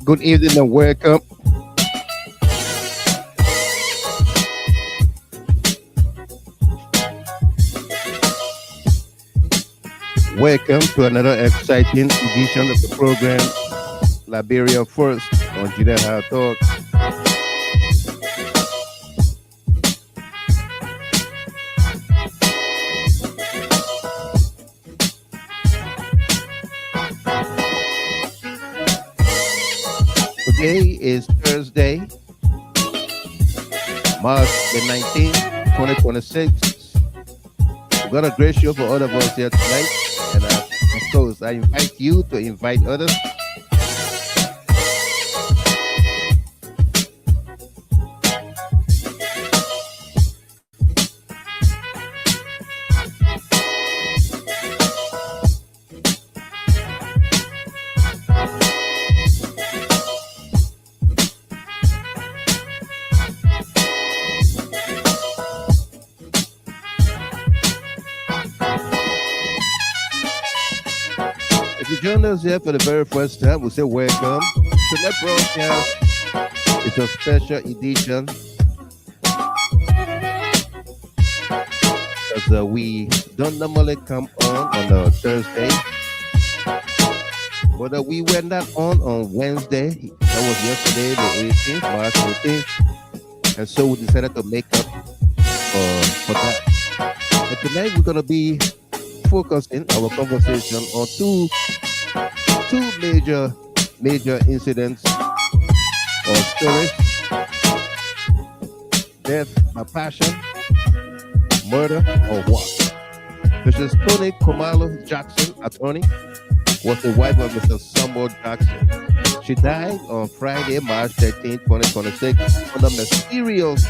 Good evening and welcome. Welcome to another exciting edition of the program, Liberia First on GHT Talk. Today is Thursday, March the 19th, 2026. We've got a great show for all of us here tonight. And of course, I invite you to invite others. If you join us here for the very first time, we say welcome. So that broadcast is a special edition because we don't normally come on a Thursday, but we were not on Wednesday. That was yesterday, the 18th, March 18th, and so we decided to make up for that. And tonight we're going to be focusing our conversation on two major incidents or stories: death by passion, murder, or what. Mrs. Tony Komalo Jackson, attorney, was the wife of Mr. Samuel Jackson. She died on Friday, March 13, 2026, under mysterious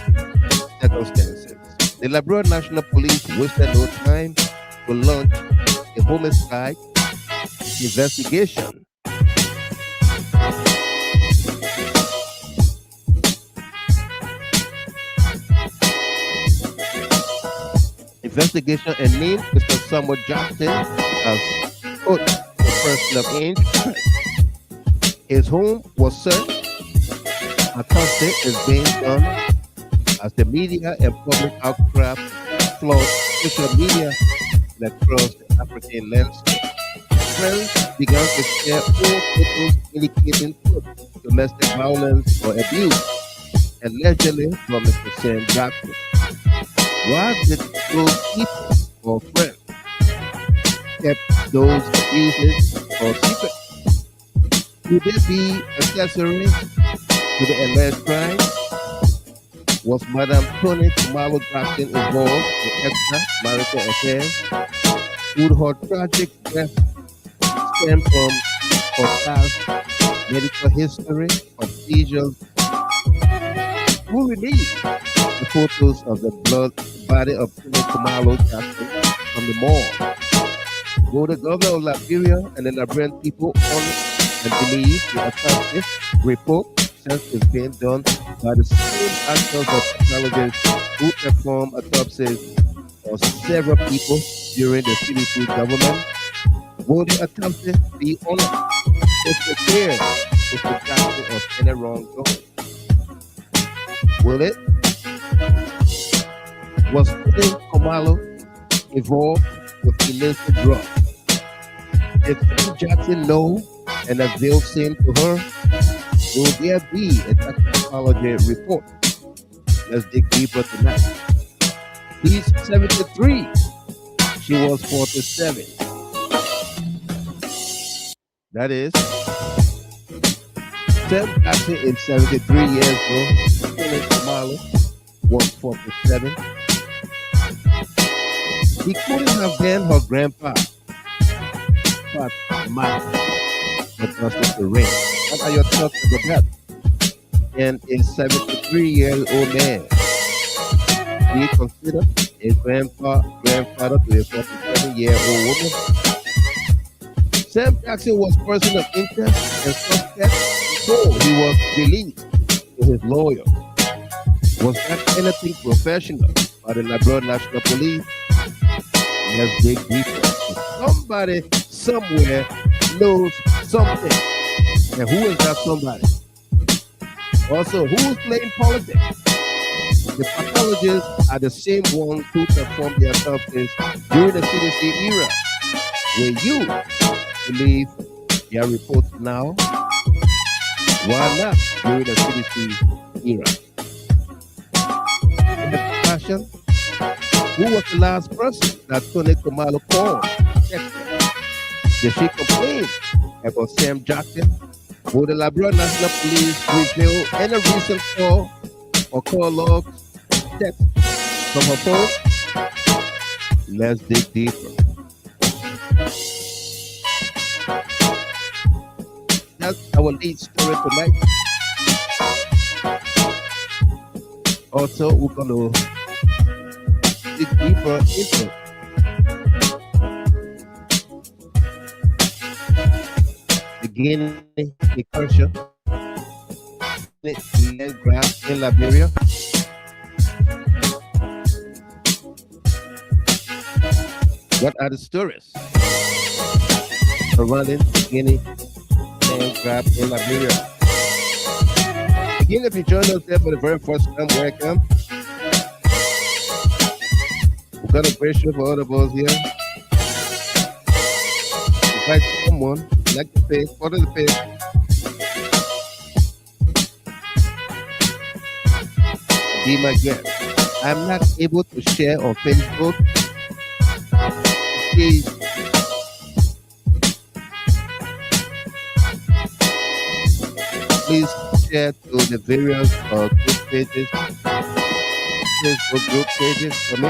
circumstances. The Liberia National Police wasted no time to launch a homicide investigation. And named Mr. Samuel Jackson as quote, the person of interest. His home was searched. A constant is being done as the media and public outcry flood social media across the African landscape. Friends began to share all photos indicating domestic violence or abuse, allegedly from Mr. Sam Jackson. Why did those people or friends kept those abuses or secret? Could they be accessory to the alleged crime? Was Madam Tony Komalo Jackson involved in extramarital affairs? Would her tragic death stem from her past medical history of seizures? Who released the photos of the body of Tony Komalo Jackson from the morgue? Will the governor of Liberia and the Liberian people honor and believe the autopsy report, since it's being done by the same actors or technologists who perform autopsies on several people during the CDC government? Will the autopsy be honored if the care is the Jackson of any wrongdoing? Will it? Was Tony Komalo involved with illicit drugs? Did Sam Jackson know and avail same to her? Will there be a toxicology report? Let's dig deeper tonight. He's 73. She was 47. That is, Sam Jackson is 73 years old. Tony Komalo was 47. He couldn't have been her grandpa, but Mark, but just the ring. What are your thoughts about that? And a 73-year-old man, do you consider a grandfather to a 47-year-old woman? Sam Jackson was person of interest and suspect before he was released to his lawyer. Was that anything professional by the Liberia National Police? Let's dig deeper. Somebody somewhere knows something. And who is that somebody? Also, who's playing politics? The pathologists are the same ones who performed their services during the CDC era. Will you believe their reports now? Why not during the CDC era? In the question, who was the last person that Tony Kamalo called? Did she complain about Sam Jackson? Will the Liberia National Police reveal any recent call or call logs, text from her phone? Let's dig deeper. That's our lead story tonight. Also, we're going to dig deeper into the Guinea culture, land grab in Liberia. What are the stories surrounding the Guinea land grab in Liberia? Again, if you join us there for the very first time, welcome. We've got a great show for all of us here. Invite someone, like the page, follow the page. Be my guest. I'm not able to share on Facebook. Please share to the various group pages, Facebook group pages for me.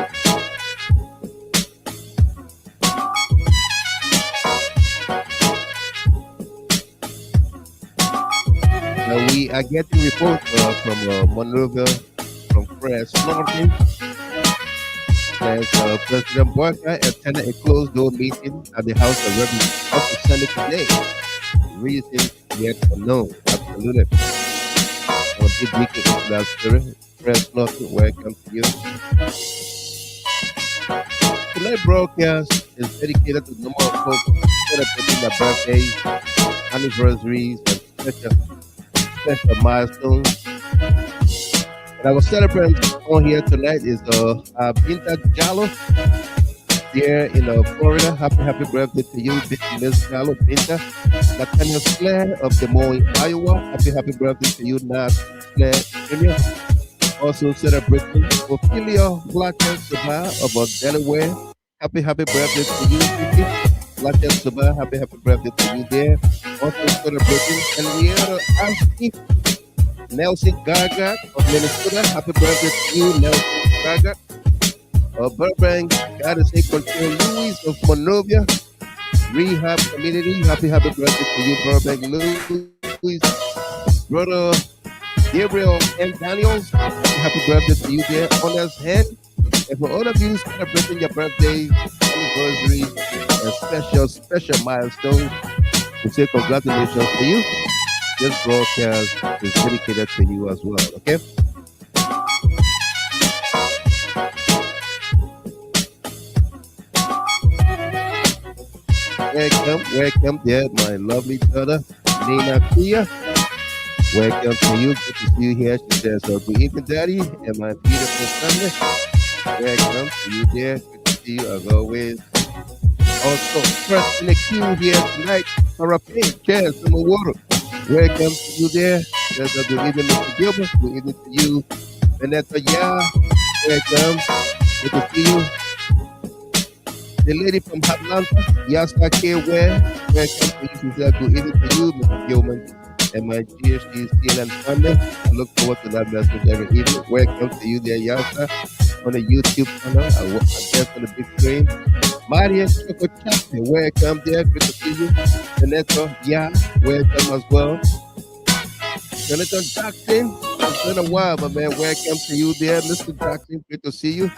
We are getting reports from Monrovia, from Press Northern. As President Barker attended a closed-door meeting at the House of Representatives of the Senate today. Reasons yet unknown. Absolutely. Our big weekend into that story. Press Northern, welcome to you. Tonight's broadcast is dedicated to the number of folks celebrating their birthdays, anniversaries, and special milestones. And our celebrant on here tonight is Binta Jallo here in Florida. Happy birthday to you, Miss Jallo, Binta. Nathaniel Claire of Des Moines, Iowa. Happy birthday to you, Nat Claire Jr. Also celebrating Ophelia Blackhead Sabah of Delaware. Happy birthday to you, Vicky. Blackhead Sabah, happy birthday to you there. Also celebrating Henrietta Ashley Nelson Gaga of Minnesota. Happy birthday to you, Nelson Gaga. Burbank, gotta say, Control Louis of Monrovia Rehab Community. Happy birthday to you, Burbank Louis. Brother Gabriel M. Daniels, happy birthday to you there. Honest Head. And for all of you celebrating your birthdays, anniversaries, and special milestones, we say congratulations to you. This broadcast is dedicated to you as well, okay? Welcome there, my lovely daughter, Nina Kuya. Welcome to you. Good to see you here. She says, good evening, Daddy, and my beautiful family. Welcome to you there. Good to see you as always. Also, first in the queue here tonight, Hurricane, cheers, some water. Welcome to you there. There's a good evening, Mr. Gilbert. Good evening to you, Vanessa Ya. Welcome. Good to see you. The lady from Atlanta, Yasta K. Ware. Welcome to you. She said, good evening to you, Mr. Gilman, and my GHT CLN family. I look forward to that message every evening. Welcome to you there, Yasta, on the YouTube channel. I guess on the big screen. Maria Choco Chapter, welcome there. Good to see you. Vanessa, yeah, welcome as well. Jonathan Jackson, it's been a while, my man. Welcome to you there, Mr. Jackson. Good to see you.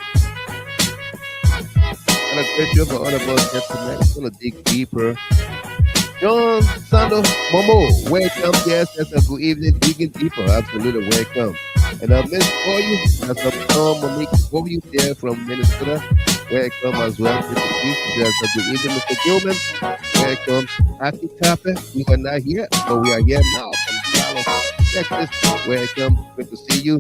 And a great show for all of us here tonight. I'm going to dig deeper. John Sando Momo, welcome. Yes, that's a good evening. Digging deeper, absolutely welcome. And Miss Foya, that's a Monique Foya there from Minnesota. Welcome as well. Good to see you. That's a good evening, Mr. Gilman. Welcome. Happy topic. We were not here, but we are here now from Dallas, Texas. Welcome. Good to see you.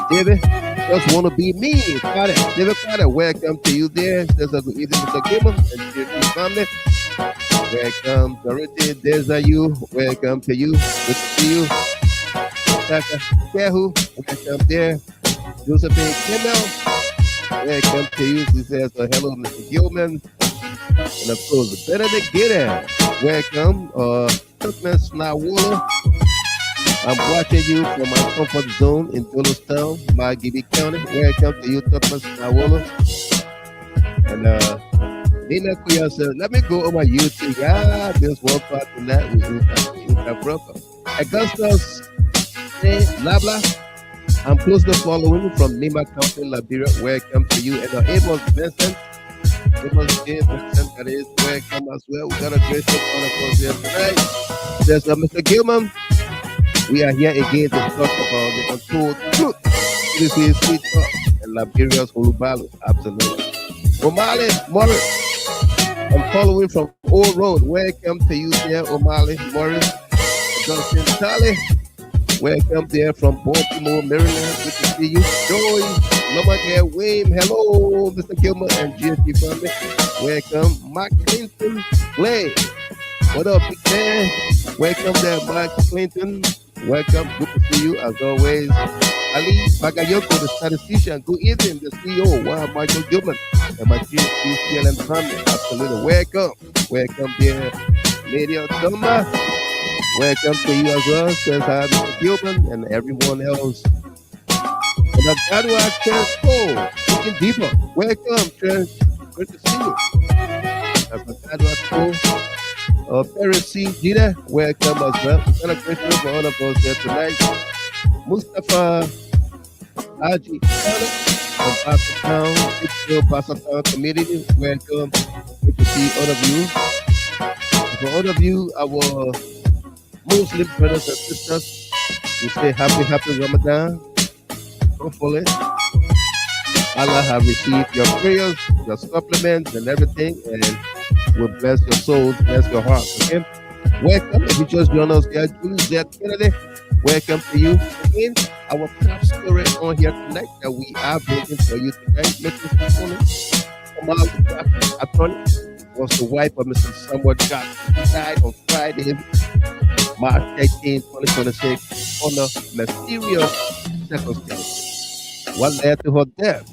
David, just want to be me. Carter, David Carter, welcome to you there. There's a good evening, Mr. Gilman and your family. Welcome, Dorothy. There's a you. Welcome to you. Good to see you. Saka Kehu, welcome there. Josephine Kimmel, welcome to you. She says, hello, Mr. Gilman. And of course, Benedict Gideon, welcome. Turkmen Snawola. I'm watching you from my comfort zone in Doylestown, Guinea County. Welcome to you, Turkmen Snawola. And Nina Kuya said, let me go over YouTube. Yeah, there's one part in that with our brother. Augustus Labla. I'm closely following from Nima County, Liberia. Welcome to you. And Amos Vincent. Amos J. Vincent, that is welcome as well. We got a great show on us here tonight. There's Mr. Gilman. We are here again to talk about the untold truth. This is Sweet Talk and Liberia's Hulubalu. Absolutely. Omali Morris. I'm following from Old Road. Welcome to you there, Omali Morris. Justin Talley. Welcome there from Baltimore, Maryland. Good to see you. Joy, Lomagare Wayne. Hello, Mr. Gilmer and GHT family. Welcome. Mark Clinton. Clay. What up, big man? Welcome there, Mark Clinton. Welcome. Good to see you as always. Ali Bagayoko, the statistician. Good evening, the CEO. Wow, Michael Gilman and my GHT CLN family. Absolutely. Welcome. Welcome there, Lady Otoma. Welcome to you as well, says Mr. Gilman and everyone else. And Agadwa Trent Cole, looking deeper. Welcome, Trent. Good to see you. That's Agadwa Cole. Perry C. Gita, welcome as well. We've got a great show for all of us here tonight. Mustafa Haji from Pastor Town, Pastor Town community. Welcome. Good to see all of you. For all of you, our Muslim brothers and sisters, we say happy Ramadan. Hopefully, Allah have received your prayers, your supplements, and everything, and will bless your soul, bless your heart. Okay? Welcome. If you just joined us here, Julie Z. Kennedy, welcome to you again. Our top story on here tonight that we are bringing for you tonight, Mrs. Kamal Attorney was the wife of Mr. Samuel Jackson. He died on Friday, March 18, 2026, under mysterious circumstances. What led to her death?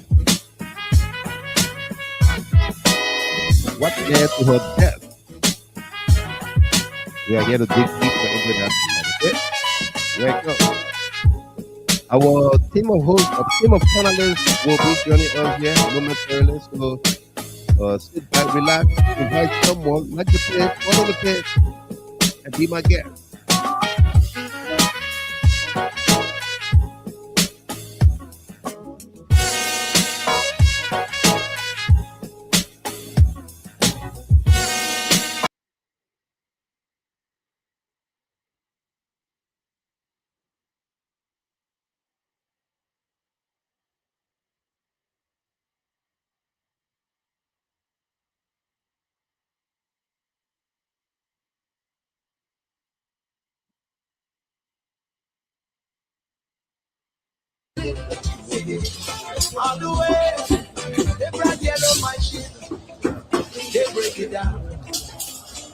What led to her death? We are here to dig deeper into that. Okay? Welcome. Our team of hosts, a team of panelists will be joining us here momentarily. So sit back, relax, invite someone, like the page, follow the page, and be my guest. On the way, they brought yellow machine, they break it down.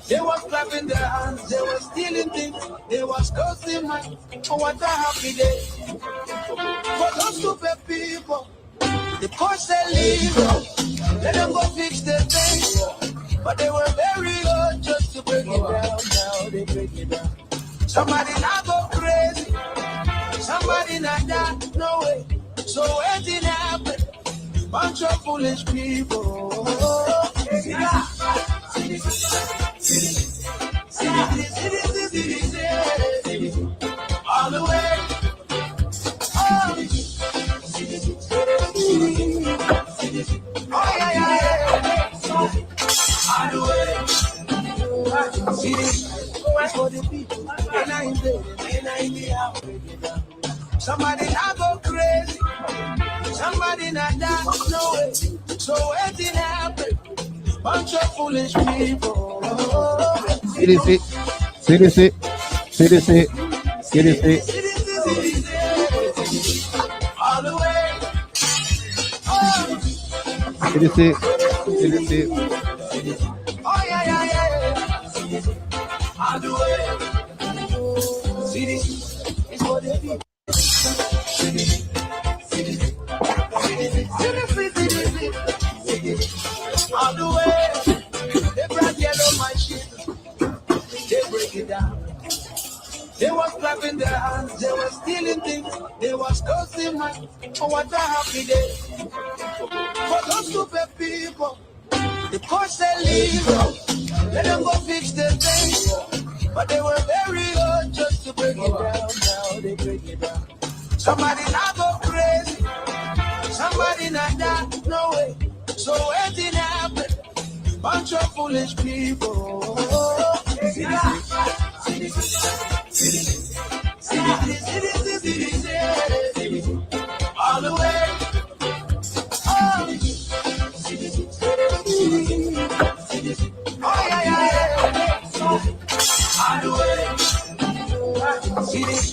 They was clapping their hands, they were stealing things, they was toasting money. Oh, what a happy day. For those stupid people, the course they leave, let them go fix their things. But they were very old just to break it down. Now they break it down. Somebody not go crazy, somebody not die, no way. So anything happen, bunch of foolish people. All the way. Oh yeah. All the way. See this? It's for the people. And I in the house. Somebody not go crazy. Somebody not die, no way. So anything happen, bunch of foolish people. CDC, CDC, CDC, CDC. All the way. CDC, CDC. Oh, yeah. All the way. CDC is for the people. All the way. They brought yellow machine. They break it down. They was clapping their hands. They were stealing things. They was causing money. Oh, what a happy day. For those stupid people, the court said leave them. Let them go fix their things. But they were very hard just to break it down. Now they break it down. Somebody not go crazy. Somebody not die. No way. So anything happen. Bunch of foolish people. All the way. Oh, yeah. All the way. See this?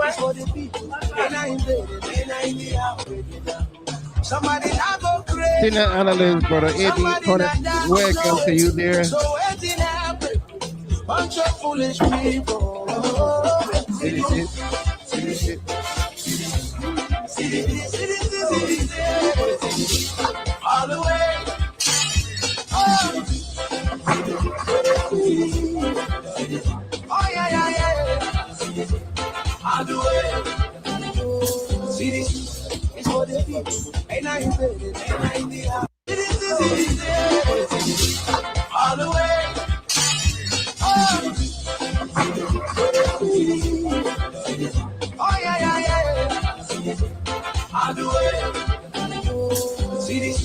That's for the people. And I invaded. And I somebody not go crazy. Senior analyst, brother Eddie, welcome to you there. So anything happen. Bunch of foolish people. CDC, CDC. All the way. Oh, yeah. All the way. See this? It's for the people. Ain't I invaded? Ain't I in the house? All the way. Oh, yeah. All the way. See this?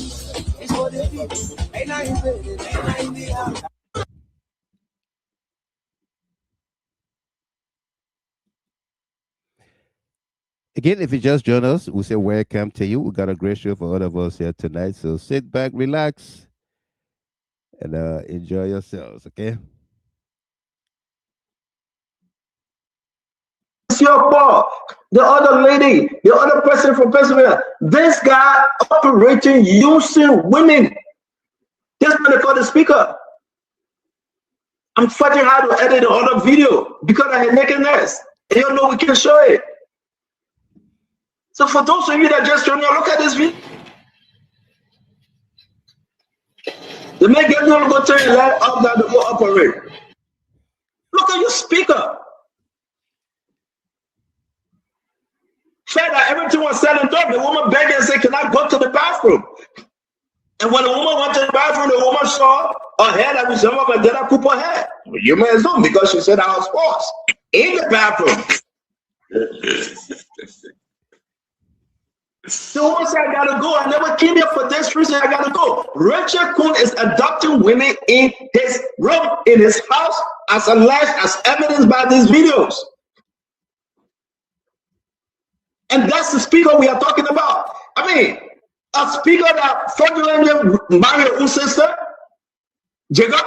It's for the people. Ain't I invaded? Ain't I in the house? Again, if you just joined us, we say welcome to you. We got a great show for all of us here tonight. So sit back, relax, and enjoy yourselves, okay? It's your fault. The other lady, the other person from Pennsylvania, this guy operating using women. That's what they call the speaker. I'm fighting hard to edit the other video because I had nakedness. And you know we can show it. So for those of you that just joined me, look at this video. The man getting on to go turn your light up that to go operate. Look at your speaker. Said that everything was said and done. The woman begged and said, "Can I go to the bathroom?" And when the woman went to the bathroom, the woman saw her hair that was up and then I coop her hair. You may assume because she said I was forced in the bathroom. The woman said, "I gotta go. I never came here for this reason. I gotta go." Richard Kuhn is adopting women in his room, in his house, as alleged, as evidenced by these videos. And that's the speaker we are talking about. I mean, a speaker that fraudulently married her own sister, Jacob.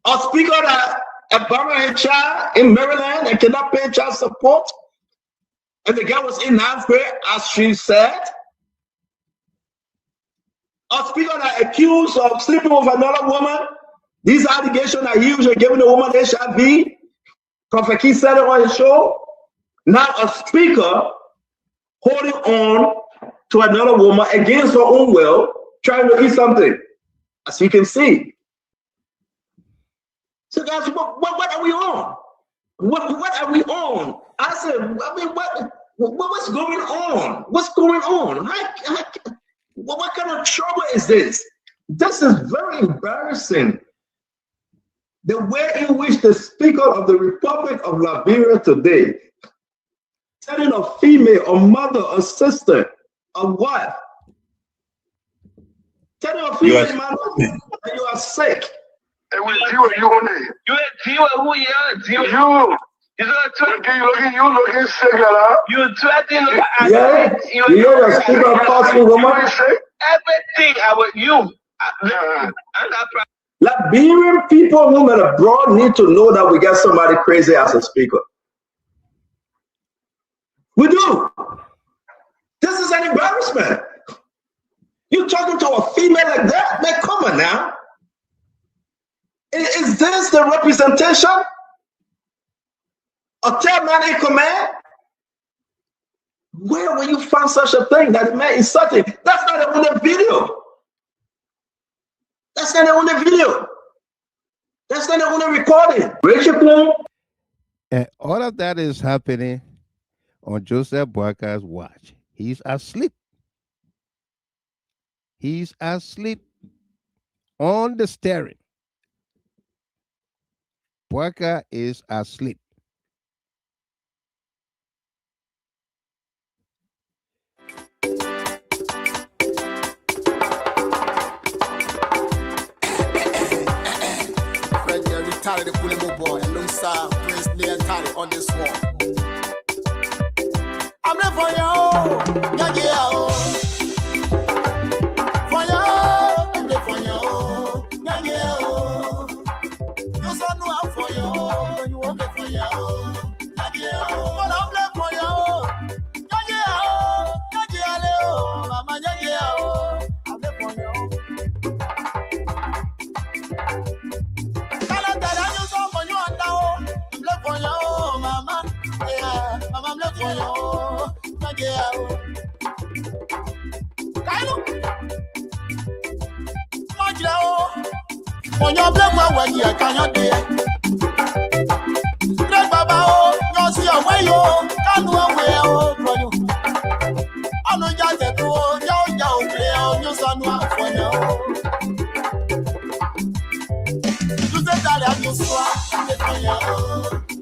A speaker that abandoned her child in Maryland and cannot pay child support. And the girl was in 9th grade, as she said. A speaker that accused of sleeping with another woman. These allegations are huge and giving the woman HIV. Prophet Keith said it on his show. Now a speaker holding on to another woman against her own will, trying to eat something, as you can see. So guys, what are we on? What are we on? I said, I mean, what's going on? What's going on? What kind of trouble is this? This is very embarrassing. The way in which the Speaker of the Republic of Liberia today, telling a female, a mother, a sister, a wife, telling a female man that you are sick. It was you on it. You who you are? You looking sick, huh? You threatening. Yeah, you're the speaker of possible woman. Everything about you, I Liberian people who are abroad need to know that we got somebody crazy as a speaker. We do. This is an embarrassment. You talking to a female like that? Man, come on now. Is this the representation? A third man in command? Where will you find such a thing? That man is such a, that's not on the video. That's not on the video. That's not on the recording. Rachel, and all of that is happening on Joseph Boaka's watch. He's asleep. He's asleep on the steering. Boaka is asleep. Tally the Bulemo boy alongside Prince Neil Tally on this one. I'm there for you, yeah, yeah. For you, I'm there for you, yeah, yeah. You saw no out for you, you want me for you, yeah, yeah. But I'm there for you, yeah, yeah, yeah, yeah, mama, yeah, yeah. I'm there for you. On your black when you cannot do it. Great Baba, you see away, you can't do away. I know just a two, yo, play on your son for you. You said that you saw it for you.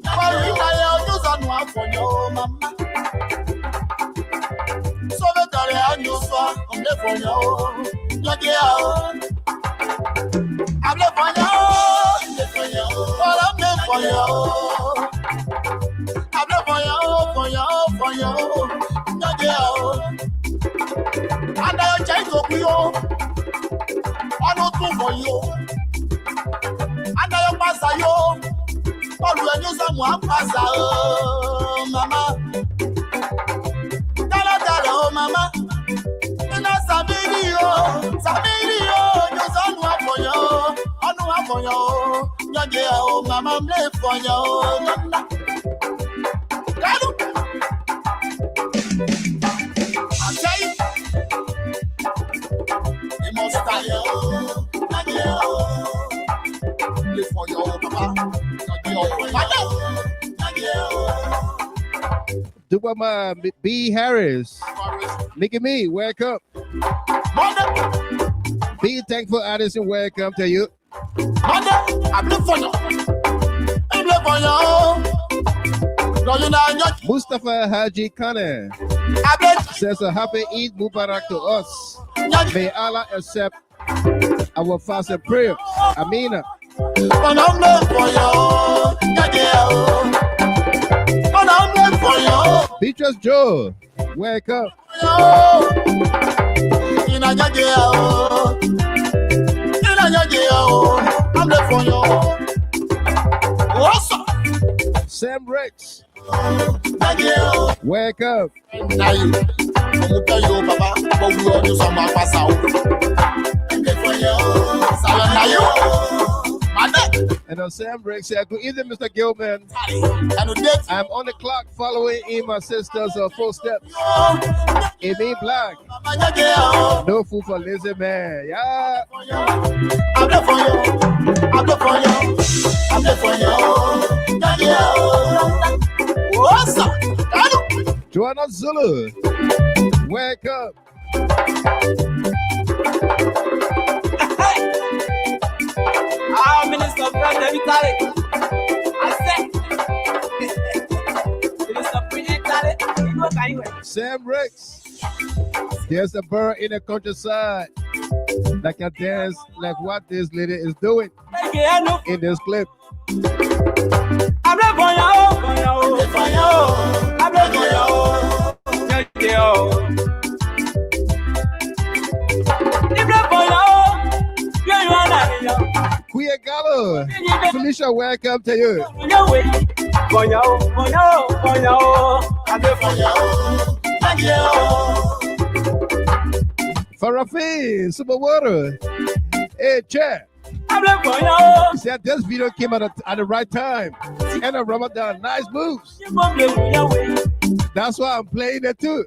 For you son for you, mama. So better you saw on the for you. I'm left for you, but I'm left for you. I'm left for you, and I change to you. I don't do for you, and I pass you. All when you someone pass mama. Tell mama. And I Sabirio, you son for you. I know I'm for you. Yeah, oh, mama, I'm left for you. I tell you, you must tell you. Yeah, live for you, papa. Dubama B. Harris. Nicky Me, welcome. Be thankful, Addison, welcome to you. I'm looking for you. I'm looking for you. Mustafa Haji Kane says a happy Eid Mubarak to us. May Allah accept our fast and prayer. Amina. Beatrice Joe, welcome. I'm there for you. What's up? Sam Rex, welcome. Now you, I'm tell you, Papa, but we all do some pass out. I'm there for you. Now you. And on Sam Rex said, good evening, Mr. Gilman. I'm on the clock following in my sister's footsteps. Amy Black. No food for lazy man. Yeah. I'm there for you. I'm there for you. I'm there for you. What's up? Joanna Zulu. Wake up. Minister of Trade, Italy. I said, Minister of Italy. Sam Rex. There's a bird in the countryside that can dance like what this lady is doing in this clip. I'm there for you. I'm there for you. I'm there for you. Patricia, welcome to you. Farafi, Super Water. Hey, Chair. He said this video came at the right time. And a Ramadan, nice moves. That's why I'm playing it too.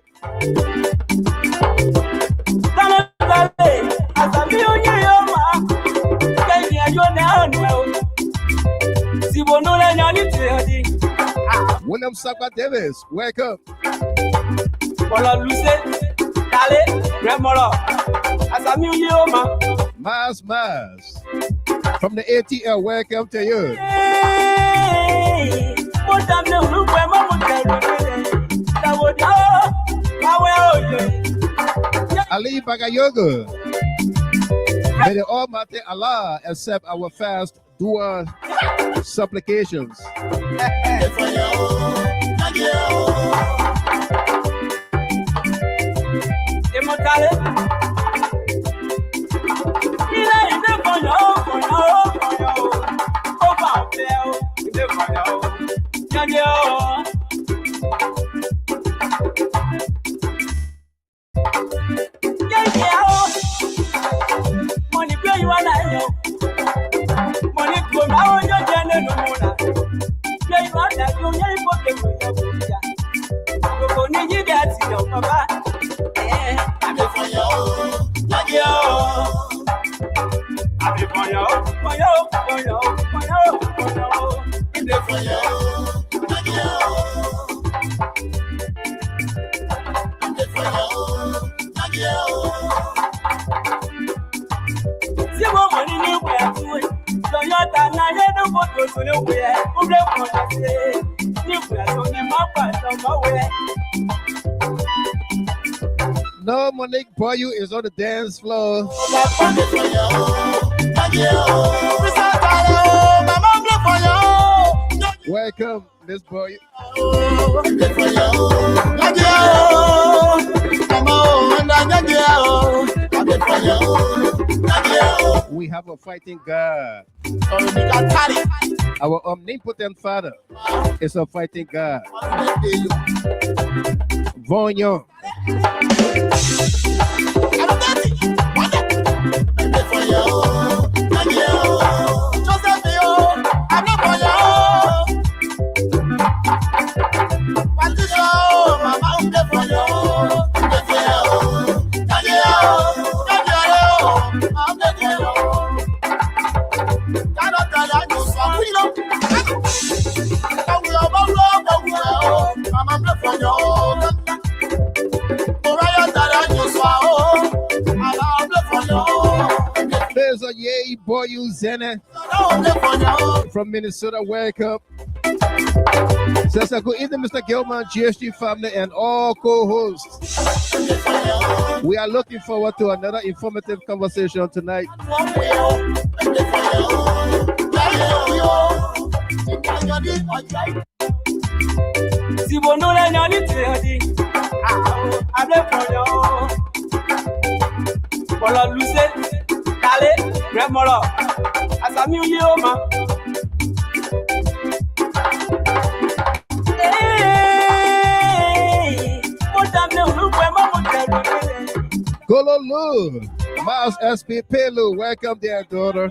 William Saka Davis, welcome. Mars from the ATL, welcome to you. Ali Bagayogo, may the Almighty Allah accept our fast dua supplications. Money play you and I know. Money go now on your journey no more. Play you and I don't know what they will. Go need you get your papa. I'm for you. Not you. I'm for you. For you. For you. For you. For you. For you. Not you. I'm for you. Not you. See what money you wear to it. So you're done, I don't want to know where. Who don't want to say? You wear only my part of my way. No, Monique Boyu is on the dance floor. Welcome, Miss Boyu. We have a fighting God. Our omnipotent Father is a fighting God. Vonyo. There's a yay boy you Zene from Minnesota. Welcome. Says a good evening, Mr. Gilman, GHT family, and all co-hosts. We are looking forward to another informative conversation tonight. Gololu, Miles SP Pelu, welcome there, daughter.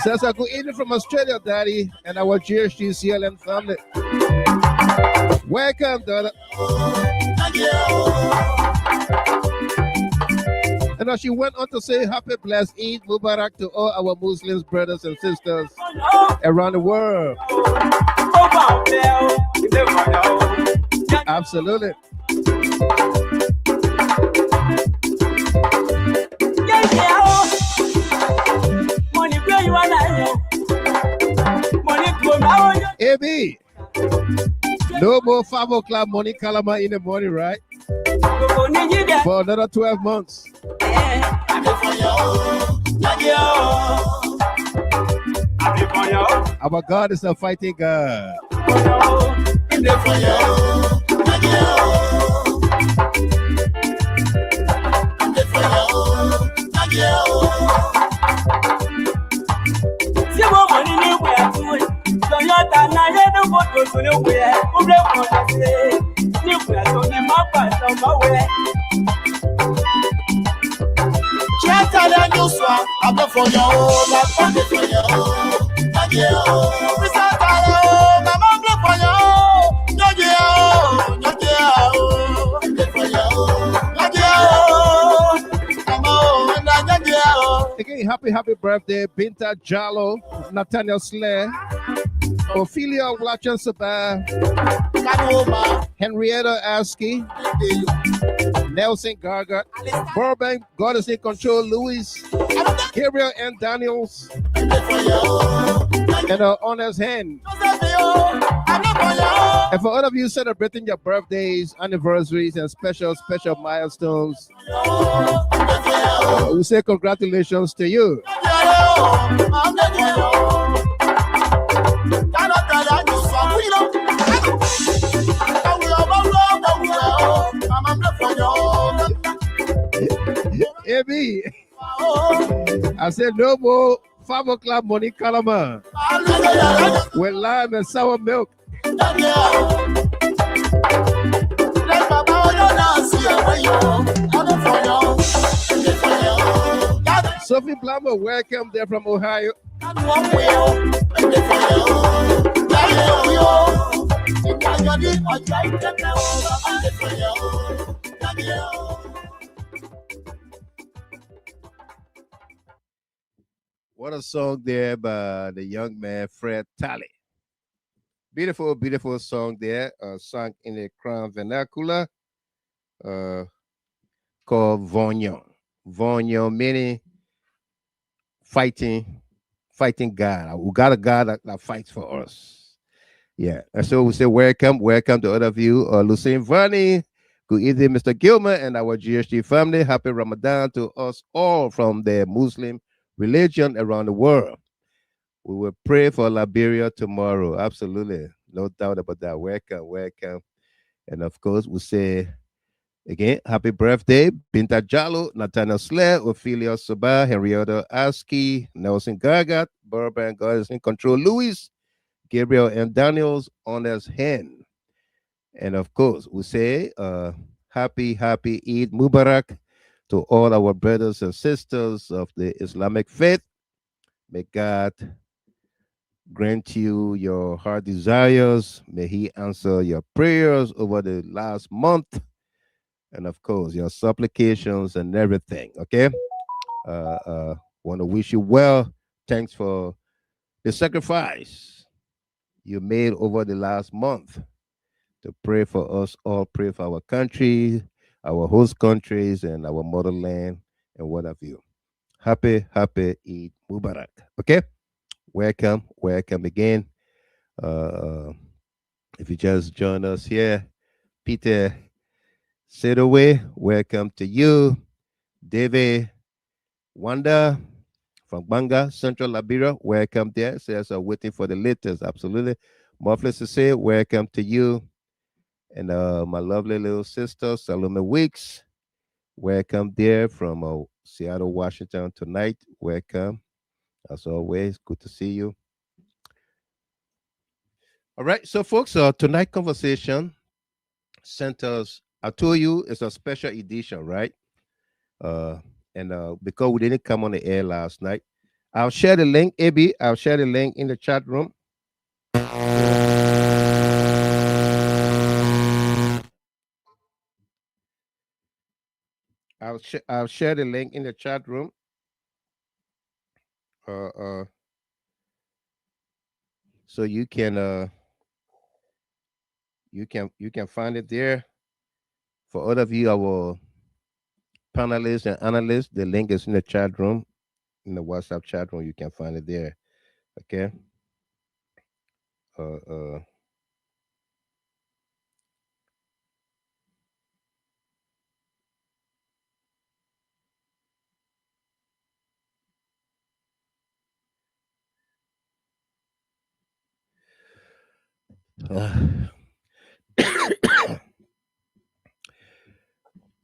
Says a good evening from Australia, Daddy, and our GHT CLN family. Welcome, daughter. And she went on to say, happy blessed Eid Mubarak to all our Muslims, brothers and sisters around the world. Absolutely. AB, no more 5 o'clock money Kalama in the morning, right? For another 12 months. Our God is a fighting God. photo to the way, who break on the say, nuclear to the map and some way. Cheta la nyuswa, abe for your own, la pande for your own. Nyageo, Prisata yo, mama ble for your own. Nyageo, nyageo, ble for your own. Nyageo, mama na nyageo. Again, happy birthday, Binta Jallo, Nathaniel Slair, Ophelia Watson Sabah, Henrietta Askey, Nelson Gargart, Burbank, God is in control, Louis, Gabriel and Daniels, and on his hand. And for all of you celebrating your birthdays, anniversaries, and special milestones, we say congratulations to you. Amy, I said no more 5 o'clock morning calama with lime and sour milk. Sophie Blammer, welcome there from Ohio. What a song there by the young man Fred Talley. Beautiful, beautiful song there, sung in the Crown vernacular, called Vonyon. Vonyon meaning fighting God. We got a God that fights for us. Yeah, and so we say welcome to all of you. Lucien Varney, good evening, Mr. Gilmer, and our GHT family. Happy Ramadan to us all from the Muslim religion around the world. We will pray for Liberia tomorrow. Absolutely. No doubt about that. Welcome. And of course, we say again, happy birthday, Binta Jallo, Nathaniel Slair, Ophelia Sabah, Henrietta Askey, Nelson Gargat, Burbank, God is in control, Louis, Gabriel and Daniels on his hand. And of course, we say happy Eid Mubarak to all our brothers and sisters of the Islamic faith. May God grant you your heart desires. May He answer your prayers over the last month. And of course, your supplications and everything. Okay? Want to wish you well. Thanks for the sacrifice you made over the last month to pray for us all, pray for our country, our host countries, and our motherland, and what have you. Happy Eid Mubarak. Okay? Welcome again. If you just joined us here, Peter Sidaway, welcome to you. David Wanda from Banga, Central Liberia, welcome there. Says waiting for the latest. Absolutely. Muffless to say, welcome to you. And my lovely little sister, Salome Weeks, welcome there from Seattle, Washington tonight. Welcome. As always, good to see you. All right, so folks, tonight's conversation centers, I told you it's a special edition, right? And because we didn't come on the air last night, I'll share the link, AB. I'll share the link in the chat room. I'll share the link in the chat room. So you can find it there. For all of you, our panelists and analysts, the link is in the chat room, in the WhatsApp chat room. You can find it there. Okay.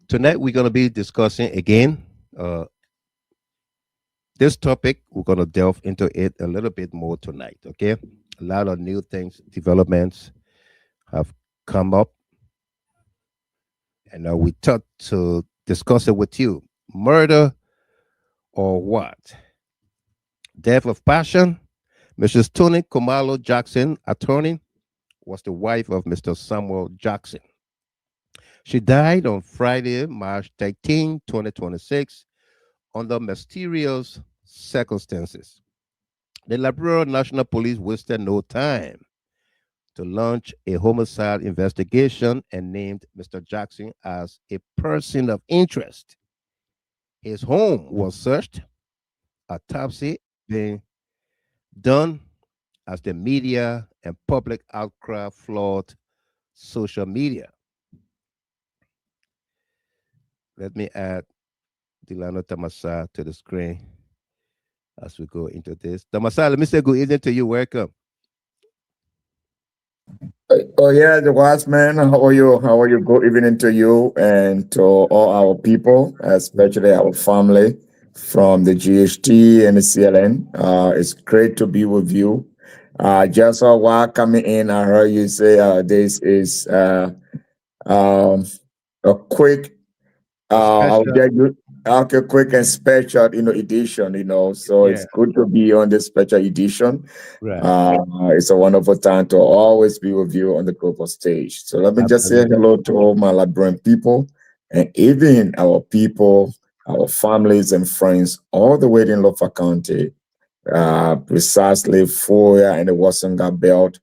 Tonight we're going to be discussing again this topic. We're going to delve into it a little bit more tonight. Okay, A lot of new things, developments have come up, and we thought to discuss it with you. Murder or what? Death of passion. Mrs. Tony Komalo Jackson, attorney, was the wife of Mr. Samuel Jackson. She died on Friday, March 13, 2026, under mysterious circumstances. The Liberia National Police wasted no time to launch a homicide investigation and named Mr. Jackson as a person of interest. His home was searched, autopsy being done as the media and public outcry flooded social media. Let me add Delano Tamasa to the screen as we go into this. Tamasa, let me say good evening to you. Welcome. Oh yeah, the Watchman. How are you? How are you? Good evening to you and to all our people, especially our family from the GHT and the CLN. It's great to be with you. Just while coming in, I heard you say this is um, a quick I'll Special. get you okay, quick and special, edition, So Yeah, it's good to be on this special edition. right. It's a wonderful time to always be with you on the global stage. So let me just say Absolutely. hello to all my Liberian people and even our people, our families and friends, all the way in Lofa County, precisely Foya and the Wasanga Belt.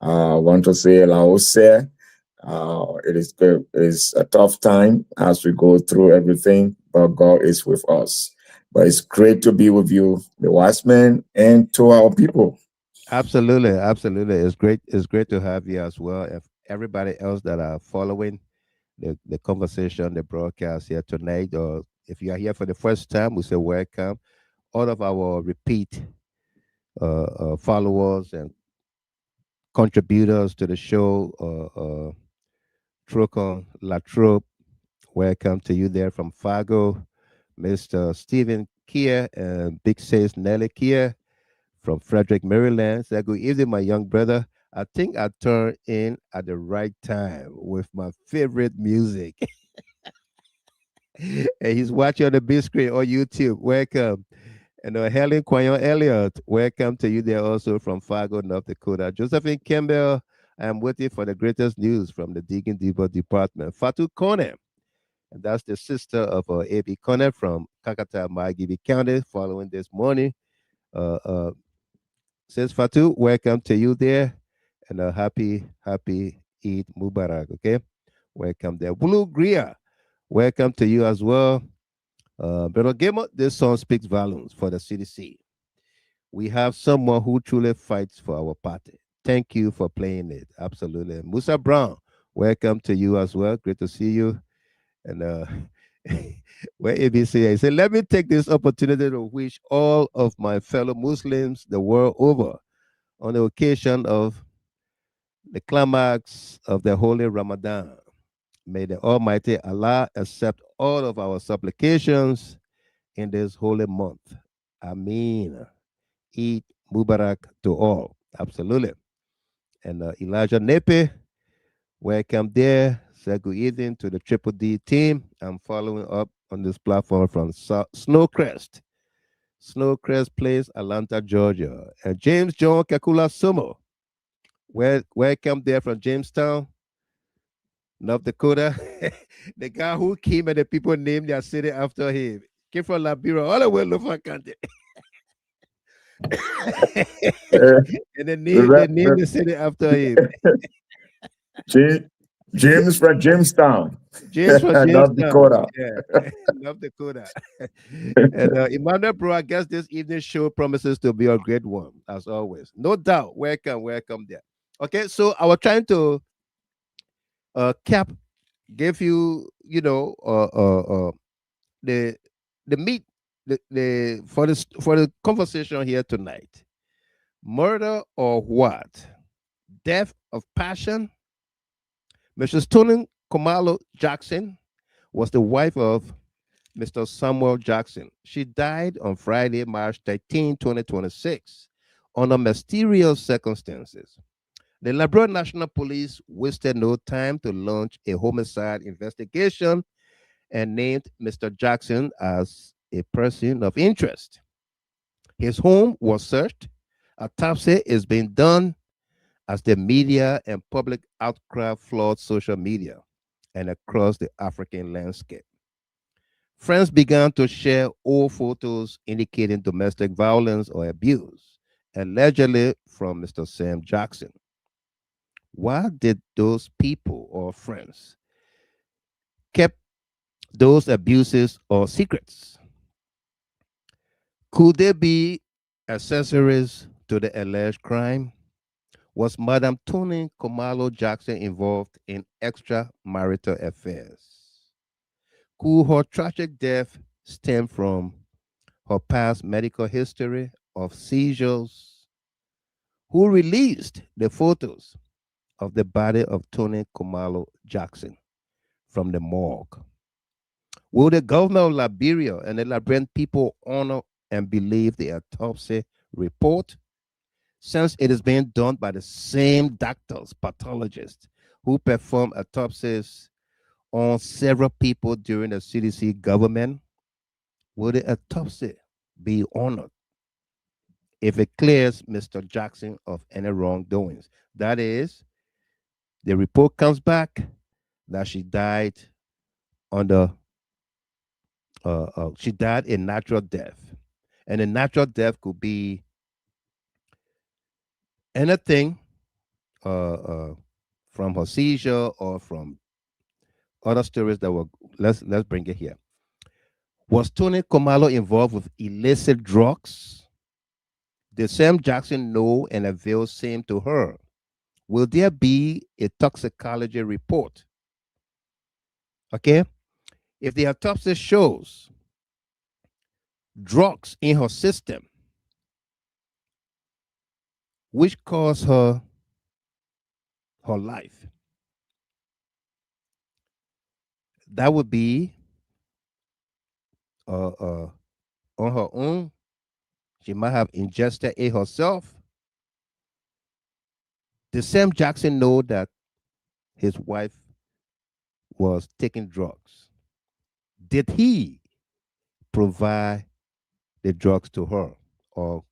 I want to say Laos. It is good. It is a tough time as we go through everything, but God is with us. But it's great to be with you, the wise men, and to our people. Absolutely, absolutely. It's great. It's great to have you as well. If everybody else that are following the conversation, the broadcast here tonight, or if you are here for the first time, we say welcome. All of our repeat followers and contributors to the show, Trocon Latrobe, welcome to you there from Fargo, Mr. Stephen Kier and Big Sis Nelly Kier from Frederick, Maryland. Say good evening, my young brother. I think I turned in at the right time with my favorite music. And he's watching on the big screen on YouTube. Welcome. And Helen Quayon Elliott, welcome to you there also from Fargo, North Dakota. Josephine Campbell, I'm waiting for the greatest news from the Digging Deeper Department. Fatu Kone, and that's the sister of A.B. Kone from Kakata, Margibi County, following this morning. Uh, uh, says Fatu, welcome to you there, and a happy Eid Mubarak, okay? Welcome there. Blue Gria, welcome to you as well. But again, this song speaks volumes for the CDC. We have someone who truly fights for our party. Thank you for playing it. Absolutely. Musa Brown, welcome to you as well. Great to see you. And where ABC, I said, let me take this opportunity to wish all of my fellow Muslims the world over on the occasion of the climax of the holy Ramadan. May the Almighty Allah accept all of our supplications in this holy month. Ameen. Eid Mubarak to all. Absolutely. And Elijah Nepe, welcome there. Say good evening to the Triple D team. I'm following up on this platform from Snowcrest. Snowcrest Place, Atlanta, Georgia. And James John Kakula Sumo, welcome there from Jamestown, North Dakota. The guy who came and the people named their city after him. Came from Liberia, all the way to Lofa County. Uh, And they Re- named Re- the city after him. Ja- James from Jamestown, James from North Jamestown. Dakota. Yeah. North Dakota. And Emmanuel Bro, I guess this evening show promises to be a great one, as always. No doubt. Welcome there. Okay, so I was trying to cap give you, the meat the for the conversation here tonight. Murder or what? Death of passion. Mrs. Tony Komalo Jackson was the wife of Mr. Samuel Jackson. She died on Friday, March 13, 2026, under mysterious circumstances. The Liberia National Police wasted no time to launch a homicide investigation and named Mr. Jackson as a person of interest. His home was searched. Autopsy is being done as the media and public outcry flooded social media and across the African landscape. Friends began to share old photos indicating domestic violence or abuse, allegedly from Mr. Sam Jackson. Why did those people or friends kept those abuses or secrets? Could they be accessories to the alleged crime? Was Madame Tony Komalo Jackson involved in extramarital affairs? Could her tragic death stem from her past medical history of seizures? Who released the photos of the body of Tony Komalo Jackson from the morgue? Will the government of Liberia and the Liberian people honor and believe the autopsy report, since it is being done by the same doctors, pathologists, who perform autopsies on several people during the CDC government? Will the autopsy be honored if it clears Mr. Jackson of any wrongdoings? That is, the report comes back that she died under she died a natural death, and a natural death could be anything from her seizure or from other stories that were. Let's bring it here. Was Tony Komalo involved with illicit drugs? Did Sam Jackson know and avail same to her? Will there be a toxicology report? Okay. If the autopsy shows drugs in her system, which caused her life, that would be on her own. She might have ingested it herself. Did Sam Jackson know that his wife was taking drugs? Did he provide the drugs to her or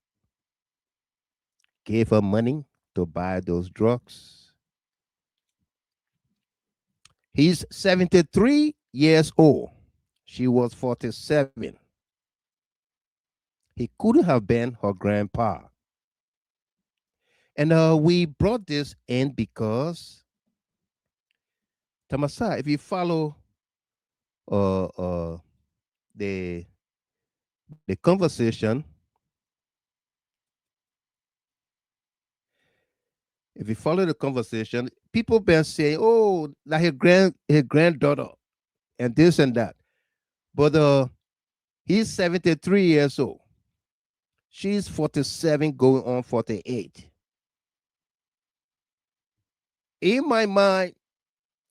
gave her money to buy those drugs? He's 73 years old. She was 47. He couldn't have been her grandpa. And we brought this in because, Tamasa, if you follow the conversation, people been saying, "Oh, like his granddaughter, and this and that," but he's 73 years old. She's 47, going on 48. In my mind,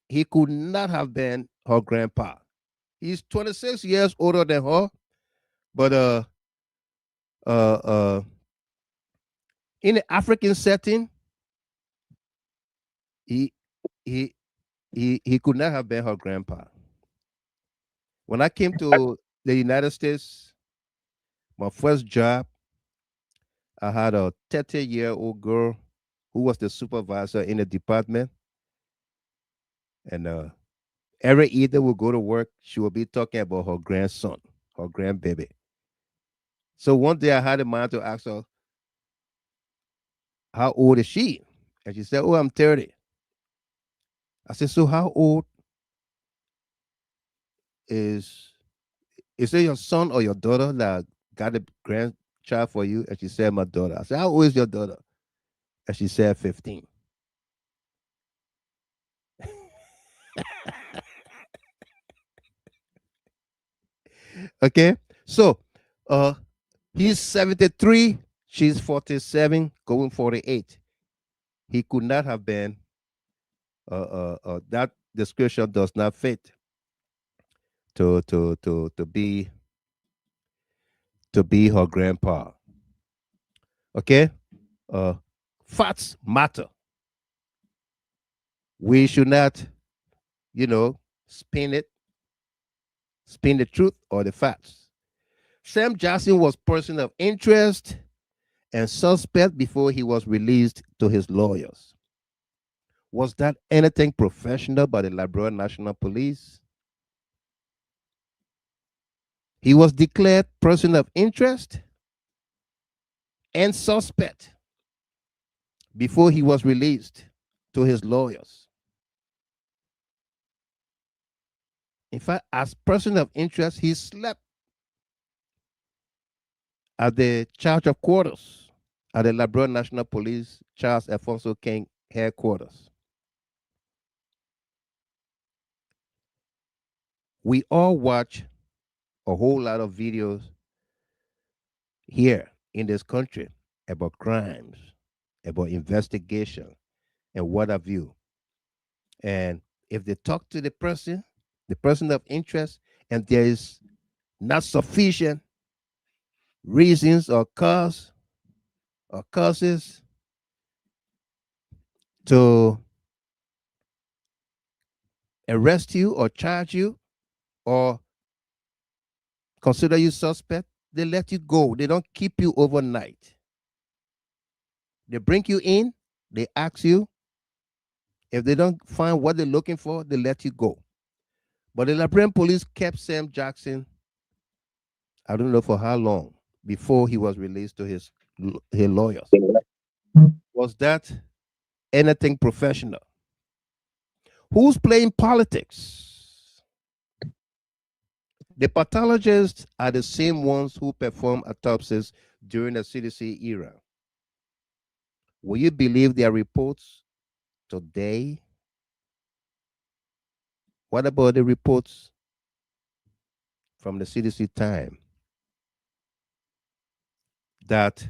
he could not have been her grandpa. He's 26 years older than her, but in the African setting, he he he could not have been her grandpa. When I came to the United States, my first job, I had a 30-year-old girl who was the supervisor in the department, and every evening we go to work, she will be talking about her grandson, her grandbaby. So one day I had in mind to ask her, "How old is she?" And she said, "Oh, I'm 30." I said, "So how old is is it your son or your daughter that got a grandchild for you?" And she said, "My daughter." I said, "How old is your daughter?" And she said, 15. Okay. So he's 73, she's 47, going 48. He could not have been that description does not fit to be her grandpa. Okay. facts matter. We should not, spin the truth or the facts. Sam Jackson was person of interest and suspect before he was released to his lawyers. Was that anything professional by the Liberia National Police? He was declared person of interest and suspect before he was released to his lawyers. In fact, as person of interest, he slept at the charge of quarters at the Liberia National Police Charles Alfonso King headquarters. We all watch a whole lot of videos here in this country about crimes, about investigation, and what have you. And if they talk to the person of interest, and there is not sufficient reasons or causes to arrest you or charge you or consider you suspect, they let you go. They don't keep you overnight. They bring you in, they ask you. If they don't find what they're looking for, they let you go. But the Liberian police kept Sam Jackson, I don't know for how long, before he was released to his lawyers. Was that anything professional? Who's playing politics? The pathologists are the same ones who perform autopsies during the CDC era. Will you believe their reports today? What about the reports from the CDC time that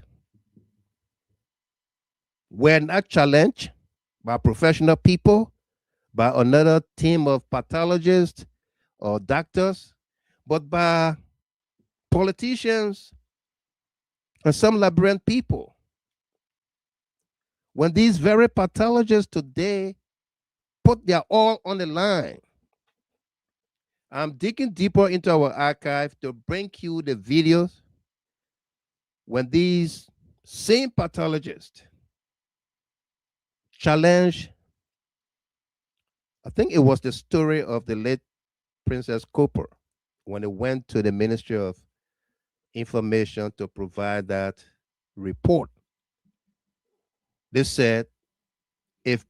were not challenged by professional people, by another team of pathologists or doctors, but by politicians and some Liberian people? When these very pathologists today put their all on the line, I'm digging deeper into our archive to bring you the videos when these same pathologists challenge, I think it was the story of the late Princess Cooper when it went to the Ministry of Information to provide that report. They said, if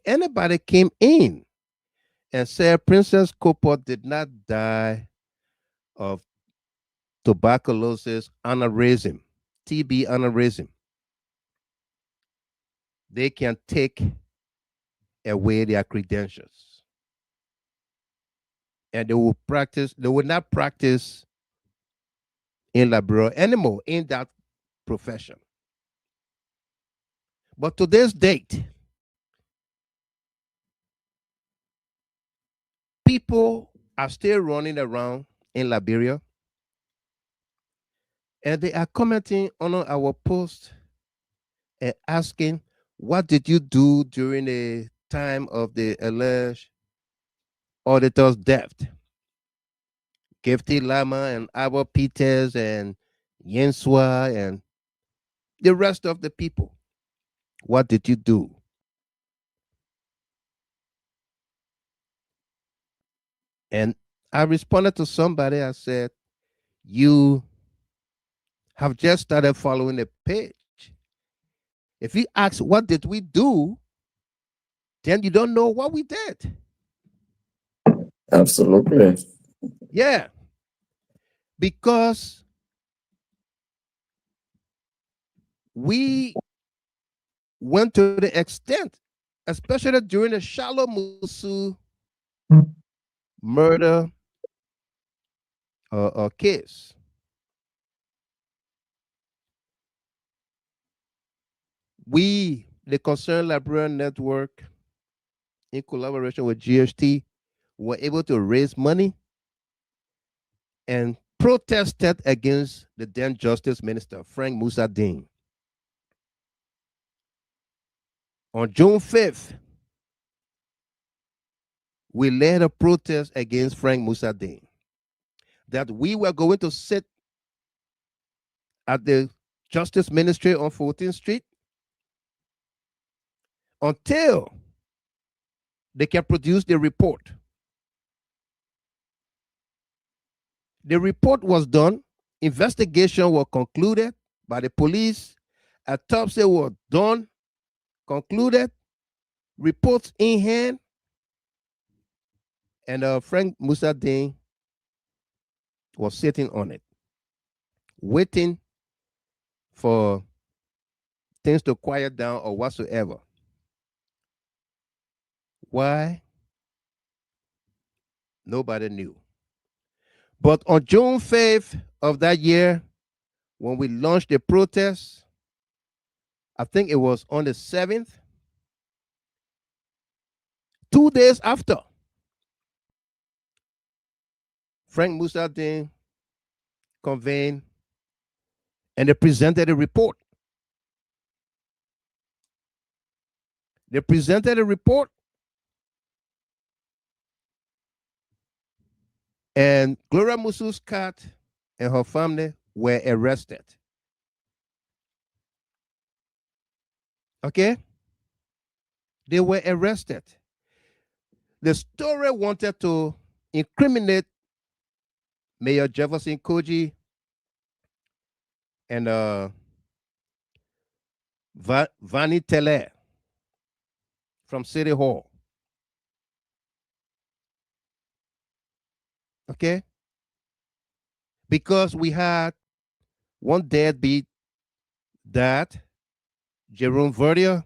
anybody came in and said Princess Cooper did not die of tuberculosis aneurysm, TB aneurysm, they can take away their credentials. And they will not practice in Liberia anymore in that profession. But to this date, people are still running around in Liberia and they are commenting on our post and asking, what did you do during the time of the alleged auditor's death? Gifty Lama and Abba Peters and Yensua and the rest of the people. What did you do? And I responded to somebody, I said, you have just started following the page. If you ask, what did we do? Then you don't know what we did. Absolutely. Yeah. Because we went to the extent, especially during the Shalom Musu murder case. We, the Concerned Liberian Network, in collaboration with GHT, were able to raise money and protested against the then Justice Minister, Frank Musa Dean. On June 5th, we led a protest against Frank Musadin that we were going to sit at the Justice Ministry on 14th Street until they can produce the report. The report was done, investigation was concluded by the police, autopsy was done, concluded, reports in hand, and Frank Musadin was sitting on it, waiting for things to quiet down or whatsoever. Why? Nobody knew. But on June 5th of that year, when we launched the protest, I think it was on the 7th, 2 days after, Frank Musadin convened and they presented a report. They presented a report, and Gloria Musu's cat and her family were arrested. Okay? They were arrested. The story wanted to incriminate Mayor Jefferson Koji and Vanny Teller from City Hall. Okay? Because we had one deadbeat dad, Jerome Verdier,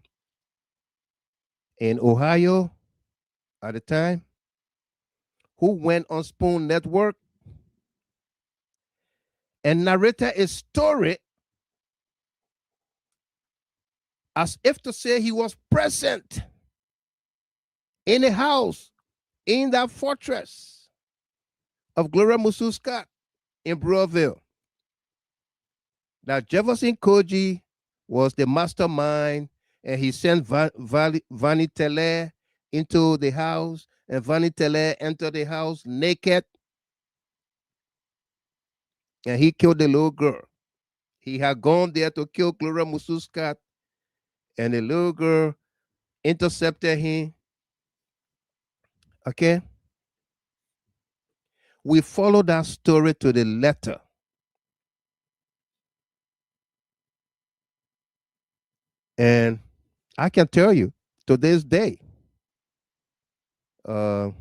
in Ohio at the time, who went on Spoon Network and narrated a story as if to say he was present in a house in that fortress of Gloria Mususcat in Broadville. That Jefferson Koji was the mastermind, and he sent Vanny Teller into the house, and Vanny Teller entered the house naked, and he killed the little girl. He had gone there to kill Gloria Mususcat, and the little girl intercepted him. Okay? We follow that story to the letter. And I can tell you, to this day, I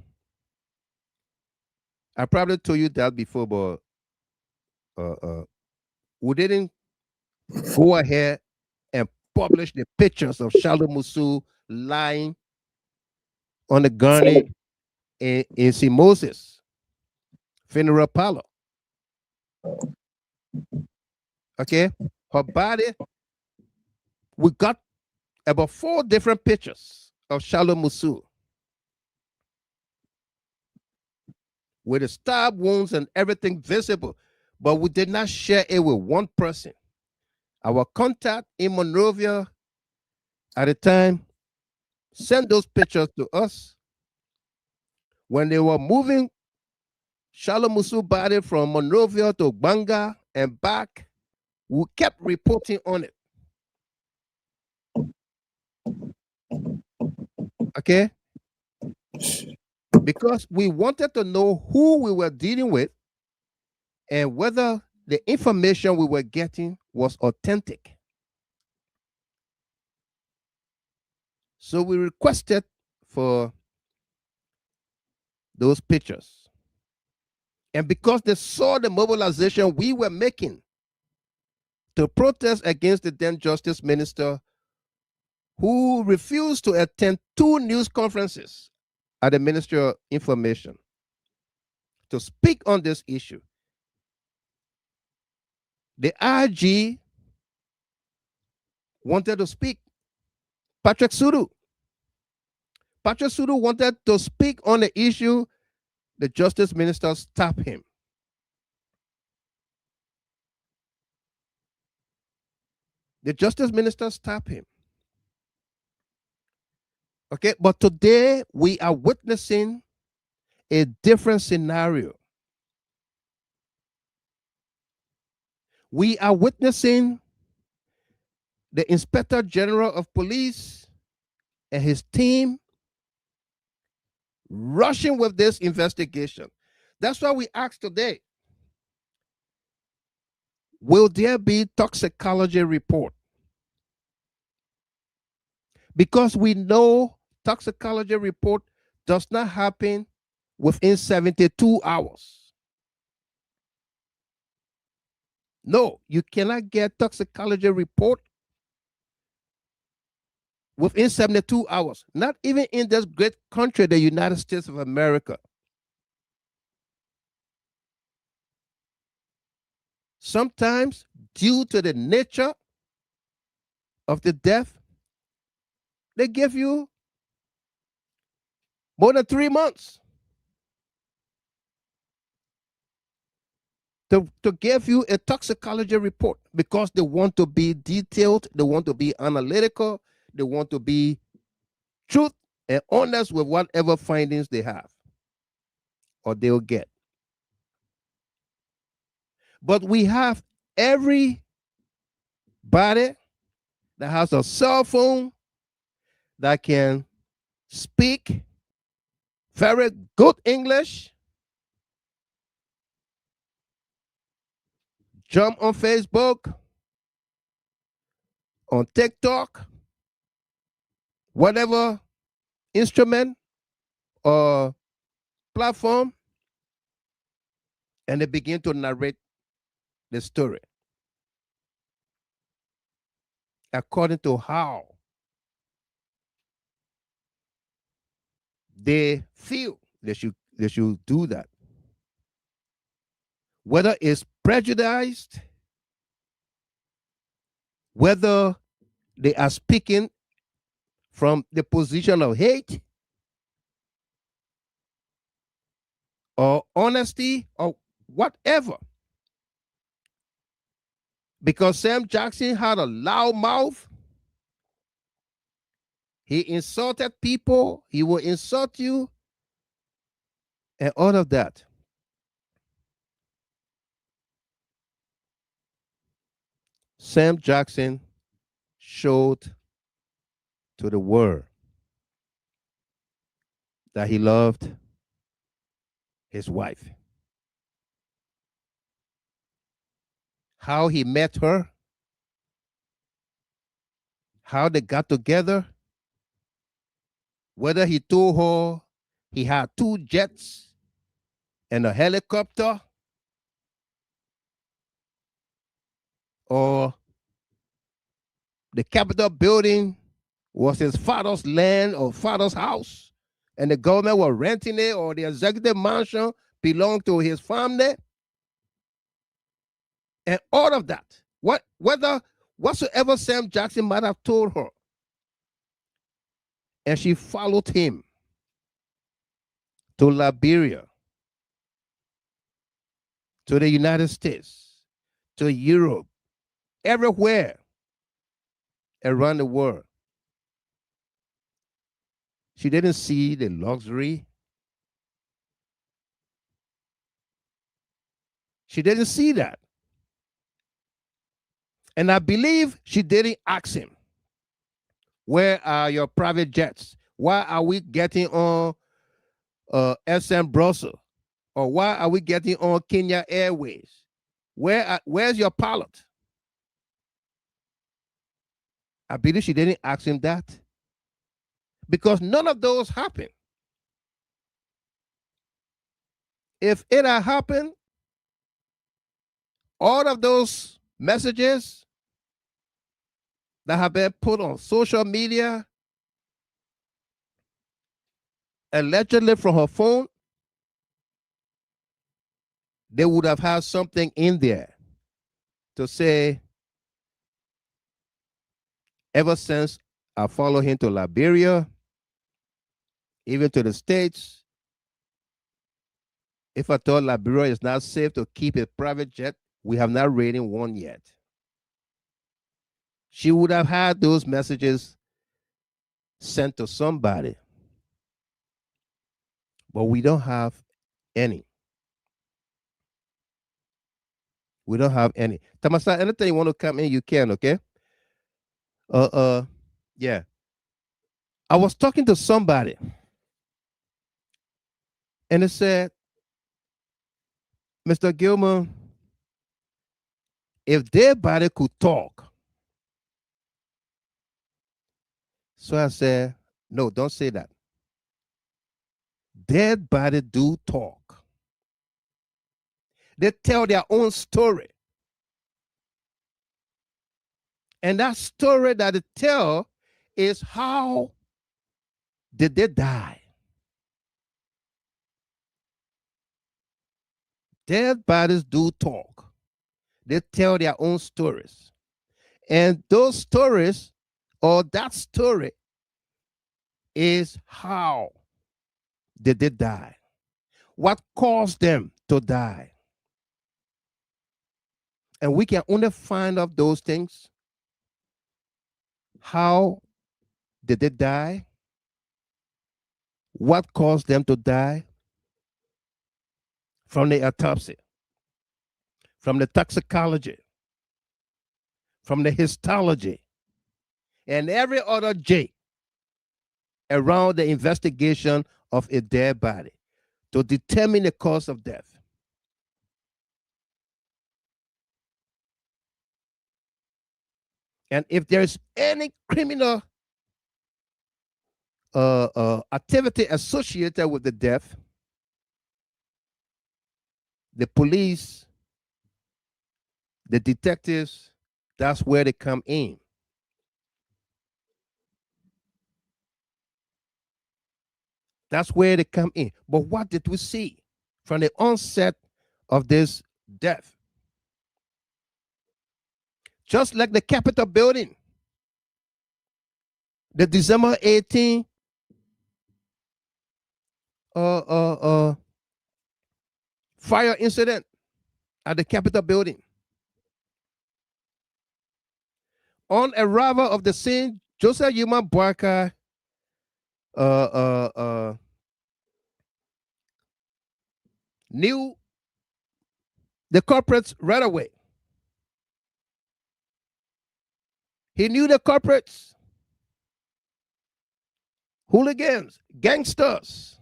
probably told you that before, but we didn't go ahead and publish the pictures of Shalom Musu lying on the gurney in St. Moses funeral parlor. Okay? Her body, we got about 4 different pictures of Shalom Musu with the stab wounds and everything visible, but we did not share it with one person. Our contact in Monrovia at the time sent those pictures to us. When they were moving Shalom Musu body from Monrovia to Banga and back, we kept reporting on it. Okay? Because we wanted to know who we were dealing with and whether the information we were getting was authentic. So we requested for those pictures. And because they saw the mobilization we were making to protest against the then Justice Minister, who refused to attend 2 news conferences at the Ministry of Information to speak on this issue, the IG wanted to speak. Patrick Sudu wanted to speak on the issue. The Justice Minister stopped him. The Justice Minister stopped him. Okay, but today we are witnessing a different scenario. We are witnessing the Inspector General of Police and his team rushing with this investigation. That's why we asked today, will there be toxicology report? Because we know toxicology report does not happen within 72 hours. No, you cannot get toxicology report within 72 hours. Not even in this great country, the United States of America. Sometimes, due to the nature of the death, they give you more than 3 months to give you a toxicology report, because they want to be detailed, they want to be analytical, they want to be truth and honest with whatever findings they have or they'll get. But we have everybody that has a cell phone that can speak very good English, jump on Facebook, on TikTok, whatever instrument or platform, and they begin to narrate the story according to how they feel they should do that. Whether it's prejudiced, whether they are speaking from the position of hate or honesty or whatever. Because Sam Jackson had a loud mouth. He insulted people. He will insult you and all of that. Sam Jackson showed to the world that he loved his wife. How he met her, how they got together, whether he told her he had 2 jets and a helicopter, or the Capitol building was his father's land or father's house, and the government was renting it, or the executive mansion belonged to his family, and all of that. Whether whatsoever Sam Jackson might have told her, and she followed him to Liberia, to the United States, to Europe, everywhere around the world. She didn't see the luxury. She didn't see that. And I believe she didn't ask him, where are your private jets? Why are we getting on SM Brussels? Or why are we getting on Kenya Airways? Where's your pilot? I believe she didn't ask him that, because none of those happened. If it had happened, all of those messages that have been put on social media, allegedly from her phone, they would have had something in there to say, ever since I followed him to Liberia, even to the States, if I thought Liberia is not safe to keep a private jet, we have not raided one yet. She would have had those messages sent to somebody, but we don't have any. We don't have any. Tamasa, anything you want to come in, you can, okay? Yeah. I was talking to somebody, and they said, Mr. Gilman, if their body could talk. So I said, no, don't say that. Dead body do talk. They tell their own story. And that story that they tell is how did they die? Dead bodies do talk. They tell their own stories. And those stories, or that story, is how did they die? What caused them to die? And we can only find out those things. How did they die? What caused them to die? From the autopsy, from the toxicology, from the histology, and every other J around the investigation of a dead body to determine the cause of death. And if there's any criminal activity associated with the death, the police, the detectives, that's where they come in. That's where they come in. But what did we see from the onset of this death? Just like the Capitol building, the December 18 fire incident at the Capitol building. On arrival of the scene, Joseph Yuma Boyka knew the culprits right away. He knew the culprits, hooligans, gangsters.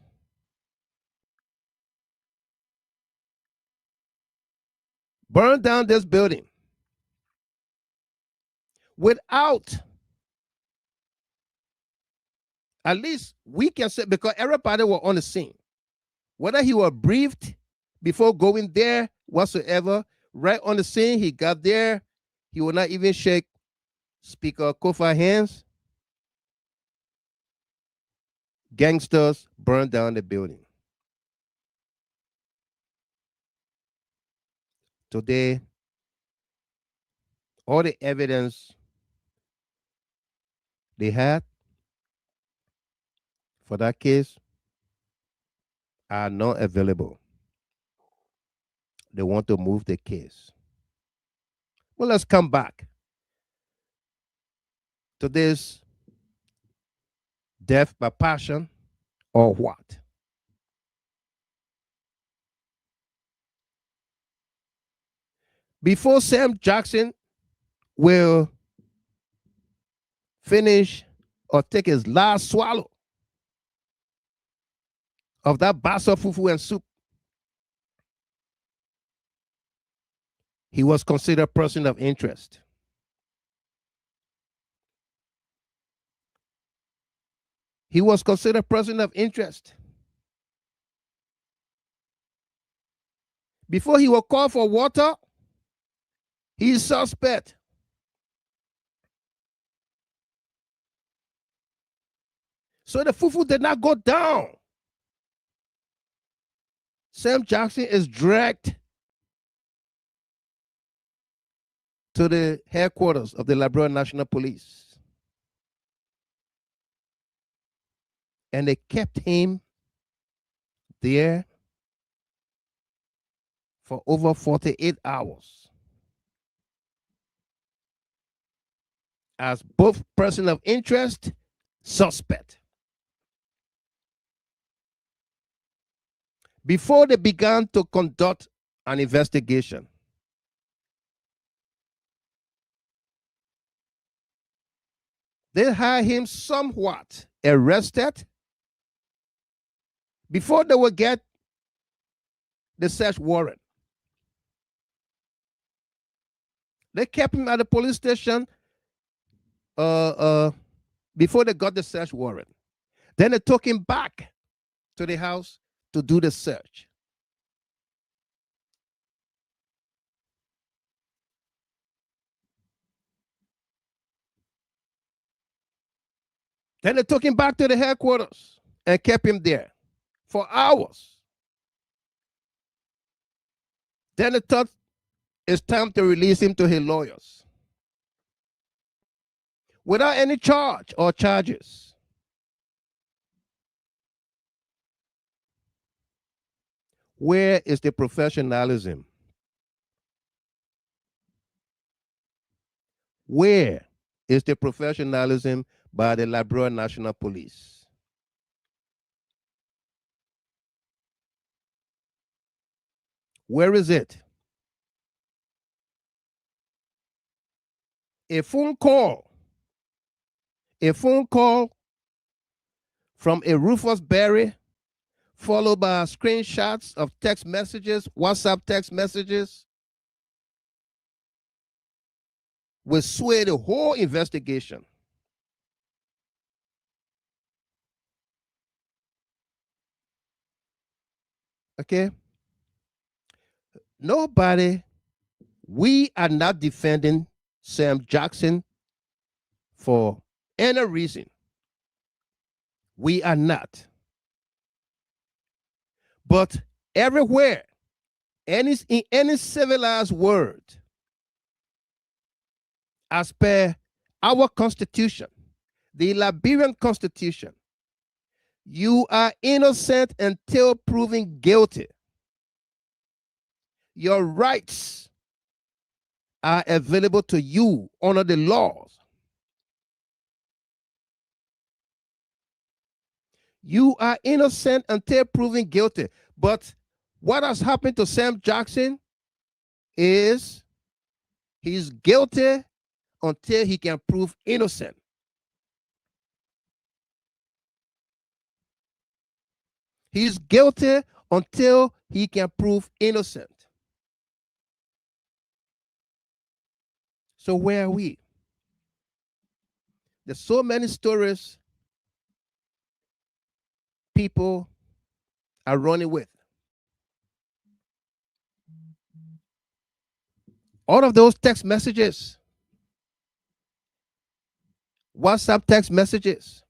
Burned down this building without, at least we can say, because everybody was on the scene. Whether he was briefed before going there whatsoever, right on the scene, he got there, he would not even shake Speaker Kofa's hands. Gangsters burned down the building. Today, all the evidence they had for that case are not available. They want to move the case. Well, let's come back to this death by passion or what? Before Sam Jackson will finish or take his last swallow of that basa fufu and soup, he was considered a person of interest. He was considered a person of interest. Before he was called for water, he is suspect. So the fufu did not go down. Sam Jackson is dragged to the headquarters of the Liberia National Police. And they kept him there for over 48 hours as both person of interest suspect. Before they began to conduct an investigation, they had him somewhat arrested before they would get the search warrant. They kept him at the police station before they got the search warrant. Then they took him back to the house to do the search. Then they took him back to the headquarters and kept him there for hours. Then they thought it's time to release him to his lawyers without any charge or charges. Where is the professionalism? Where is the professionalism by the Liberia National Police? Where is it? A phone call from a Rufus Berry, followed by screenshots of text messages, WhatsApp text messages, will sway the whole investigation. Okay? We are not defending Sam Jackson for any reason. We are not. But everywhere, in any civilized world, as per our constitution, the Liberian constitution, you are innocent until proven guilty. Your rights are available to you under the laws. You are innocent until proven guilty. But what has happened to Sam Jackson is he's guilty until he can prove innocent. He's guilty until he can prove innocent. So where are we? There's so many stories people are running with. All of those text messages, WhatsApp text messages,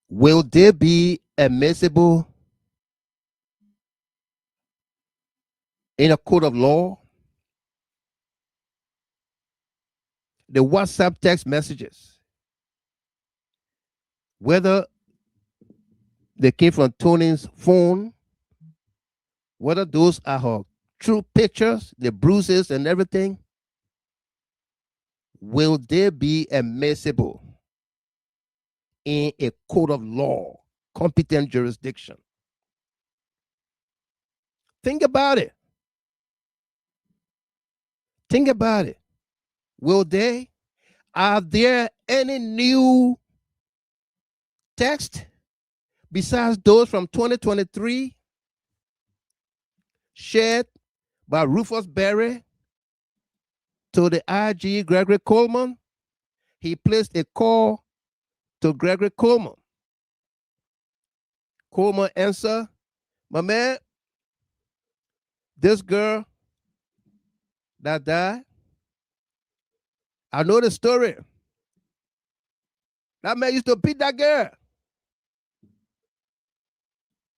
will they be admissible in a court of law? The WhatsApp text messages, whether they came from Tony's phone, whether those are her true pictures, the bruises and everything, will they be admissible in a court of law, competent jurisdiction? Think about it. Think about it. Will they? Are there any new text besides those from 2023 shared by Rufus Berry to the IG Gregory Coleman? He placed a call to Gregory Coleman. Coleman answered, "My man, this girl that died, I know the story. That man used to beat that girl.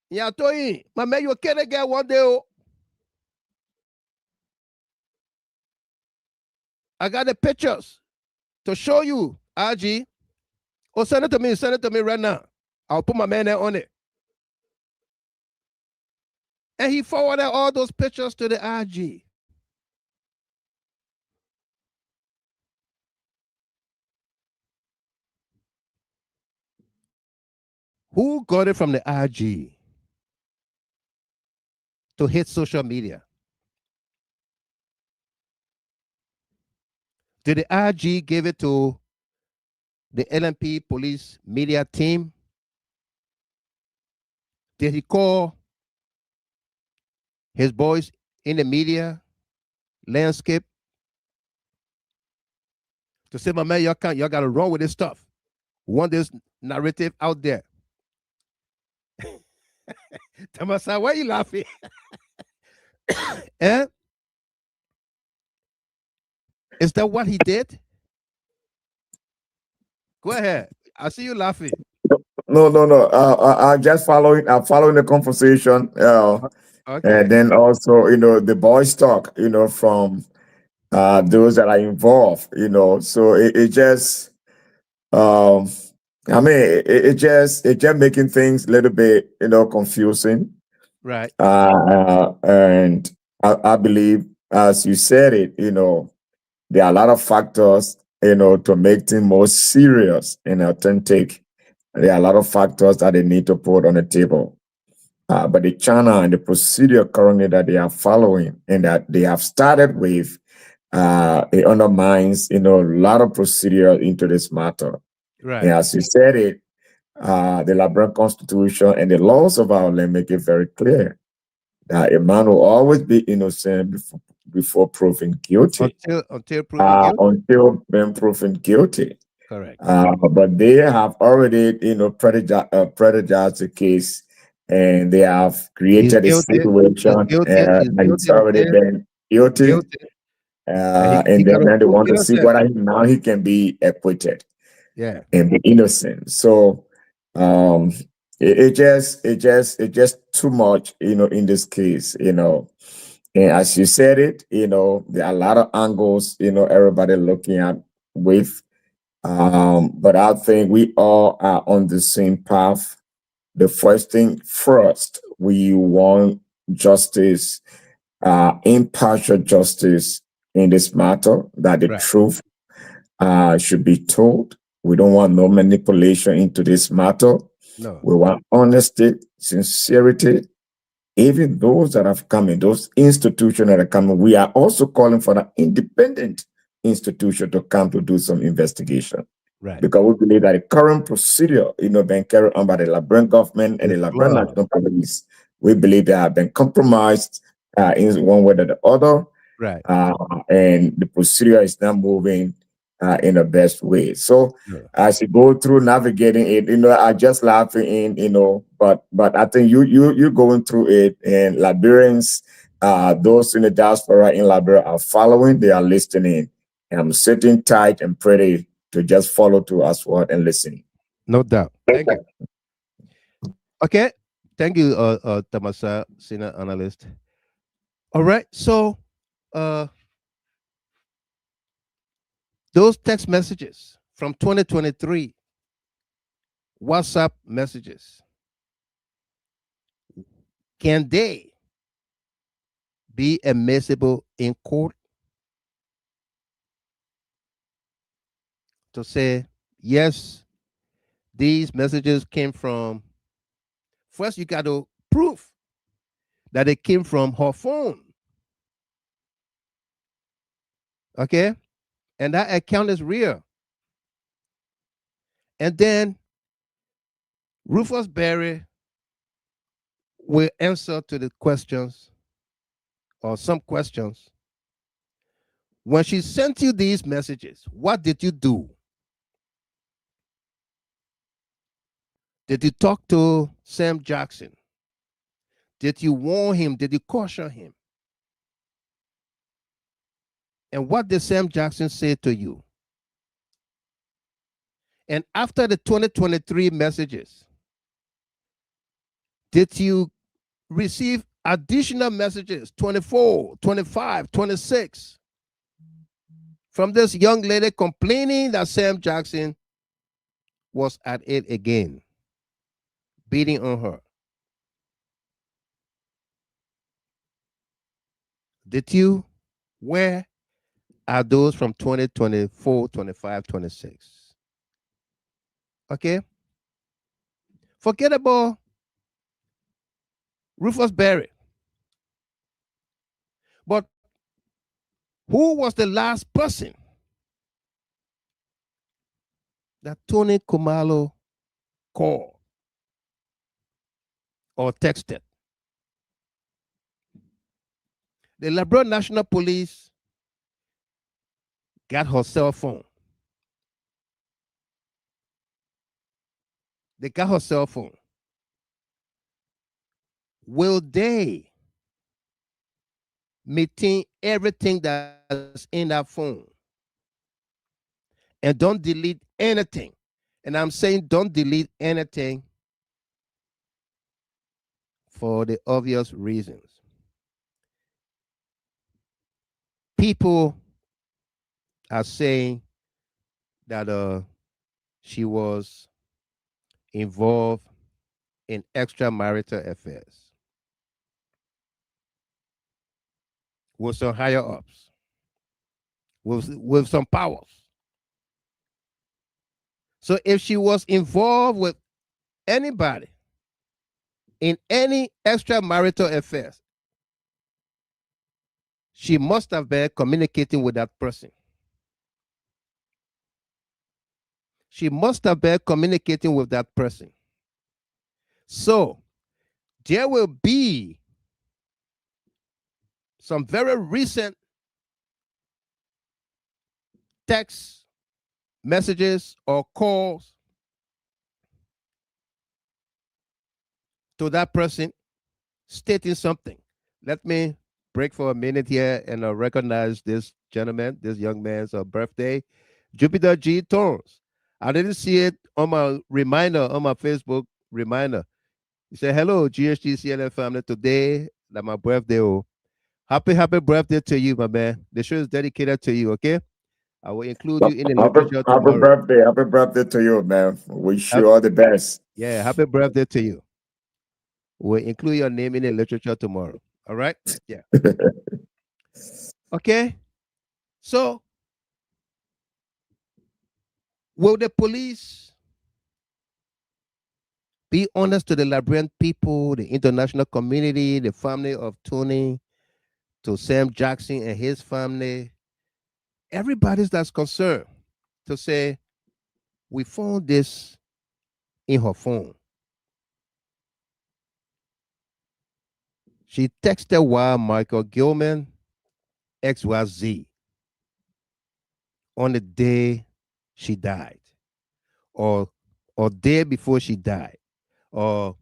Yeah, I told you, my man, you'll kill that girl one day. Oh. I got the pictures to show you, RG. Oh, send it to me right now. I'll put my man there on it." And he forwarded all those pictures to the RG. Who got it from the IG to hit social media? Did the IG give it to the LNP police media team? Did he call his boys in the media landscape to say, my man, y'all got to run with this stuff? We want this narrative out there. Tamasa, why are you laughing? Eh? Is that what he did? Go ahead. I see you laughing. No. I'm just following. I'm following the conversation. Okay. And then also, the boys talk. From those that are involved. So it just. I mean, it just making things a little bit, confusing. Right. And I believe, as you said it, there are a lot of factors, to make things more serious and authentic. There are a lot of factors that they need to put on the table. But the channel and the procedure currently that they are following and that they have started with, it undermines, a lot of procedure into this matter. Right. And as you said it, the Liberian Constitution and the laws of our land make it very clear that a man will always be innocent before proven guilty. Until proven guilty. Until being proven guilty. Correct. But they have already, prejudged the case, and they have created a situation and it's already been guilty. And then they want to see whether now he can be acquitted. Yeah. And be innocent. So it just too much, in this case, And as you said it, there are a lot of angles, everybody looking at with. But I think we all are on the same path. The first thing first, we want justice, impartial justice in this matter, that the truth should be told. We don't want no manipulation into this matter. No. We want honesty, sincerity. Even those that have come in, those institutions that are coming, we are also calling for an independent institution to come to do some investigation. Right. Because we believe that the current procedure, being carried on by the Liberian government and the Liberian National Police, we believe they have been compromised in one way or the other. Right. And the procedure is not moving in the best way. So as you go through navigating it, I just laughing in, but I think you're going through it, and Liberians, those in the diaspora in Liberia are following, they are listening. And I'm sitting tight and ready to just follow through as well and listen. No doubt. Thank you. Okay. Thank you, Tamasa, senior analyst. All right. So those text messages from 2023, WhatsApp messages, can they be admissible in court to say, yes, these messages came from, first you got to prove that it came from her phone. Okay? And that account is real. And then Rufus Berry will answer to the questions, or some questions. When she sent you these messages, what did you do? Did you talk to Sam Jackson? Did you warn him? Did you caution him? And what did Sam Jackson say to you? And after the 2023 messages, did you receive additional messages, 24, 25, 26, from this young lady complaining that Sam Jackson was at it again, beating on her? Did you? Where are those from 2024, 25, 26? Okay? Forget about Rufus Berry. But who was the last person that Tony Khumalo called or texted? The Liberia National Police got her cell phone. They got her cell phone. Will they maintain everything that's in that phone and don't delete anything? And I'm saying don't delete anything for the obvious reasons. People are saying that she was involved in extramarital affairs with some higher ups, with some powers. So if she was involved with anybody in any extramarital affairs, she must have been communicating with that person. She must have been communicating with that person. So there will be some very recent text messages or calls to that person stating something. Let me break for a minute here and recognize this gentleman, this young man's birthday, Jupiter G. Torrance. I didn't see it on my reminder, on my Facebook reminder. He said, hello, GHT CNN family. Today, that's my birthday. Oh. Happy birthday to you, my man. The show is dedicated to you, okay? I will include you in the literature tomorrow. Happy birthday to you, man. Wish you all the best. Yeah, happy birthday to you. We'll include your name in the literature tomorrow. All right? Yeah. Okay. So, will the police be honest to the Liberian people, the international community, the family of Tony, to Sam Jackson and his family, everybody that's concerned, to say, we found this in her phone. She texted while Michael Gilman, XYZ, on the day she died, or day before she died, or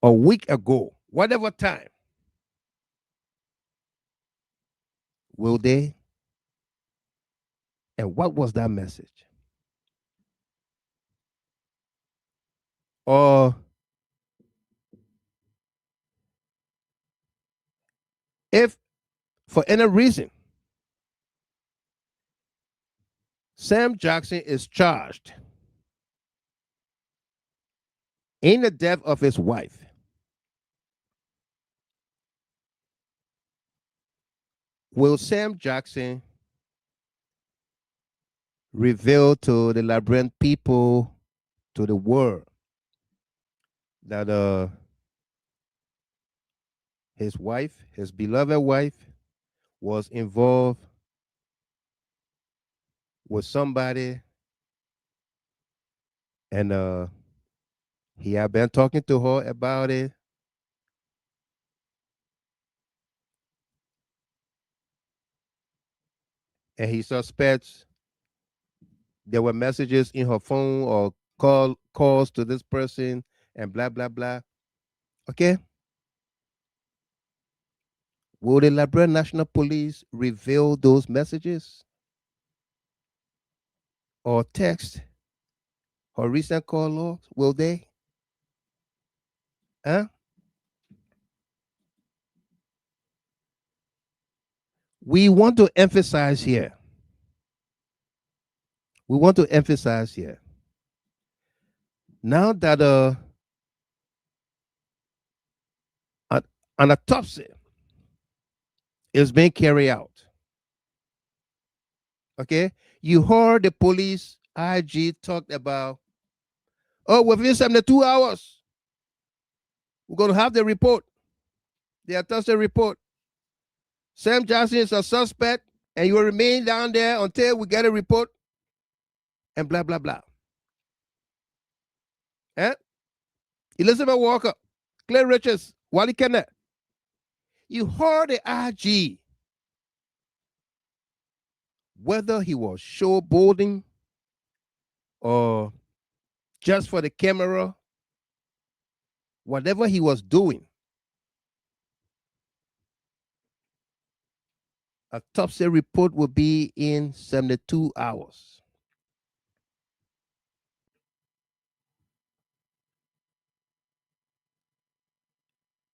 a week ago, whatever time. Will they? And what was that message? Or if for any reason Sam Jackson is charged in the death of his wife, will Sam Jackson reveal to the Liberian people, to the world, that his wife, his beloved wife, was involved with somebody, and he had been talking to her about it, and he suspects there were messages in her phone or calls to this person and blah blah blah. Okay. Will the Liberian National Police reveal those messages or text or recent call logs? Will they? Huh? We want to emphasize here. We want to emphasize here. Now that an autopsy is being carried out. Okay, you heard the police IG talked about, Oh, within 72 hours, we're going to have the report. The autopsy report. Sam Johnson is a suspect, and you will remain down there until we get a report, and blah, blah, blah. Eh? Elizabeth Walker, Clay Richards, Wally Kenneth. You heard the IG. Whether he was showboating or just for the camera, whatever he was doing, a autopsy report will be in 72 hours.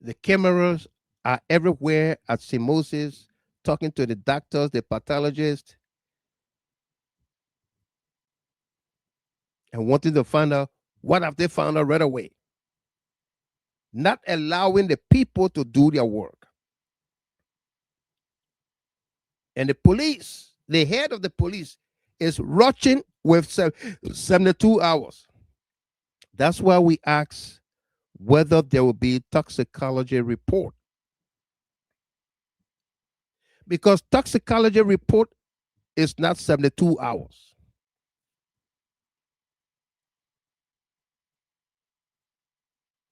The cameras are everywhere at St. Moses, talking to the doctors, the pathologists, and wanting to find out what have they found out right away. Not allowing the people to do their work. And the police, the head of the police, is rushing with 72 hours. That's why we ask whether there will be toxicology report. Because toxicology report is not 72 hours.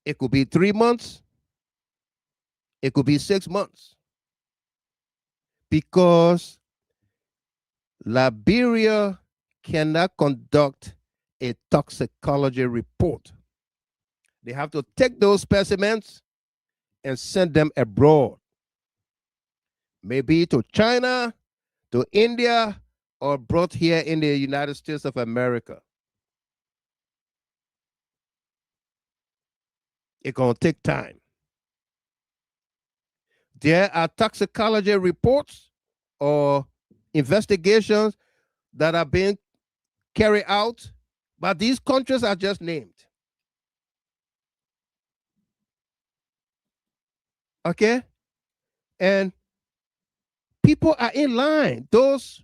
It could be 3 months. It could be 6 months. Because Liberia cannot conduct a toxicology report. They have to take those specimens and send them abroad. Maybe to China, to India, or brought here in the United States of America. It's going to take time. There are toxicology reports or investigations that are being carried out, but these countries are just named. Okay? And people are in line. Those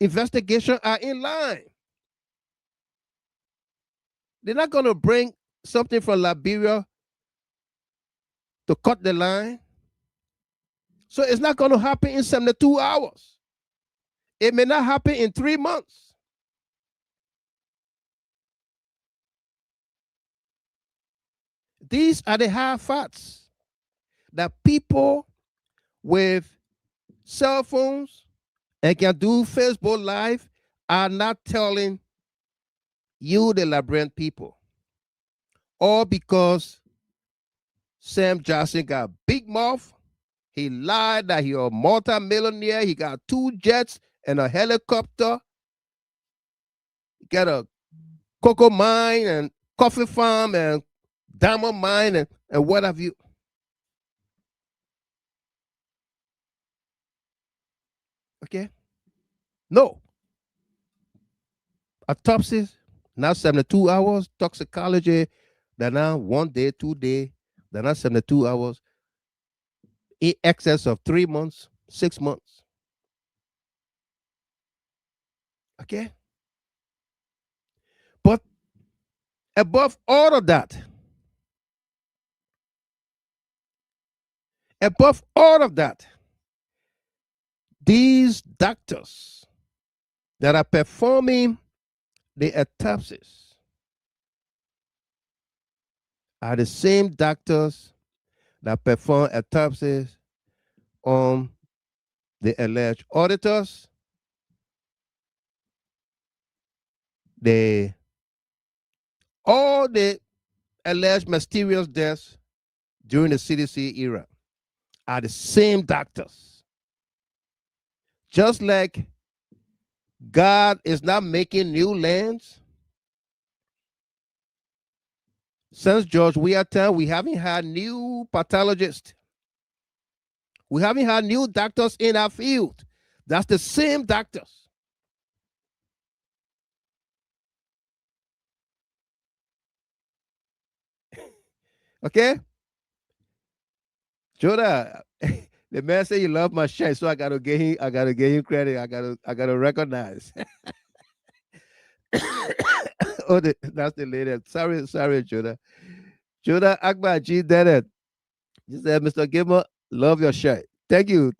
investigations are in line. They're not going to bring something from Liberia to cut the line. So it's not going to happen in 72 hours. It may not happen in 3 months. These are the hard facts that people with cell phones and can do Facebook Live are not telling you, the Liberian people. All because Sam Johnson got big mouth. He lied that he was a multi-millionaire. He got 2 jets and a helicopter. He got a cocoa mine and coffee farm and diamond mine and what have you. Okay? No. Autopsies, now 72 hours. Toxicology, they're now 1 day, 2 day. They're not 72 hours. In excess of 3 months, 6 months. Okay? But above all of that, these doctors that are performing the autopsies are the same doctors that perform autopsies on the alleged auditors, all the alleged mysterious deaths during the CDC era are the same doctors. Just like God is not making new lands. Since George Weah time, we haven't had new pathologists. We haven't had new doctors in our field. That's the same doctors. Okay? Joda, the man said you love my shirt, so I gotta give him credit. I gotta recognize. Oh, that's the lady. Sorry, Judah. Judah Akbar G did it. He said, Mr. Gilmer, love your shirt. Thank you.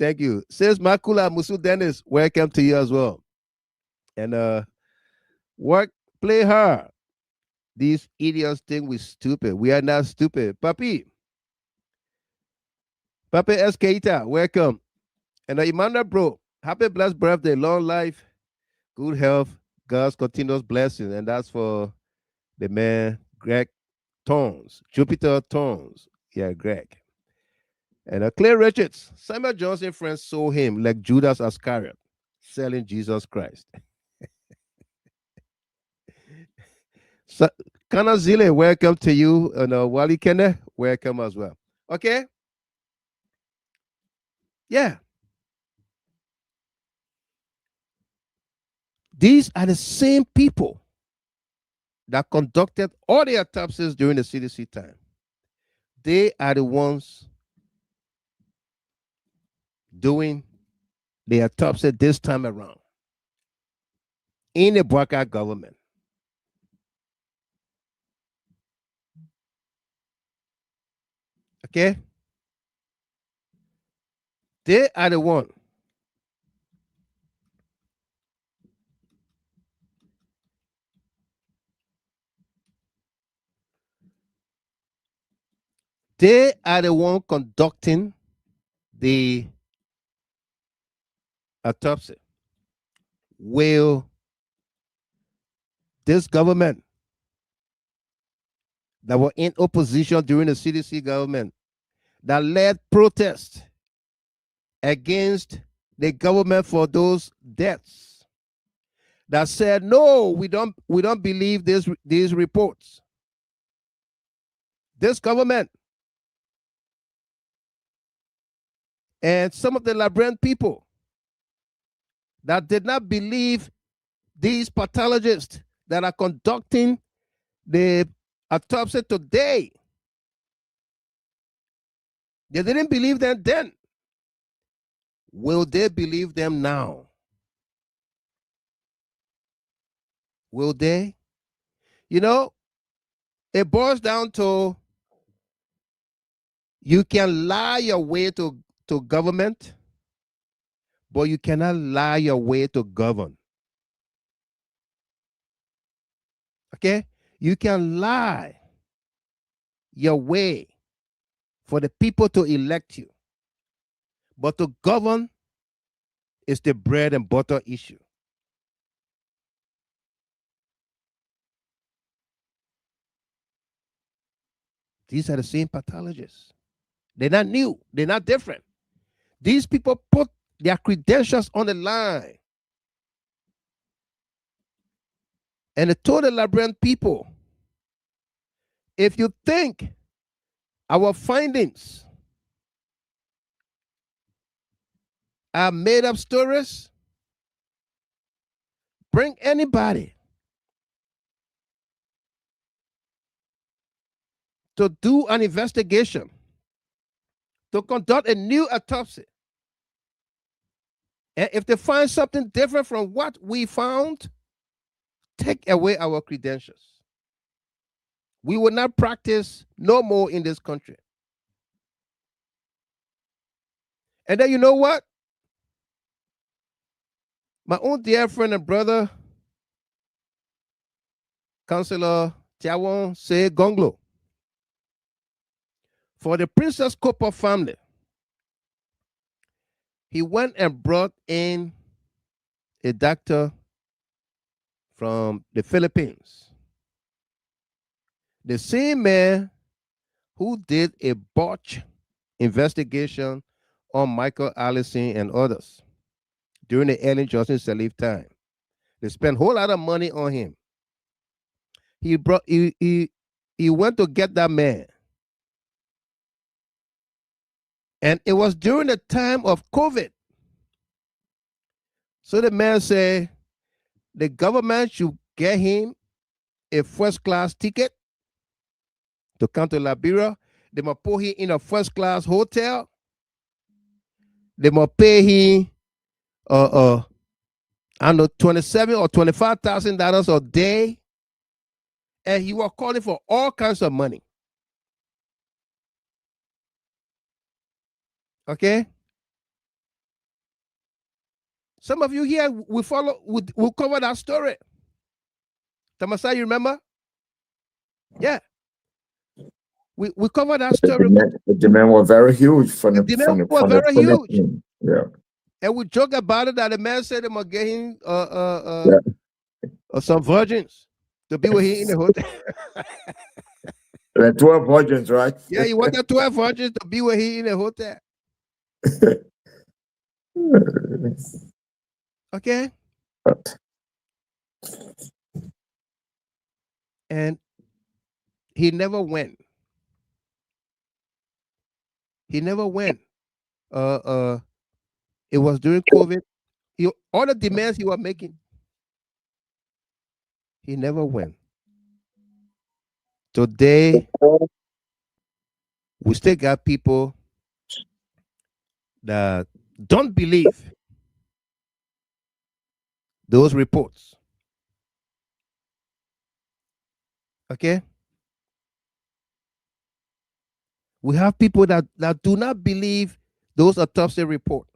Says Makula Musu Dennis, welcome to you as well. And work, play her. These idiots think we're stupid. We are not stupid. Papi Eskeita, welcome. And Imanda bro, happy blessed birthday, long life, good health, God's continuous blessing. And that's for the man, Greg Tones, Jupiter Tones. Yeah, Greg. And Clay Richards, Samuel Johnson friends saw him like Judas Iscariot, selling Jesus Christ. So, Kana Zile, welcome to you. And Wally Kenne, welcome as well. Okay? Yeah. These are the same people that conducted all the autopsies during the CDC time. They are the ones doing the autopsy this time around in the Bwaka government. Okay? They are the one. They are the one conducting the autopsy. Will this government that were in opposition during the CDC government that led protests against the government for those deaths, that said, no, we don't believe these reports. This government and some of the Liberian people that did not believe these pathologists that are conducting the autopsy today, they didn't believe them then. Will they believe them now? Will they? You know, it boils down to you can lie your way to government, but you cannot lie your way to govern. Okay? You can lie your way for the people to elect you, but to govern is the bread and butter issue. These are the same pathologists. They're not new. They're not different. These people put their credentials on the line. And they told the Liberian people, if you think our findings are made up stories, bring anybody to do an investigation, to conduct a new autopsy. And if they find something different from what we found, take away our credentials. We will not practice no more in this country. And then you know what? My own dear friend and brother, Councillor Tiawon Se Gonglo, for the Princess Cooper family, he went and brought in a doctor from the Philippines. The same man who did a botch investigation on Michael Allison and others during the Ellen Johnson Sirleaf time. They spent a whole lot of money on him. He went to get that man. And it was during the time of COVID. So the man said the government should get him a first-class ticket to come to Liberia. They must put him in a first-class hotel. They must pay him I don't know, $27,000 or $25,000 a day And he was calling for all kinds of money. Okay? Some of you here will cover that story. Tamasa, you remember? Yeah. We covered that story. The demand was very huge from the huge. Team. Yeah. And we joke about it that the man said they must get him some virgins to be with him in the hotel. 12 virgins, right? Yeah, he wanted 12 virgins to be with him in the hotel. Okay. And he never went. He never went. It was during COVID. All the demands he was making, he never went. Today, we still got people that don't believe those reports. Okay? We have people that do not believe those autopsy reports.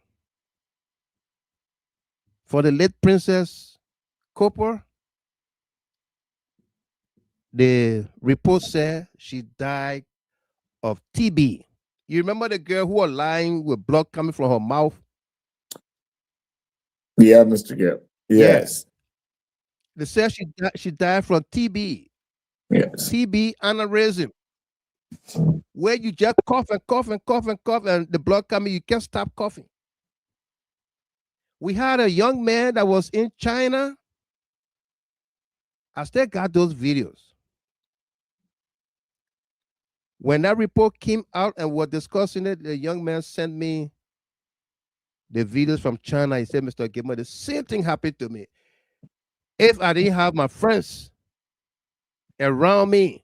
For the late Princess Cooper, the report said she died of TB. You remember the girl who was lying with blood coming from her mouth? Yeah, Mr. Gill. Yes. Yeah. They said she died from TB. Yes. TB aneurysm, where you just cough and cough and cough and cough, and the blood coming, you can't stop coughing. We had a young man that was in China. I still got those videos. When that report came out and we're discussing it, the young man sent me the videos from China. He said, Mr. Gilmer, the same thing happened to me. If I didn't have my friends around me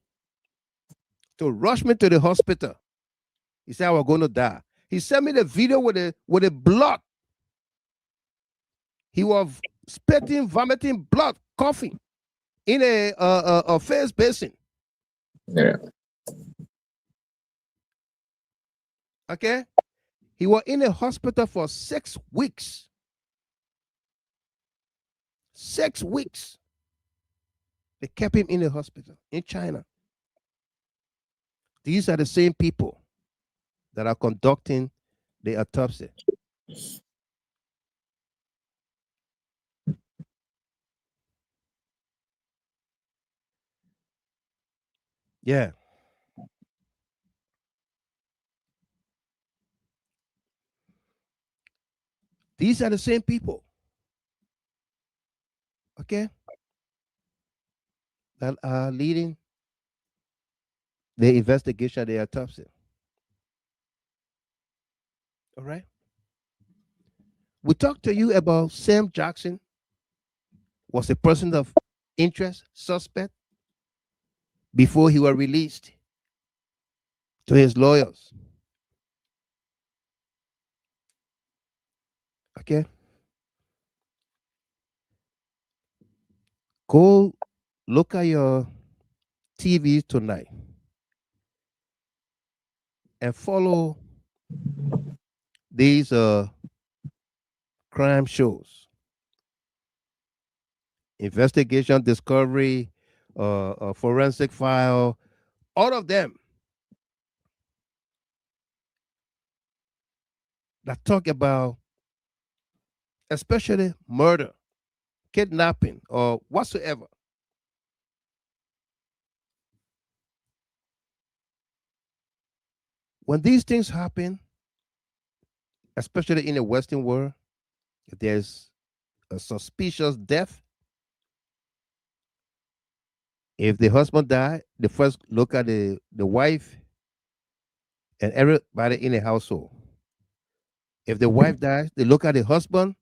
to rush me to the hospital, he said I was going to die. He sent me the video with the blood. He was spitting, vomiting blood, coughing in a face basin. Yeah. Okay? He was in a hospital for 6 weeks. 6 weeks. They kept him in the hospital in China. These are the same people that are conducting the autopsy. Yeah. These are the same people. Okay? That are leading the investigation, the autopsy. All right? We talked to you about Sam Jackson was a person of interest, suspect, before he was released to his lawyers. Okay? Go look at your TV tonight and follow these crime shows. Investigation, Discovery, Forensic File, all of them that talk about especially murder, kidnapping, or whatsoever. When these things happen, especially in the Western world, if there's a suspicious death, if the husband died, they first look at the wife and everybody in the household. If the wife dies, they look at the husband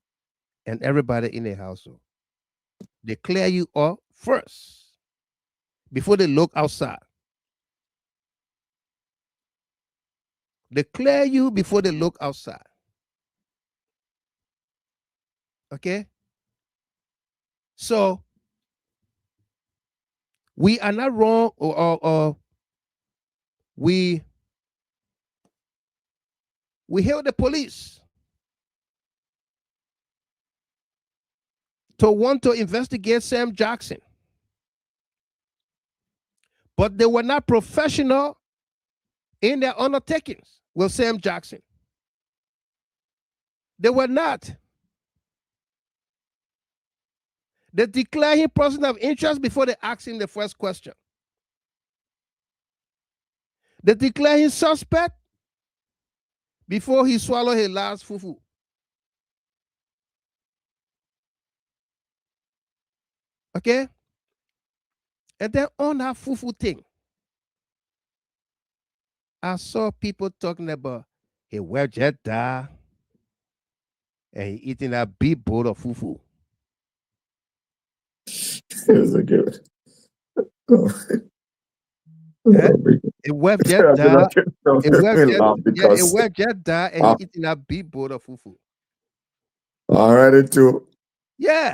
and everybody in the household. They clear you up first before they look outside. They clear you before they look outside. Okay? So, We are not wrong, or we hail the police to want to investigate Sam Jackson, but they were not professional in their undertakings with Sam Jackson. They were not. They declare him person of interest before they ask him the first question. They declare him suspect before he swallowed his last fufu. Okay? And then on that fufu thing, I saw people talking about he well jet da and he eating a big bowl of fufu. It was a good. It well jet da. It well jet da and he eating a big bowl of fufu. Alrighty too. Yeah.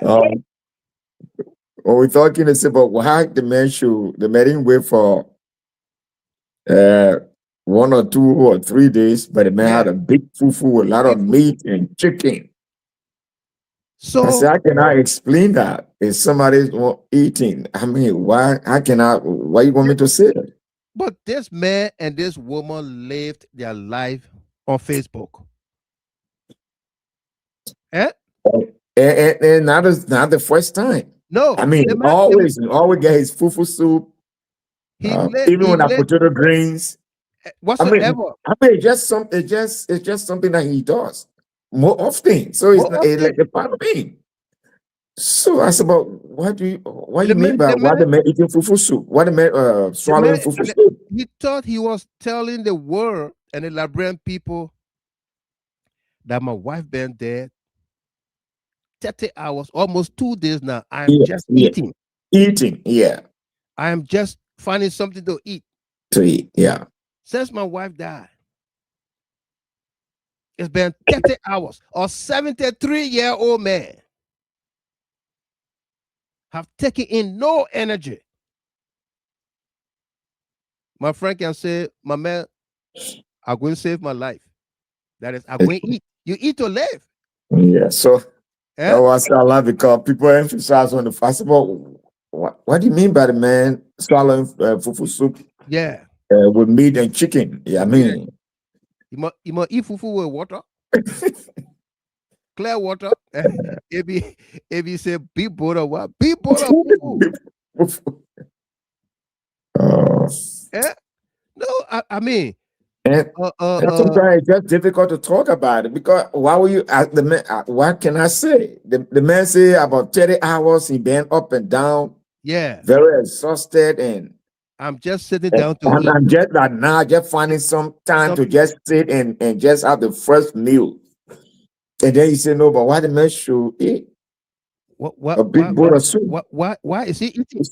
When we're talking about why the man didn't wait for 1 or 2 or 3 days, but the man had a big fufu with a lot of meat and chicken. So I said, how can I explain that? If somebody's eating, I mean, why you want me to say that? But this man and this woman lived their life on Facebook. And not the first time. No, I mean, always get his fufu soup. Even when I potato greens. Whatsoever. I mean, it's just something that he does more often. So it's like a part of him. So I said, but what do you mean by why the man eating fufu soup? Why the man swallowing fufu soup? He thought he was telling the world and the Liberian people that my wife been dead 30 hours, almost 2 days now. I'm just eating. Eating, yeah. I am just finding something to eat. To eat, yeah. Since my wife died, it's been 30 hours. A 73-year-old man have taken in no energy. My friend can say, my man, I'm going to save my life. That is, I'm going to eat. You eat to live. Yeah, so that was a lot because people emphasize on the festival. What do you mean by the man swallowing fufu soup? Yeah. With meat and chicken. Yeah, I mean. Yeah. You must eat fufu with water. Clear water. If you say big bowl of what? Big bowl of fufu. No, I mean. And sometimes it's just difficult to talk about it because why will you ask the man? What can I say? The man say about 30 hours he been up and down. Yeah. Very exhausted, and I'm just sitting down to eat. I'm just like now just finding some time to just sit and just have the first meal. And then he said, no, but why the man should eat? A big bowl of soup. Why is he eating?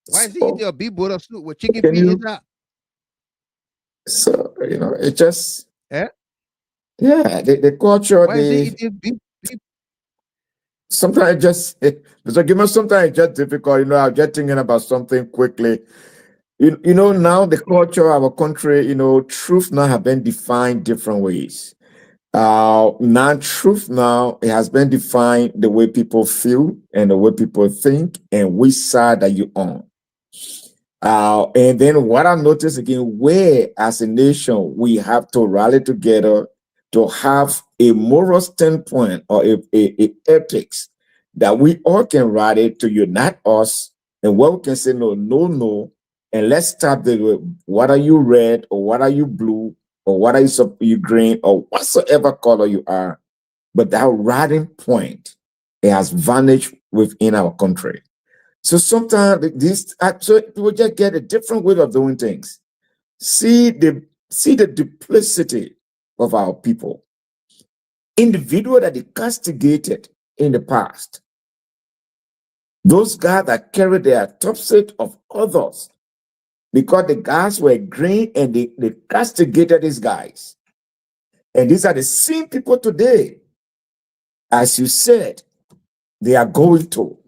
Why is he eating a big bowl of soup with chicken feet in that? So, it just, the culture, why is he eating big? Sometimes sometimes it's just difficult. I'm just thinking about something quickly. Now the culture of our country, truth now have been defined different ways. Non-truth now, it has been defined the way people feel and the way people think and which side that you on. And then what I noticed again, where as a nation, we have to rally together to have a moral standpoint or a ethics that we all can rally to unite us, and where we can say no, and let's start what are you red or what are you blue or what are you green or whatsoever color you are, but that rallying point, it has vanished within our country. So sometimes people just get a different way of doing things. See the duplicity of our people. Individual that they castigated in the past. Those guys that carried their top set of others because the guys were green and they castigated these guys. And these are the same people today, as you said, they are going to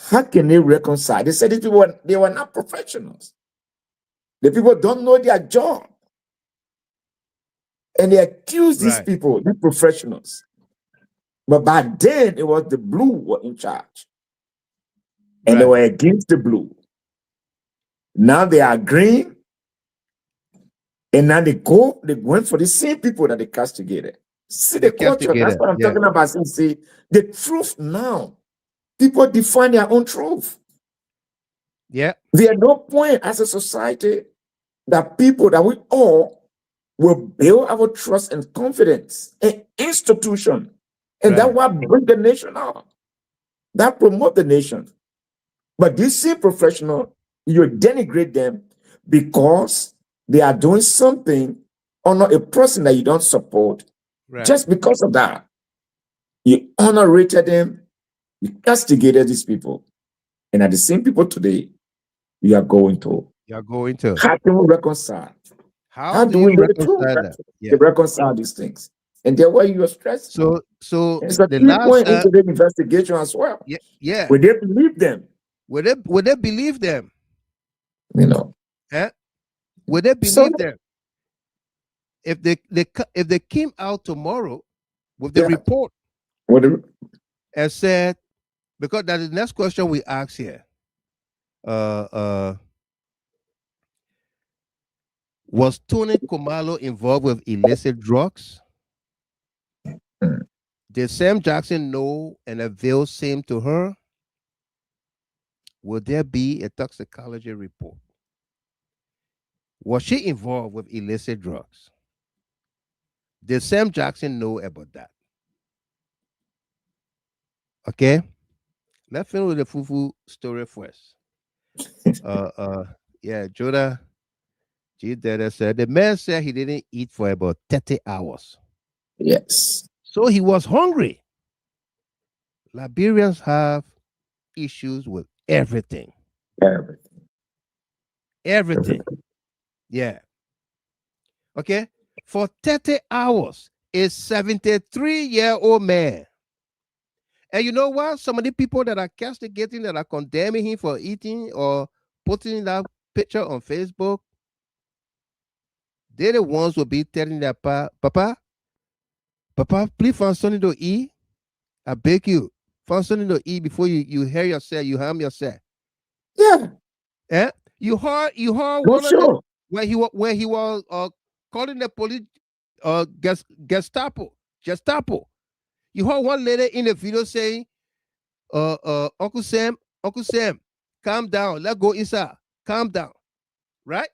How can they reconcile? They said they were not professionals. The people don't know their job. And they accuse these people, the professionals. But back then, it was the blue were in charge. And they were against the blue. Now they are green. And now they went for the same people that they castigated. See the culture, that's what I'm talking about. See, the truth now, people define their own truth. Yeah. There are no point as a society that people, that we all will build our trust and confidence in institution. And that's what brings the nation up. That promote the nation. But these same professional, you denigrate them because they are doing something or not a person that you don't support. Just because of that, you honor-rated them, you castigated these people. And at the same people today, you are going to. How can we reconcile? How do we reconcile that? To reconcile these things? And there where you are stressed. So it's a key point into the investigation as well. Yeah. Would they believe them? Would they believe them? You know. Would they believe them? If they came out tomorrow with the report and said, because that is the next question we ask here. Was Tony Khumalo involved with illicit drugs? Did Sam Jackson know and avail same to her? Will there be a toxicology report? Was she involved with illicit drugs? Did Sam Jackson know about that? Okay. Let's finish with the Fufu story first. Joda G. Dada said the man said he didn't eat for about 30 hours. Yes. So he was hungry. Liberians have issues with everything. Everything. Yeah. Okay. For 30 hours, a 73-year-old man. And you know what? Some of the people that are castigating, that are condemning him for eating or putting that picture on Facebook, they're the ones who will be telling their Papa, please find something to eat. I beg you, find something to eat before you hurt yourself, you harm yourself. Yeah. Yeah. You heard one of them when he was calling the police Gestapo. You heard one lady in the video saying, Uncle Sam, calm down. Let's go inside. Calm down. Right?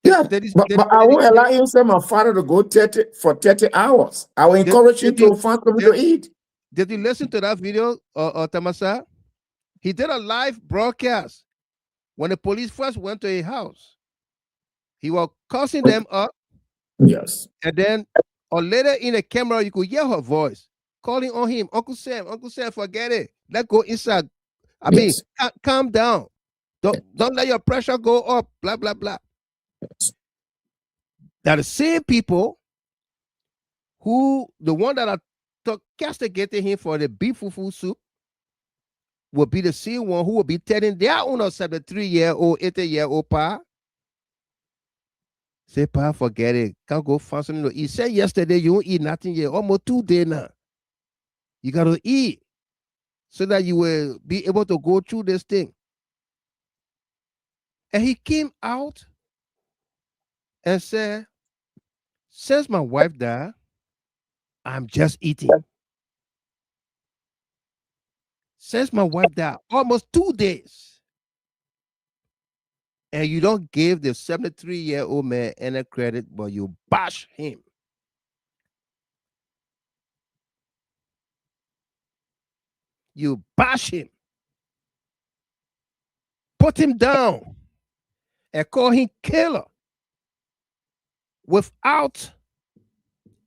Yeah, but I won't allow him say my father to go 30 hours. I will encourage him to find something to eat. Did you listen to that video, Tamasa? He did a live broadcast when the police first went to his house. He was cussing them up. Yes. And then, or later in the camera, you could hear her voice calling on him, Uncle Sam, forget it. Let's go inside. I mean, calm down. Don't let your pressure go up. Blah blah blah. That the same people who, the one that are castigating him for the beef fufu soup, will be the same one who will be telling their own 73-year-old, 80-year-old pa, say, pa, forget it. Can't go find something to eat. He said yesterday you won't eat nothing yet. Almost 2 days now. You got to eat so that you will be able to go through this thing. And he came out and said, since my wife died, I'm just eating. Since my wife died, almost 2 days. And you don't give the 73-year-old man any credit, but you bash him. You bash him. Put him down. And call him killer. Without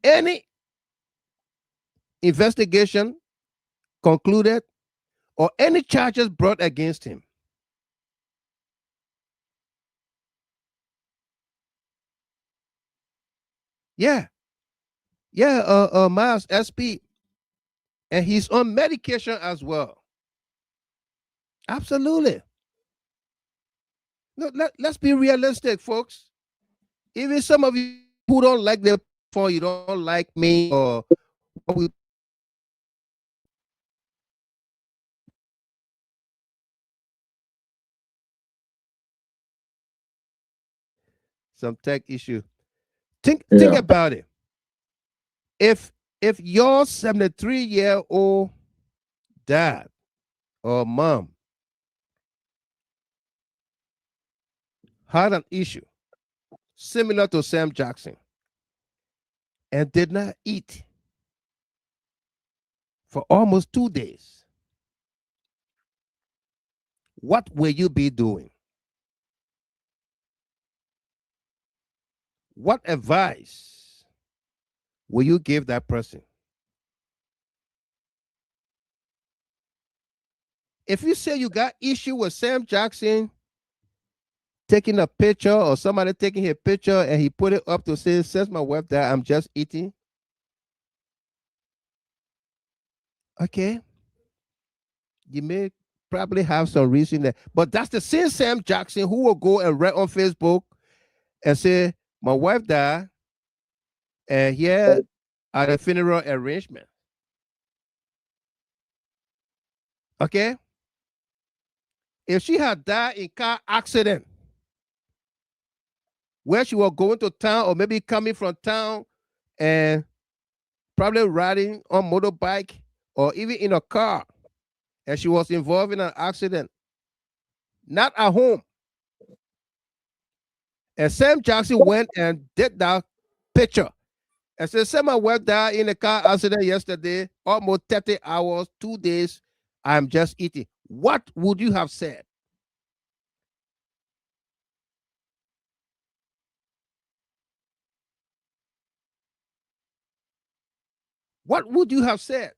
any investigation concluded or any charges brought against him. Miles SP, and he's on medication as well. Absolutely. No, let's be realistic, folks. Even some of you who don't like the for you don't like me or what we some tech issue. Think Yeah. about it. If your 73-year-old dad or mom had an issue similar to Sam Jackson and did not eat for almost 2 days, what will you be doing? What advice will you give that person? If you say you got issue with Sam Jackson taking a picture or somebody taking his picture and he put it up to say, says my wife that I'm just eating. Okay. You may probably have some reason there. But that's the same Sam Jackson who will go and write on Facebook and say, my wife died and here are the funeral arrangement. Okay. If she had died in car accident where she was going to town or maybe coming from town and probably riding on motorbike or even in a car and she was involved in an accident, not at home. And Sam Jackson went and did that picture and said, "Sam, my wife died in a car accident yesterday, almost 30 hours, 2 days. I'm just eating." What would you have said? What would you have said?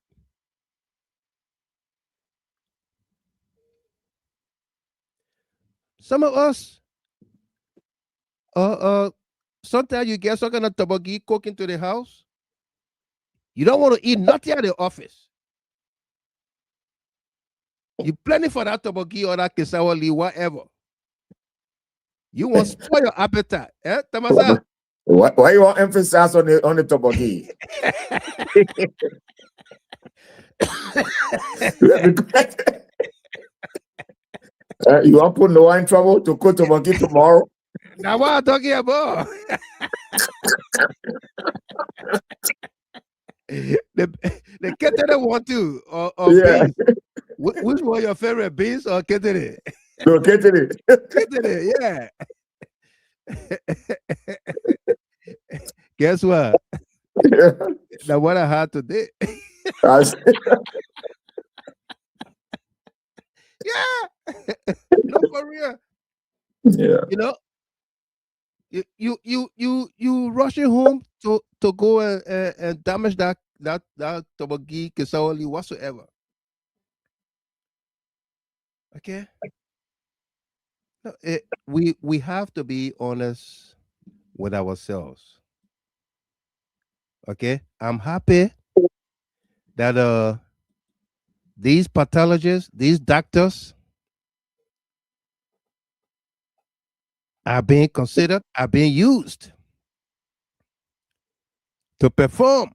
Some of us, uh, uh, sometimes you get some kind of tabagi cook into the house. You don't want to eat nothing at the office. You planning for that tabagi or that kisawali, whatever. You want to spoil your appetite. Eh, Tamasa? Why you want emphasize on the toboggi? You want to put no one in trouble to cook toboggi tomorrow? Now what I'm talking about? the kettle want to or Yeah. beans. Which one your favorite, beans or kettle? No, catering. Kettle, yeah. Guess what? Now what I had today. Yeah. No, for real. Yeah. You know, you rushing home to go and damage that tobagi kisawali whatsoever. Okay. No, we have to be honest with ourselves. Okay. I'm happy that these pathologists, these doctors are being considered, are being used to perform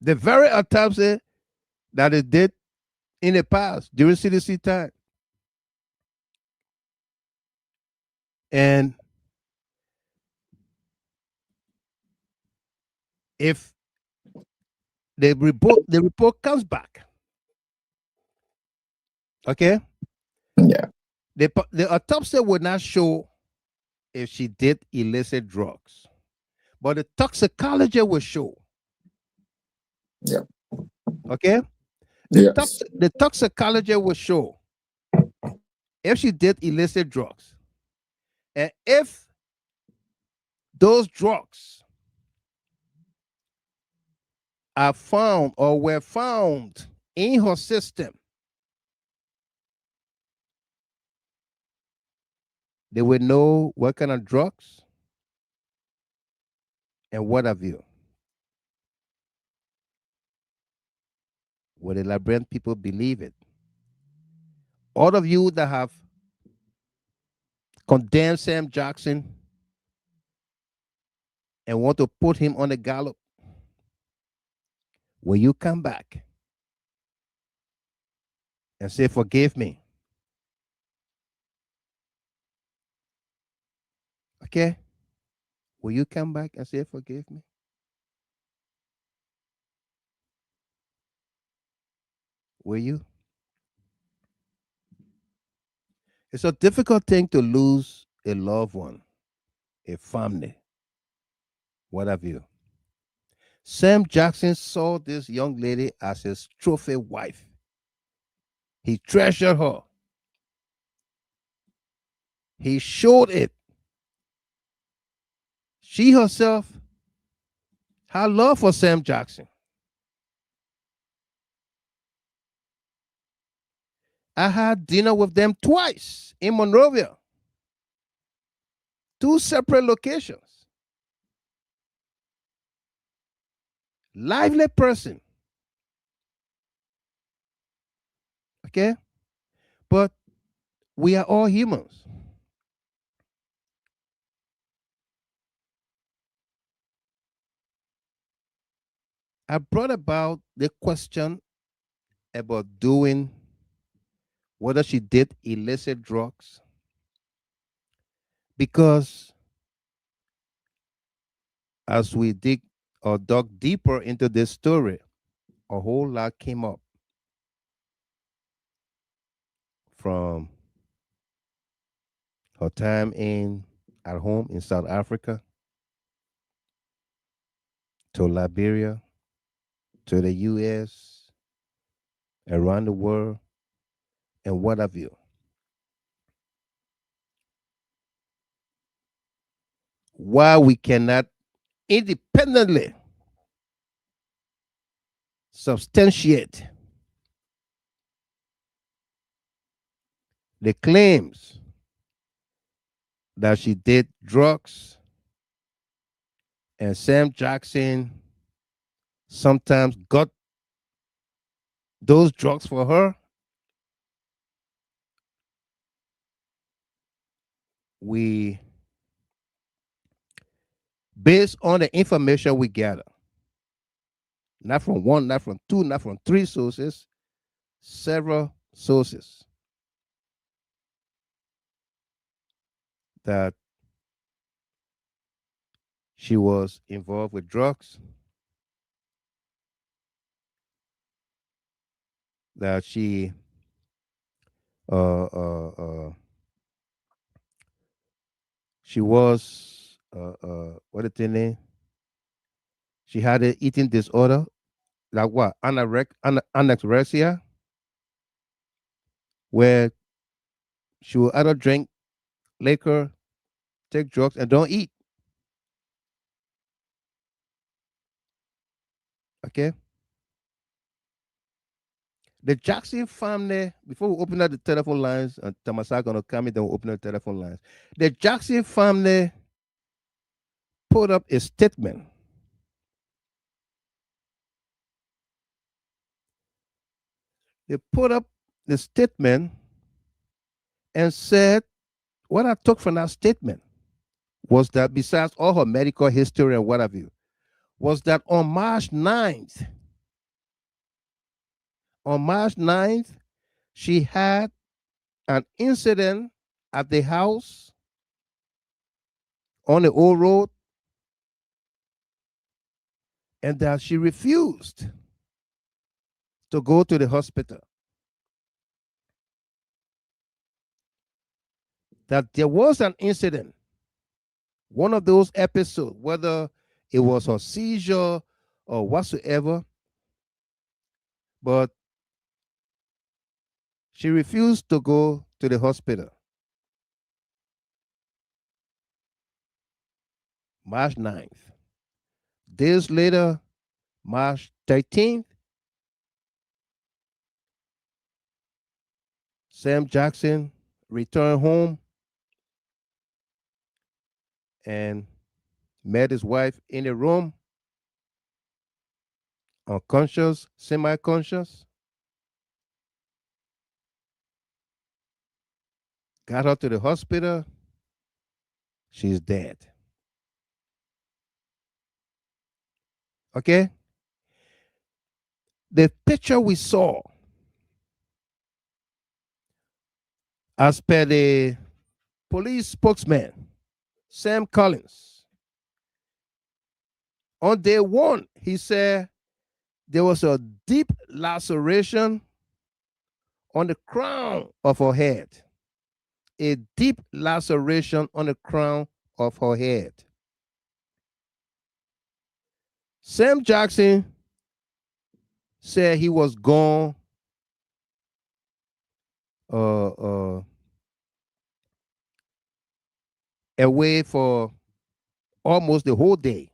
the very autopsy that it did in the past during CDC time. And if the report comes back, okay, Yeah. the autopsy will not show if she did illicit drugs, but the toxicology will show. Yeah. Okay, Yes. the toxicology will show if she did illicit drugs, and if those drugs are found or were found in her system, they will know what kind of drugs and what have you. Will the Liberian people believe it? All of you that have condemned Sam Jackson and want to put him on the gallows, will you come back and say, forgive me? Okay? Will you come back and say, forgive me? Will you? It's a difficult thing to lose a loved one, a family, what have you. Sam Jackson saw this young lady as his trophy wife. He treasured her. He showed it. She herself had love for Sam Jackson. I had dinner with them twice in Monrovia, 2 separate locations. Lively person. Okay? But we are all humans. I brought about the question about doing whether she did illicit drugs because as we dug deeper into this story, a whole lot came up from her time at home in South Africa to Liberia to the US, around the world, and what have you. Why we cannot independently substantiate the claims that she did drugs and Sam Jackson sometimes got those drugs for her. We, based on the information we gather, not from 1, not from 2, not from 3 sources, several sources, that she was involved with drugs, that she was what is the name? She had an eating disorder, like what? Anorexia, where she will either drink liquor, take drugs, and don't eat. Okay? The Jackson family, before we open up the telephone lines, and Tamasa gonna come in, then we'll open up the telephone lines. The Jackson family put up a statement. They put up the statement and said, what I took from that statement was that besides all her medical history and what have you, was that on March 9th, she had an incident at the house on the old road, and that she refused to go to the hospital. That there was an incident, one of those episodes, whether it was a seizure or whatsoever, but she refused to go to the hospital. March 9th. Days later, March 13th, Sam Jackson returned home and met his wife in a room, unconscious, semi-conscious. got her to the hospital. She's dead. Okay? The picture we saw, as per the police spokesman, Sam Collins, on day one, he said there was a deep laceration on the crown of her head. A deep laceration on the crown of her head. Sam Jackson said he was gone away for almost the whole day.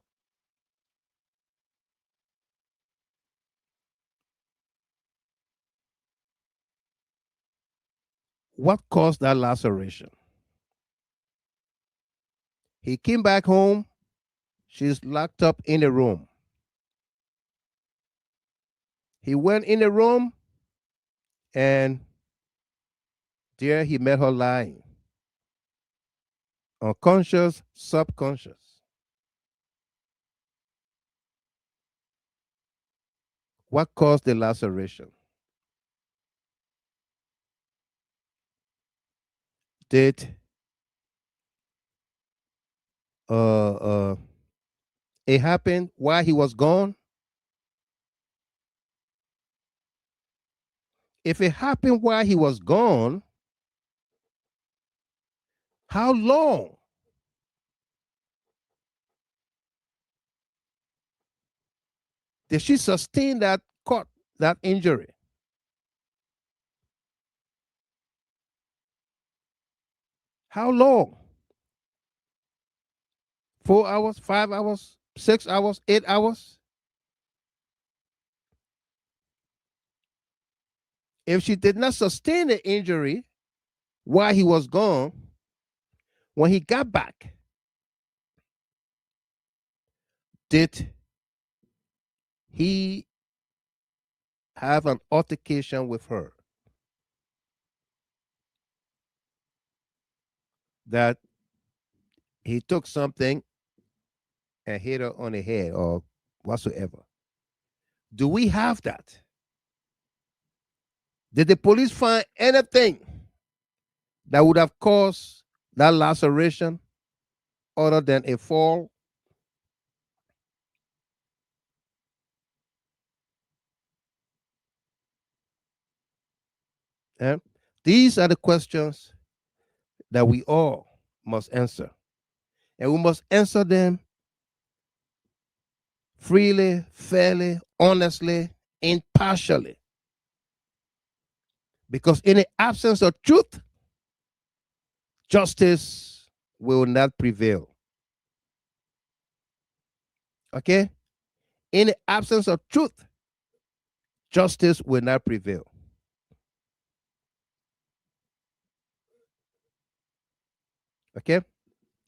What caused that laceration? He came back home. She's locked up in a room. He went in the room, and there he met her lying. Unconscious, subconscious. What caused the laceration? Did it happen while he was gone? If it happened while he was gone, how long? Did she sustain that cut, that injury? How long? 4 hours, 5 hours, 6 hours, 8 hours? If she did not sustain the injury while he was gone, when he got back, did he have an altercation with her that he took something and hit her on the head or whatsoever? Do we have that? Did the police find anything that would have caused that laceration other than a fall? And these are the questions that we all must answer. And we must answer them freely, fairly, honestly, impartially. Because in the absence of truth, justice will not prevail. Okay? In the absence of truth, justice will not prevail. Okay?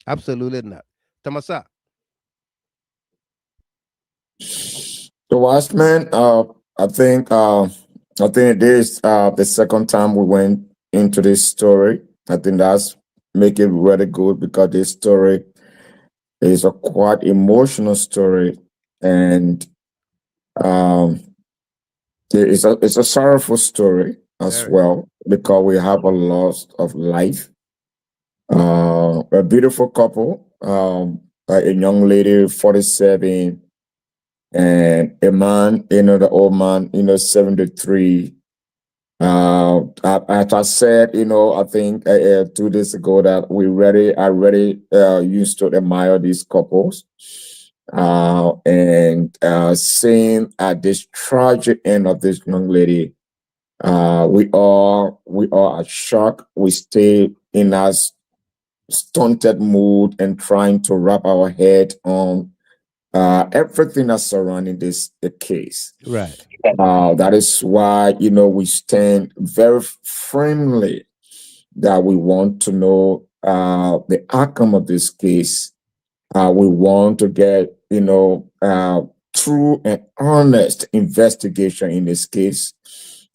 Absolutely not. Tamasa. The Watchman, I think this is the second time we went into this story. I think that's make it really good because this story is a quite emotional story, and it's a sorrowful story as well because we have a loss of life. A beautiful couple, a young lady, 47. And a man, the old man, 73. As I said, I think 2 days ago that I already used to admire these couples. And seeing at this tragic end of this young lady, we are shocked. We stay in that stunted mood and trying to wrap our head on everything that's surrounding this case. Right. That is why, we stand very firmly that we want to know the outcome of this case. We want to get, true and honest investigation in this case.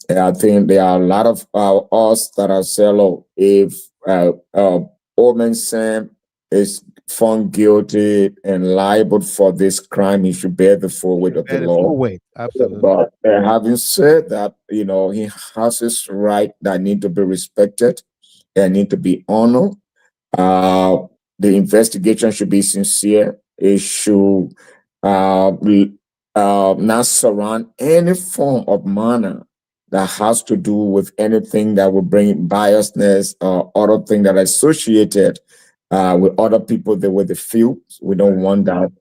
And I think there are a lot of us that are saying, if Omen Sam is found guilty and liable for this crime, he should bear the full weight of the law. Full weight, absolutely. But having said that, you know, he has his right that need to be respected and need to be honored. The investigation should be sincere. It should not surround any form of manner that has to do with anything that will bring biasness or other thing that are associated with other people that were the feel. We don't want that.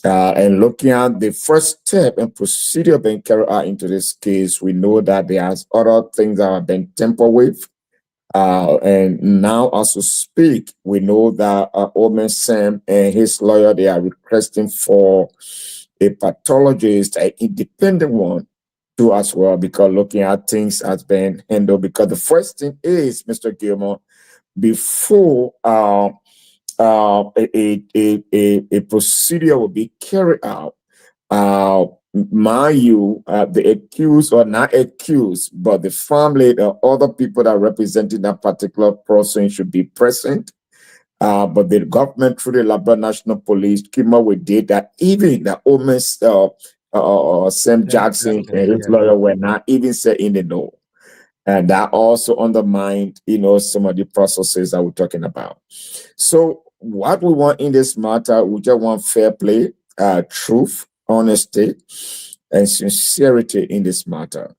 And looking at the first step and procedure being carried out into this case, we know that there's other things that have been tampered with. And now, as we speak, we know that Omen Sam and his lawyer, they are requesting for a pathologist, an independent one, too, as well, because looking at things has been handled. Because the first thing is, Mr. Gilmore, before a procedure will be carried out, the accused or not accused, but the family, the other people that are representing that particular person should be present. But the government, through the Liberia National Police, came up with data, even the Omen Sam Jackson and his lawyer were not even set in the know. And that also undermined, you know, some of the processes that we're talking about. So what we want in this matter, we just want fair play, truth, honesty, and sincerity in this matter.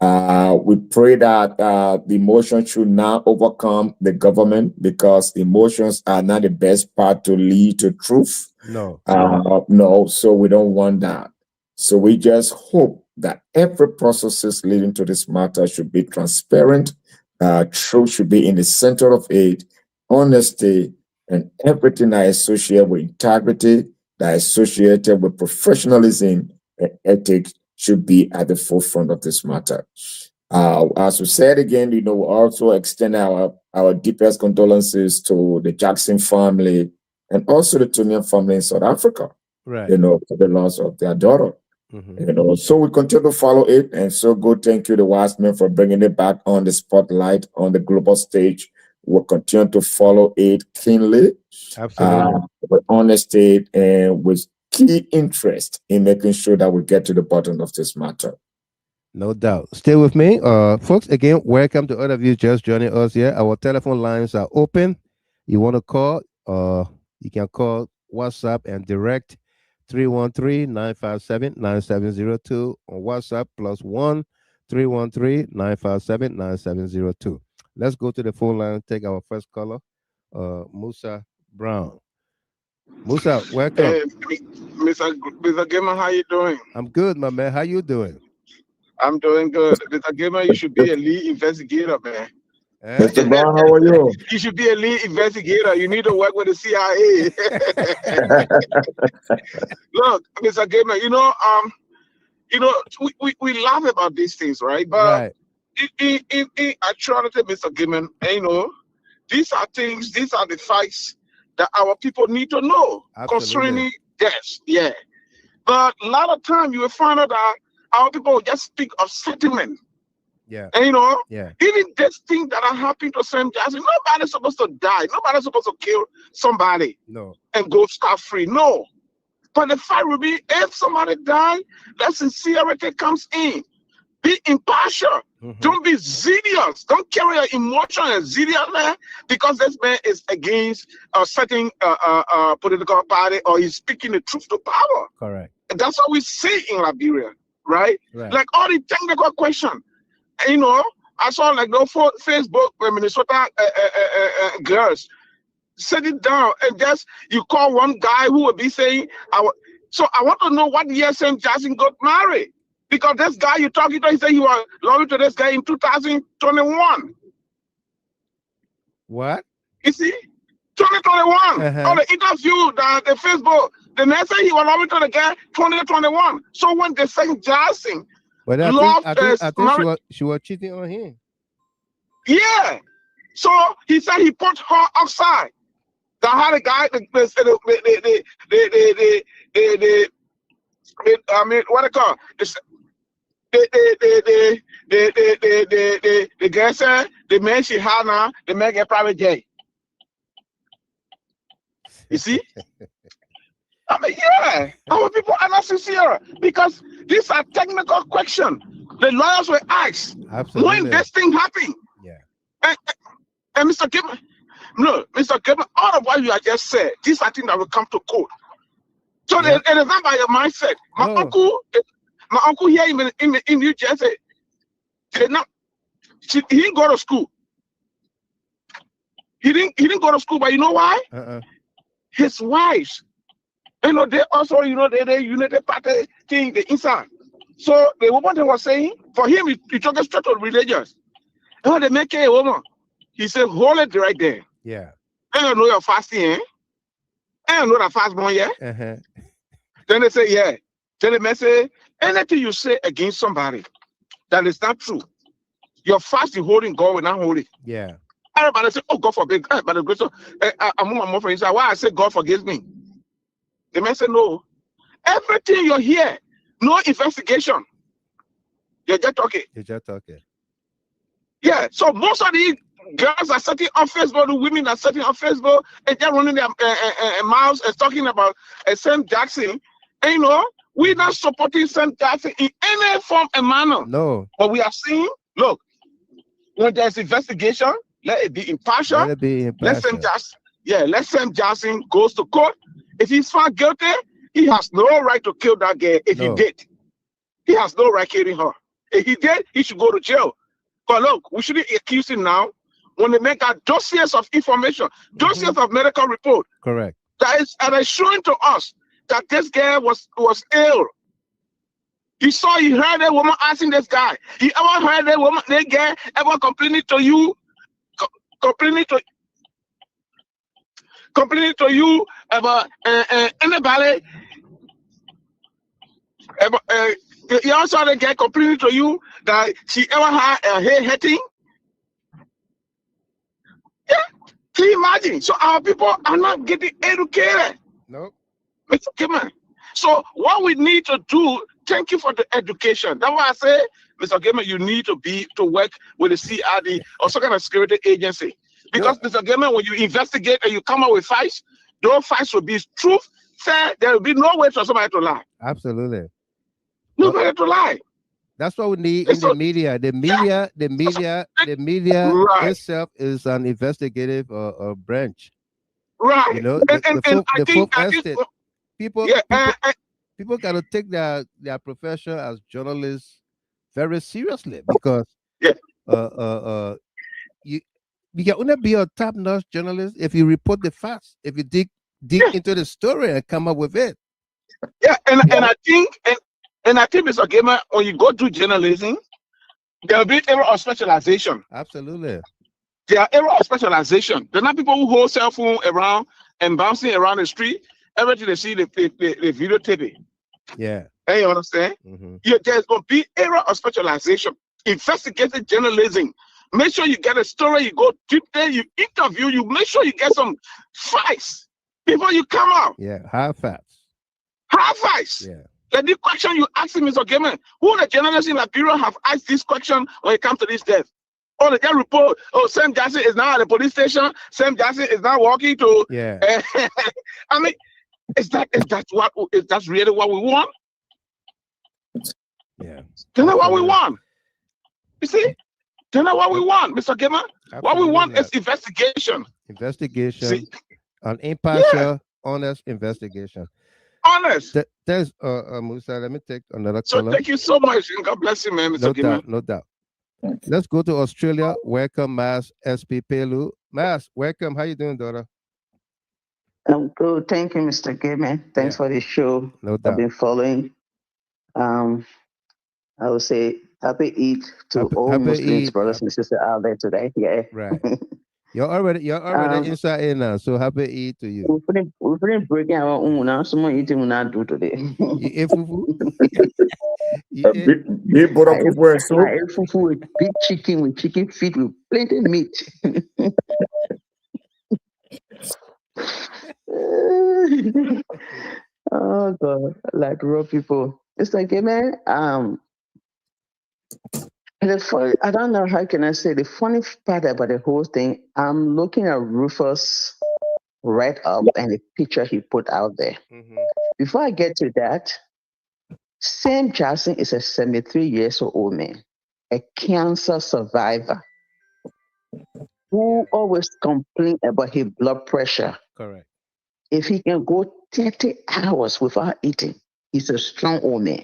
We pray that the emotion should not overcome the government, because emotions are not the best part to lead to truth. No. No, so we don't want that. So we just hope that every process leading to this matter should be transparent. Truth should be in the center of it, honesty, and everything that is associated with integrity, that is associated with professionalism and ethics should be at the forefront of this matter. As we said again, you know, we also extend our deepest condolences to the Jackson family and also the Tunian family in South Africa, right, you know, for the loss of their daughter. Mm-hmm. You know, so we continue to follow it, and so good. Thank you, the wise men, for bringing it back on the spotlight on the global stage. We'll continue to follow it keenly, absolutely, with honesty and with key interest in making sure that we get to the bottom of this matter. No doubt. Stay with me, folks. Again, welcome to all of you just joining us here. Our telephone lines are open. You want to call? You can call WhatsApp and direct 313-957-9702 on WhatsApp, +1 313-957-9702. Let's go to the phone line. Take our first caller, Musa Brown. Musa, welcome. Hey, Mr. Gamer, how you doing? I'm good, my man. How you doing? I'm doing good. Mr. Gamer, you should be a lead investigator, man. Mr. Brown, how are you? You should be a lead investigator. You need to work with the CIA. Look, Mr. Gamer, we laugh about these things, right? But in actuality, Mr. Gamer, these are things, these are the facts that our people need to know concerning this. Yeah. But a lot of time you will find out that our people just speak of settlement. Yeah. And even this thing that are happening to Sam Jackson, nobody's supposed to die. Nobody's supposed to kill somebody. No. And go scot-free. No. But the fact will be, if somebody dies, that sincerity comes in. Be impartial. Mm-hmm. Don't be zealous. Don't carry your emotion and zealousness because this man is against a certain political party or he's speaking the truth to power. Correct. And that's what we see in Liberia, right? Like all the technical questions. I saw like Facebook where Minnesota girls sit it down and just you call one guy who will be saying, so I want to know what year Sam Jackson got married. Because this guy you're talking to, he said you were loyal to this guy in 2021. What? You see? 2021. On the interview, the Facebook, the next day he was loyal to the guy 2021. So when the Sam Jackson but I think she was cheating on him. Yeah. So he said he put her outside. That had a guy, the girl said the man she had now, the man get private jet. You see? I mean, yeah, our people are not sincere because these are technical questions. The lawyers were asked when this thing happened. Yeah. And Mr. Gibbon, no, Mr. Gibbon, all of what you have just said, these are things that will come to court. So it is not by your mindset. My uncle here in New Jersey, he didn't go to school. He didn't go to school, but you know why? His wives, they also, they United Party thing, the inside. So the woman that was saying, for him, he took a straight to religious. And they make a woman. He said, hold it right there. Yeah. I don't know you're fasting, eh? I don't know that fast one, yeah? Then they say, yeah. Then the man say, anything you say against somebody that is not true, your fast you holding, God will not hold it. Yeah. Everybody say, oh, God forbid. By the grace of I'm more friends. Why I say God forgives me? The man said, no. Everything you hear, no investigation. You're just talking. You're just talking. Yeah. So most of the girls are sitting on Facebook, the women are sitting on Facebook, and they're running their mouths and talking about Sam Jackson. And we're not supporting Sam Jackson in any form and manner. No. But we are seeing, look, when there's investigation, let it be impartial. Let it be impartial. Let Sam Jackson goes to court. If he's found guilty, he has no right to kill that girl. If he did, he has no right killing her. If he did, he should go to jail. But look, we shouldn't accuse him now when they make out dossiers of information, dossiers of medical report. Correct. That is showing to us that this girl was ill. He heard a woman asking this guy. He ever heard a woman, that girl ever complaining to you about anybody? You also the girl complaining to you that she ever had a hair hurting? Yeah, can you imagine? So our people are not getting educated. No. Come on. So what we need to do, thank you for the education. That's why I say, Mr. Gamer, you need to work with the CRD or some kind of security agency. Because Mr. Gamer, when you investigate and you come up with facts, those facts will be truth, fair. There will be no way for somebody to lie. Absolutely. Nobody to lie. That's what we need in the media. The media itself is an investigative branch. Right. People got to take their profession as journalists very seriously because you can only be a top-notch journalist if you report the facts, if you dig into the story and come up with it. Yeah, and I think Mr. Gamer, when you go do journalism, there will be area of specialization. Absolutely. There are area of specialization. There are not people who hold cell phone around and bouncing around the street. Everything they see, they videotape it. Yeah. Hey, you understand? There's going to be area of specialization. Investigative journalism. Make sure you get a story, you go deep there, you interview, you make sure you get some facts before you come out. Yeah, hard facts. Hard facts. Yeah. Like the question you asked me, Mr. Gamer, who the journalists in Liberia have asked this question when it comes to this death? Oh, they just report, Sam Jackson is now at the police station, Sam Jackson is now walking to I mean, is that really what we want? Yeah. That's not what we want. You see? That's not what we want, Mr. Gamer. What we want is investigation. Investigation. An impartial, honest investigation. Honest. There's Musa, let me take another so caller. Thank you so much, and God bless you, man, Mr. Gamer. No doubt. Let's go to Australia. Welcome, Mas SP Pelu. Mas, welcome. How you doing, daughter? I'm good. Thank you, Mr. Gamer. Thanks for the show. No doubt. I've been following. I would say happy Eid to all Muslims, brothers and sisters out there today. Yeah. Right. You're already inside in now, so happy Eid to you. We couldn't break our own now. Someone eating will not do today. Big fufu with big chicken, with chicken feet, with plenty meat. Oh God, like raw people. It's like, man, I don't know how can I say the funny part about the whole thing. I'm looking at Rufus right up and the picture he put out there. Before I get to that, Sam Jackson is a 73 years old man, a cancer survivor who always complains about his blood pressure. Correct. If he can go 30 hours without eating, he's a strong old man.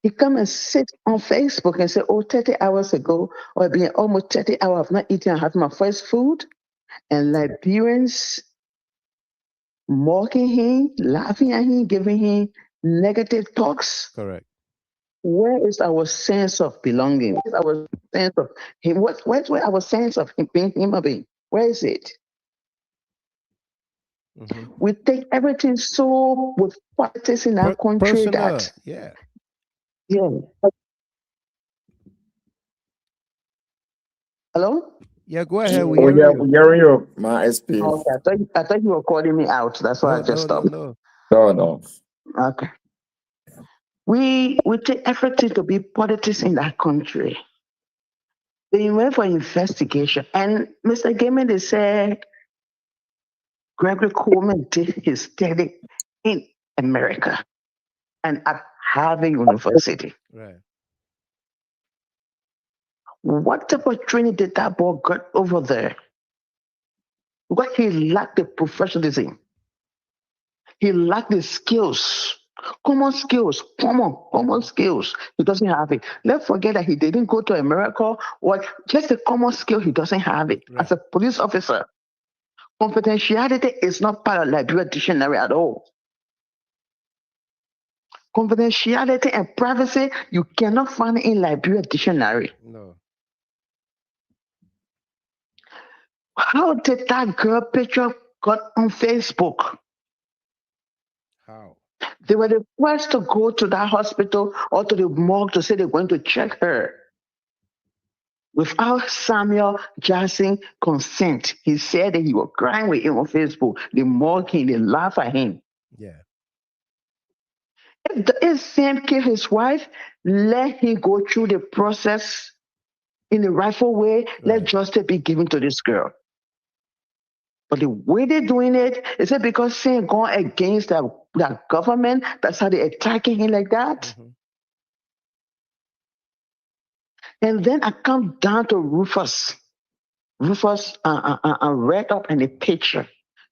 He come and sit on Facebook and say, 30 hours ago, or it's been almost 30 hours of not eating and having my first food. And Liberians mocking him, laughing at him, giving him negative talks. Correct. Where is our sense of belonging? Where is our sense of him? Where's our sense of him being human being? Where is it? We take everything so with politics in our country that yeah. Hello? Yeah, go ahead. We're hearing you, my SP. Okay, I thought you were calling me out. That's why I just stopped. No. Okay. We take everything to be politics in that country. They went for investigation, and Mr. Gaiman, they said Gregory Coleman did his study in America and at Harvard University. Right. What type of training did that boy get over there? Because he lacked the professionalism. He lacked the skills. Common skills. He doesn't have it. Let's forget that he didn't go to America. Or just a common skill, he doesn't have it. Right. As a police officer, confidentiality is not part of Liberia dictionary at all. Confidentiality and privacy, you cannot find it in Liberia dictionary. No. How did that girl picture got on Facebook? How? They were the first to go to that hospital or to the morgue to say they're going to check her. Without Samuel Jackson consent, he said that he was crying with him on Facebook. They mock him, they laugh at him. Yeah. If Sam killed his wife, let him go through the process in the rightful way. Right. Let justice be given to this girl. But the way they're doing it, is it because Sam going against that government? That's how they're attacking him like that? And then I come down to Rufus. Rufus read up in the picture.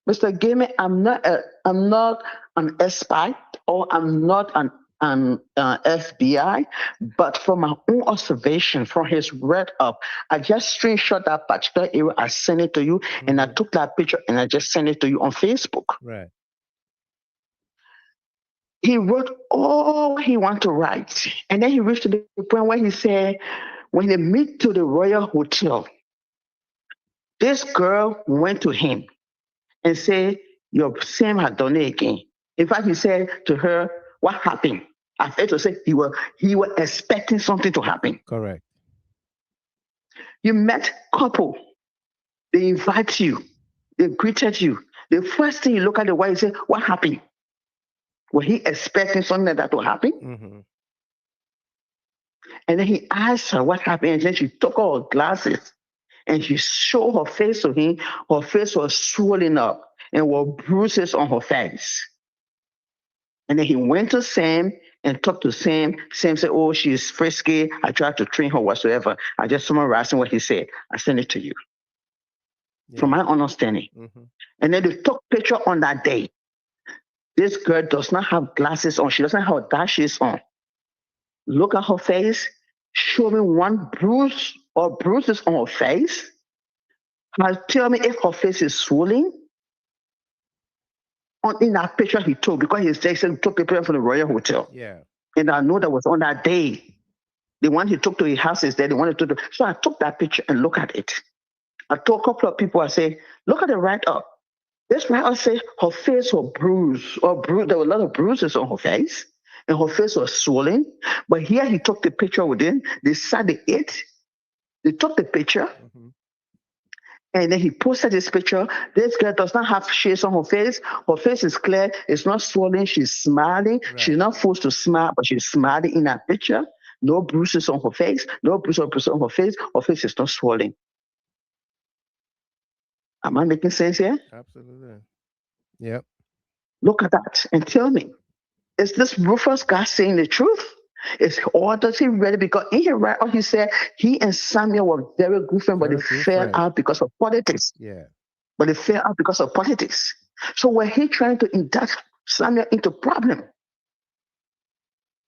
Mr. Gaiman, I'm not an expert or I'm not an FBI, but from my own observation, from his read up, I just screenshot that particular area, I sent it to you, and I took that picture and I just sent it to you on Facebook. Right. He wrote all he wanted to write, and then he reached to the point where he said, when they meet to the Royal Hotel, this girl went to him and said, your Sam had done it again. In fact, he said to her, what happened? I had to say he was expecting something to happen. Correct. You met couple, they invite you, they greeted you. The first thing you look at the wife, you say, what happened? Was he expecting something like that to happen? And then he asked her what happened, and then she took off her glasses and she showed her face to him. Her face was swollen up and were bruises on her face. And then he went to Sam and talked to Sam. Sam said, oh, she's frisky. I tried to train her whatsoever. I just summarizing what he said. I sent it to you. Yeah. From my understanding. And then they took picture on that day. This girl does not have glasses on. She doesn't have dashes on. Look at her face, showing one bruise or bruises on her face. Now tell me if her face is swollen. In that picture he took, because he said he took the picture from the Royal Hotel. Yeah. And I know that was on that day. The one he took to his house is there. The one he took to, so I took that picture and look at it. I told a couple of people, I say, look at the write-up. This write-up said her face was bruised, there were a lot of bruises on her face, and her face was swollen. But here he took the picture with him. They sat, they ate. They took the picture. And then he posted this picture. This girl does not have shades on her face. Her face is clear. It's not swollen. She's smiling. Right. She's not forced to smile, but she's smiling in that picture. No bruises on her face. No bruises on her face. Her face is not swollen. Am I making sense here? Absolutely. Yep. Look at that and tell me, is this Rufus guy saying the truth? Or does he really? Because in his write-up, he said he and Samuel were very good friends, but they fell out because of politics. Yeah. But they fell out because of politics. So were he trying to induct Samuel into problem?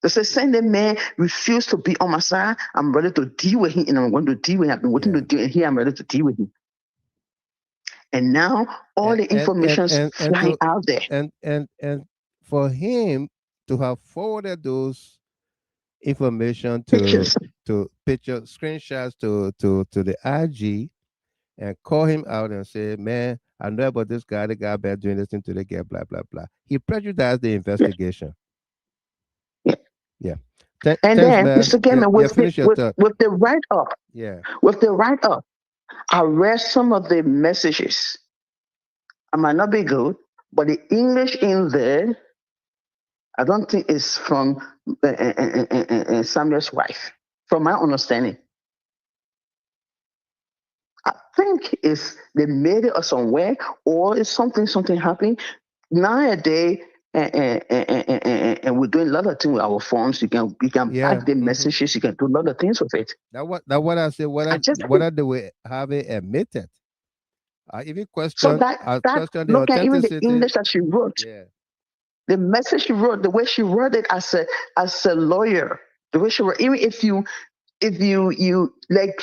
They say, send the man refused to be on my side. I'm ready to deal with him, and I'm going to deal with him. I've been waiting to deal with him. I'm ready to deal with him. And now all the information is flying out there. And for him to have forwarded those information to picture screenshots to the IG and call him out and say, man, I know about this guy, the guy bad doing this thing to the guy, blah blah blah. He prejudiced the investigation. Yeah. And thanks, then man. Mr. Gamer, with the write-up, with the write-up, I read some of the messages. I might not be good, but the English in there, I don't think it's from Samuel's wife, from my understanding. I think it's they made it or somewhere, or it's something happened. Nowadays, and we're doing a lot of things with our phones. You can back the messages. You can do a lot of things with it. That what I said. What are the way have it admitted? I even question. Question the look at even the English that she wrote. Yeah. The message she wrote, the way she wrote it as a lawyer, the way she wrote, even if you like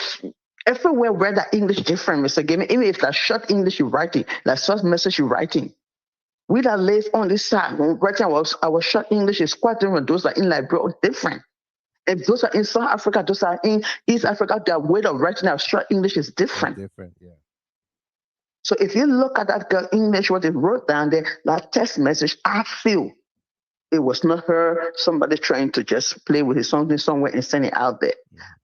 everywhere where that English different, Mr. Gamer, even if that short English you're writing, that short message you're writing. We that live on this side, when writing our short English is quite different. Those are in Liberia different. If those are in South Africa, those are in East Africa, their way of writing our short English is different. Different, yeah. So if you look at that girl English, what it wrote down there, that text message, I feel it was not her, somebody trying to just play with his something somewhere and send it out there.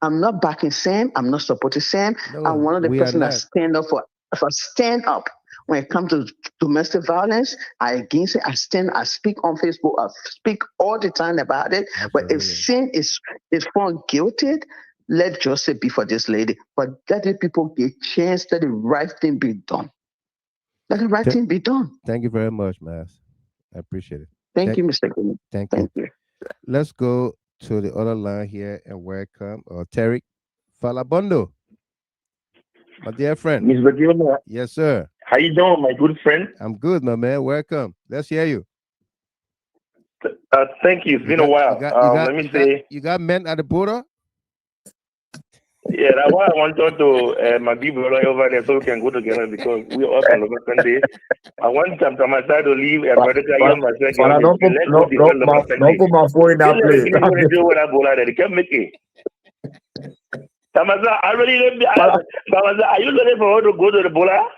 I'm not backing Sam. I'm not supporting Sam. No, I'm one of the person that stand up for stand up when it comes to domestic violence. I against it. I speak on Facebook. I speak all the time about it. Absolutely. But if sin is found guilty, let justice be for this lady. But let the people get chance, let the right thing be done. Let the right thing be done. Thank you very much, Mas. I appreciate it. Thank you, Mr. Green. Thank you. Let's go to the other line here and welcome Terry Falabondo, my dear friend. Mr. Gilmore. Yes, sir. How you doing, my good friend? I'm good, my man. Welcome. Let's hear you. Thank you. It's been a while. Let me say. You got men at the border? Yeah, that's why I want to talk to my big brother over there so we can go together because we all can look at Sunday. I want some time I start to leave and brother don't put my phone in that place. They can't make it. Tamaza, I really Tamaza, are you ready for her to go to the bola?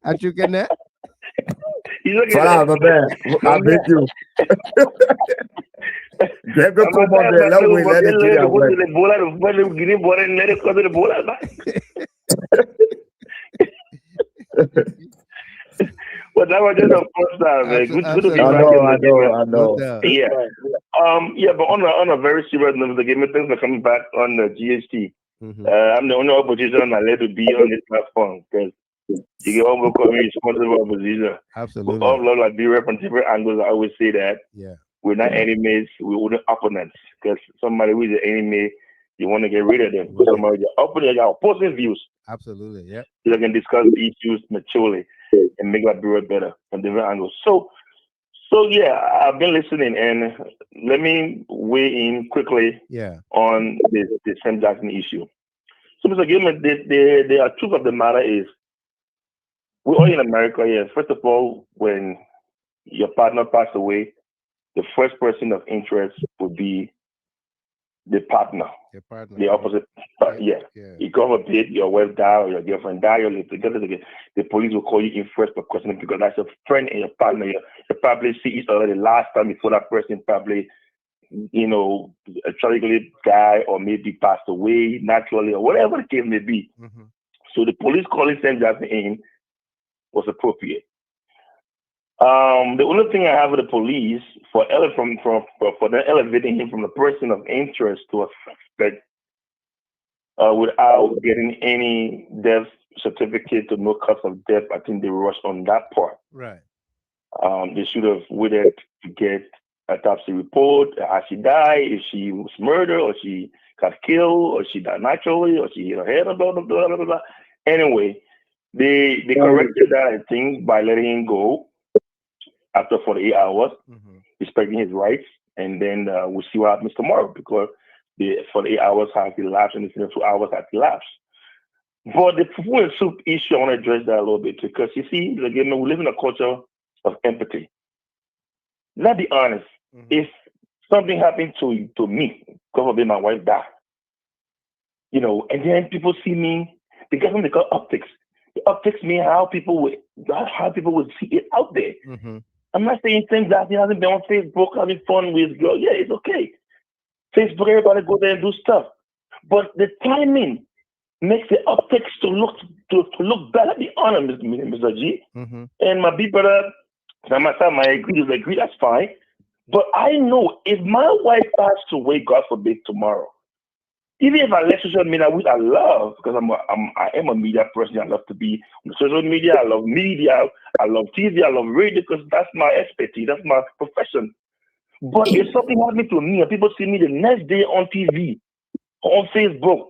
Are you getting that? I bet you. Get the come on there. Let me let it go to the bola. The Guinea border and let it go to the bola. But that was just the first time. Good to be back. I know. Yeah. But on a very serious note, the game things are coming back on the GHT. I'm the only opposition I'm allowed to be on this platform because you can overcome responsible opposition. Absolutely. All of Liberia from different angles. I always say that. Yeah. We're not enemies. We're opponents. Because somebody who is an enemy, you want to get rid of them. Because somebody is opponent, your opposing views. Absolutely. Yeah. So they can discuss the issues maturely and make Liberia better from different angles. So yeah, I've been listening, and let me weigh in quickly on the Sam Jackson issue. So, Mr. Gilman, the truth of the matter is, we're all in America here. First of all, when your partner passed away, the first person of interest would be the partner, the opposite. You go a bit, your wife die or your girlfriend die, or the police will call you in first for questioning because that's your friend and your partner. You probably see each other the last time before that person probably, tragically die or maybe passed away naturally or whatever the case may be. So the police calling Sam Jackson in was appropriate. The only thing I have with the police for them elevating him from the person of interest to a suspect without getting any death certificate or no cause of death, I think they rushed on that part. Right. They should have waited to get a autopsy report. How she died, if she was murdered, or she got killed, or she died naturally, or she hit her head, blah, blah, blah, blah, blah. Anyway, they corrected that, I think, by letting him go after 48 hours, respecting his rights, and then we'll see what happens tomorrow, because the 48 hours have elapsed and the 2 hours have elapsed. But the fufu and soup issue, I want to address that a little bit, because you see, again, we live in a culture of empathy. Let's be honest, if something happened to me, God forbid my wife died, you know, and then people see me, they get something they call optics. The optics mean how people would see it out there. I'm not saying things that he hasn't been on Facebook having fun with his girl. Yeah, it's okay. Facebook, everybody go there and do stuff. But the timing makes the optics to look better. Be honest, Mr. G. And my big brother, I agree, that's fine. But I know if my wife passed away, God forbid, tomorrow, even if I let social media, which I love, because I am a media person, I love to be on social media, I love media, I love TV, I love radio, because that's my expertise, that's my profession. But if something happened to me and people see me the next day on TV, on Facebook,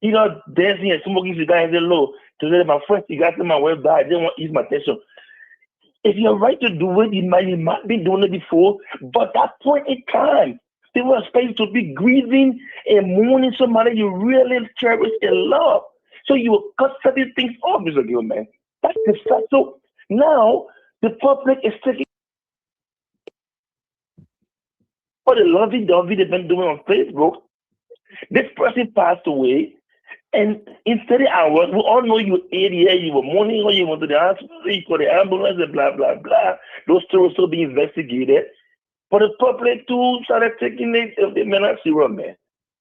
you know, dancing and smoking cigar and say, low, to let my friends, you guys, my wife died, they want to ease my attention. If you're right to do it, you might be doing it before, but that point in time, they were expected to be grieving and mourning somebody you really cherish and love. So you will cut certain things off, Mr. Gilman. That's the fact. So now the public is taking for the lovey-dovey they've been doing on Facebook. This person passed away, and in 30 hours, we all know you were 80 years, you were mourning, or you went to the hospital, you called the ambulance, and blah, blah, blah. Those stories still being investigated. But the public too started taking it if they may not see what man.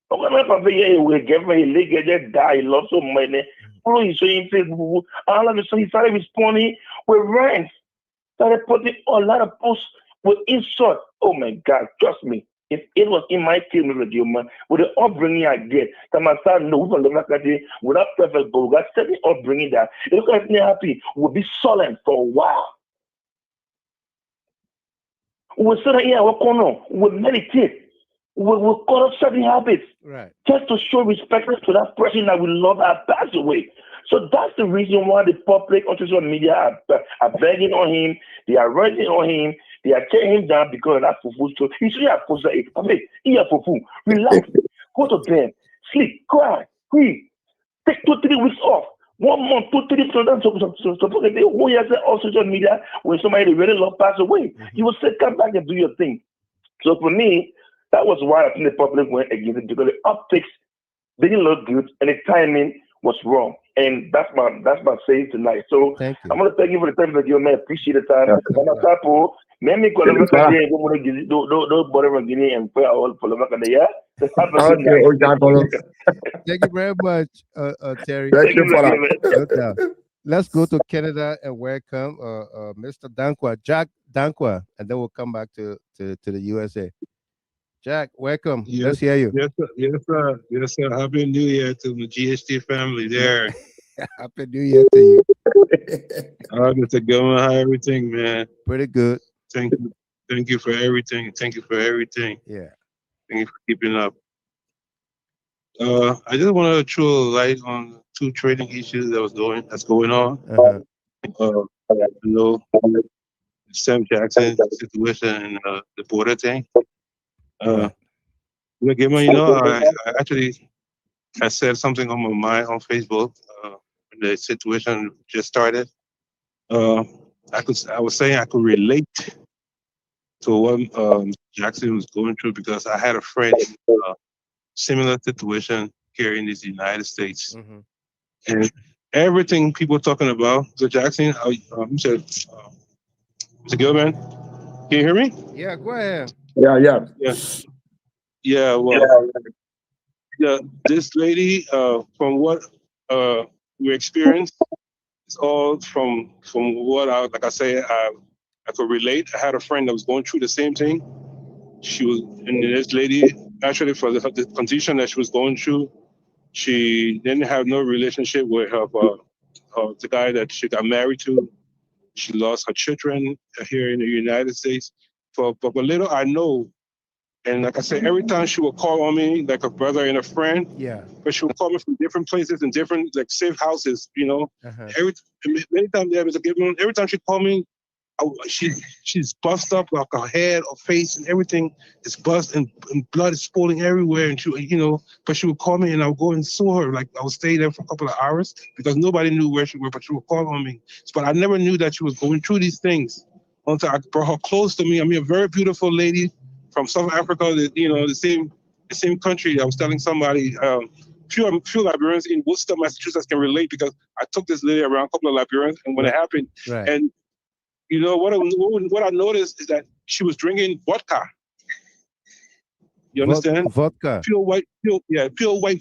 I'm gonna get my leg, just die, he lost so money. All of a sudden he started responding with rants. Started putting a lot of posts with insult. Oh my God, trust me. If it was in my team, Mr. Gilman, with the upbringing I get, that my son knows without perfect, but we got certain upbringing that if I was happy, we'll be silent for a while. We'll sit here, we'll meditate, we'll cut off certain habits, right, just to show respect to that person that we love that passed away. So that's the reason why the public on social media are begging on him, they are writing on him, they are tearing him down because of that fufu. So he should have posted it. I mean, eat fufu, relax, go to bed, sleep, cry, breathe, take 2-3 weeks off. 1 month, 2-3 months, suppose they who has on social media when somebody they really love pass away. You will say, come back and do your thing. So for me, that was why I think the public went against it, because the optics didn't look good and the timing was wrong. And that's my saying tonight. So I'm gonna thank you for the time that you man. Appreciate the time. Don't bother on Guinea and put all for the Thank you very much, Terry. Thank you for that. Let's go to Canada and welcome Mr. Dankwa, Jack Dankwa, and then we'll come back to the USA. Jack, welcome. Yes, let's hear you. Yes, sir. Yes, sir. Yes, sir. Happy New Year to the GHT family there. Happy New Year to you. Mr. Gilman, how everything, man? Pretty good. Thank you. Thank you for everything. Thank you for everything. Yeah. Thank you for keeping up. I just want to throw a light on 2 trading issues that's going on. You know, Sam Jackson situation and the border thing. Gilman, you know, I actually said something on my mind on Facebook when the situation just started. I was saying I could relate to what Jackson was going through, because I had a friend in a similar situation here in the United States. And everything people talking about, so Jackson, Mr. Gilman, can you hear me? Yeah, go ahead. Yeah, well, yeah, this lady, from what we we experienced. It's all from what I could relate. I had a friend that was going through the same thing. She was, and this lady, actually for the condition that she was going through, she didn't have no relationship with the guy that she got married to. She lost her children here in the United States. But little I know, and like I said, every time she would call on me like a brother and a friend. Yeah. But she would call me from different places and different like safe houses, you know. Many times there was every time she called me, she's bust up like her head, her face, and everything is bust, and blood is spilling everywhere. And she, you know, but she would call me, and I would go and saw her. Like I would stay there for a couple of hours because nobody knew where she was, but she would call on me. But I never knew that she was going through these things until I brought her close to me. I mean, a very beautiful lady from South Africa. That, you know, the same country. I was telling somebody. Few Liberians in Worcester, Massachusetts can relate because I took this lady around, a couple of Liberians, and when it happened, and you know what I noticed is that she was drinking vodka. You understand? Vodka. Pure white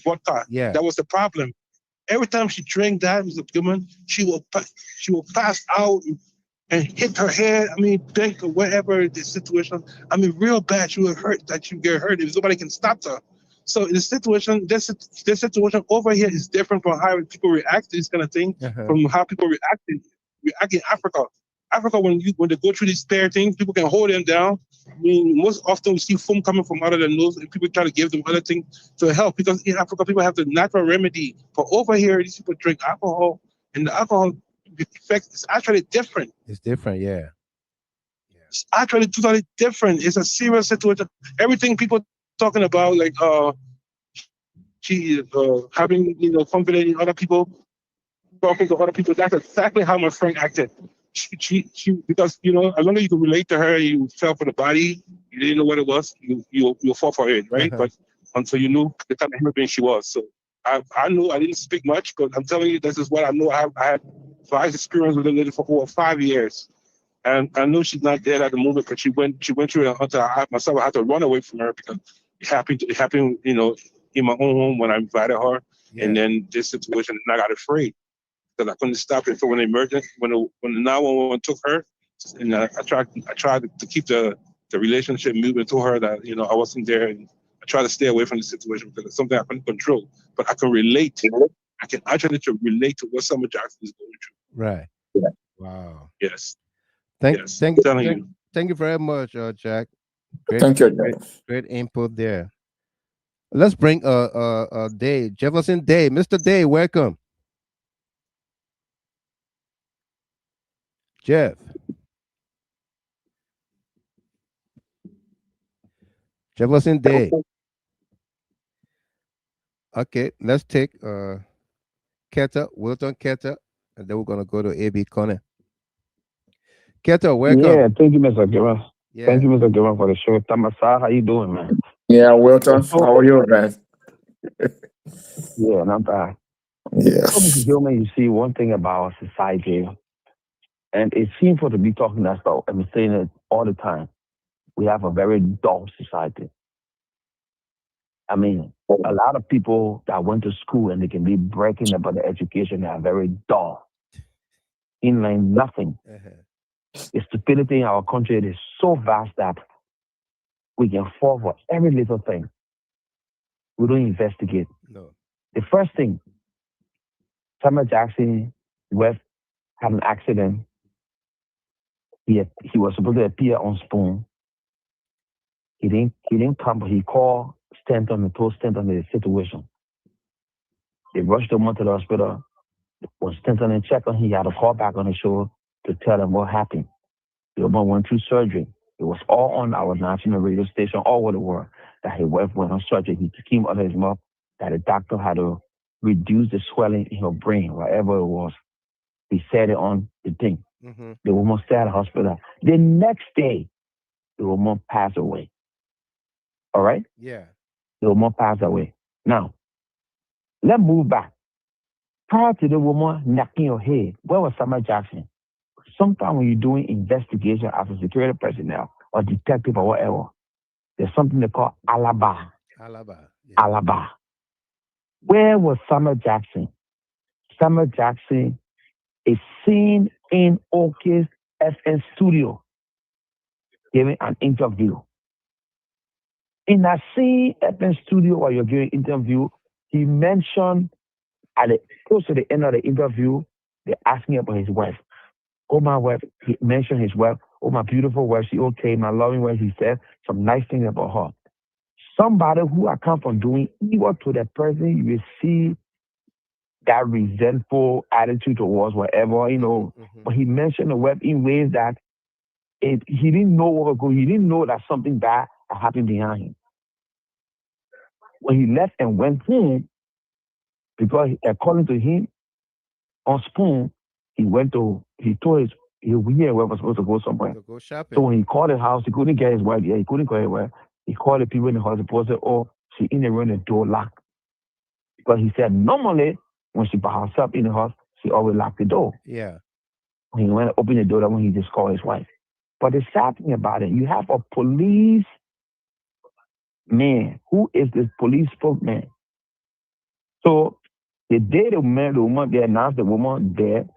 vodka. Yeah. That was the problem. Every time she drank that, Mr. Gilman, she will pass out and hit her head. I mean, bent or whatever the situation. I mean, real bad. She would hurt. That she would get hurt if nobody can stop her. So the situation, this situation over here is different from how people react to this kind of thing, from how people react in Africa. Africa, when they go through these spare things, people can hold them down. I mean, most often we see foam coming from out of their nose, and people try to give them other things to help because in Africa people have the natural remedy. But over here, these people drink alcohol, and the alcohol effect is actually different. It's different, yeah. It's actually totally different. It's a serious situation. Everything people talking about, like she having confidence in other people, talking to other people. That's exactly how my friend acted. She because as long as you could relate to her, you fell for the body. You didn't know what it was. You fall for it, right? But until you knew the kind of human being she was. So I knew I didn't speak much, but I'm telling you, this is what I know. I had experience with a lady for over 5 years. And I know she's not dead at the moment, but she went through it until I had to run away from her because it happened, in my own home when I invited her. Yeah. And then this situation, and I got afraid because I couldn't stop it. So when the 911 took her, and I tried to keep the relationship moving to her that, I wasn't there. And I tried to stay away from the situation because it's something I couldn't control. But I can relate. I can actually relate to what Summer Jackson is going through. Right. Yeah. Wow. Yes. Thank you very much, Jack. Thank you. Great input there. Let's bring Day, Jefferson Day. Mr. Day, welcome. Jeff. Jefferson Day. Okay, let's take Wilton Keta, and then we're gonna go to AB Corner. Keta, welcome. Yeah, thank you, Mr. Given. Yeah. Thank you, Mr. Given, for the show. Tamasa, how you doing, man? Yeah, Wilton, how are you, man? Yeah, not bad. Yes. So, Mr. Gilman, you see one thing about society, and it's shameful to be talking that stuff. I'm saying it all the time. We have a very dull society. I mean, a lot of people that went to school and they can be breaking about the education, they are very dull. In line, nothing. The stupidity in our country is so vast that we can fall for every little thing. We don't investigate. No. The first thing, Samuel Jackson West had an accident. He was supposed to appear on Spoon. He didn't come, but he called Stanton and told Stanton the situation. They rushed him to the hospital. When Stanton checked on him, he had a call back on the show to tell him what happened. The woman went through surgery. It was all on our national radio station all over the world that his wife went on surgery. He came out of his mouth that the doctor had to reduce the swelling in her brain, whatever it was. He said it on the thing. Mm-hmm. The woman stayed at the hospital. The next day, the woman passed away. All right? Yeah. The woman passed away. Now, let's move back. Prior to the woman knocking your head, where was Samuel Jackson? Sometimes when you're doing investigation as a security personnel or detective or whatever, there's something they call alibi. Yeah. Alibi. Where was Samuel Jackson? Samuel Jackson is seen in OK's FN studio giving an interview. In that same FN studio while you're giving an interview, he mentioned close to the end of the interview, they're asking about his wife. Oh, my wife, he mentioned his wife. Oh, my beautiful wife, she okay, my loving wife, he said some nice things about her. Somebody who account for doing evil to that person, you will see that resentful attitude towards whatever, But he mentioned the wife in ways that he didn't know what was going. He didn't know that something bad had happened behind him. When he left and went home, because according to him, on Spoon, he told his wife was supposed to go somewhere. To go shopping. So when he called the house, he couldn't get his wife. Yeah, he couldn't call his wife. He called the people in the house. The people said, "Oh, she in the room, the door locked." Because he said normally when she by herself in the house, she always locked the door. Yeah. When he went to open the door, that's when he just called his wife. But the sad thing about it, you have a police man who is this police spokesman. So the day the woman, they announced the woman dead,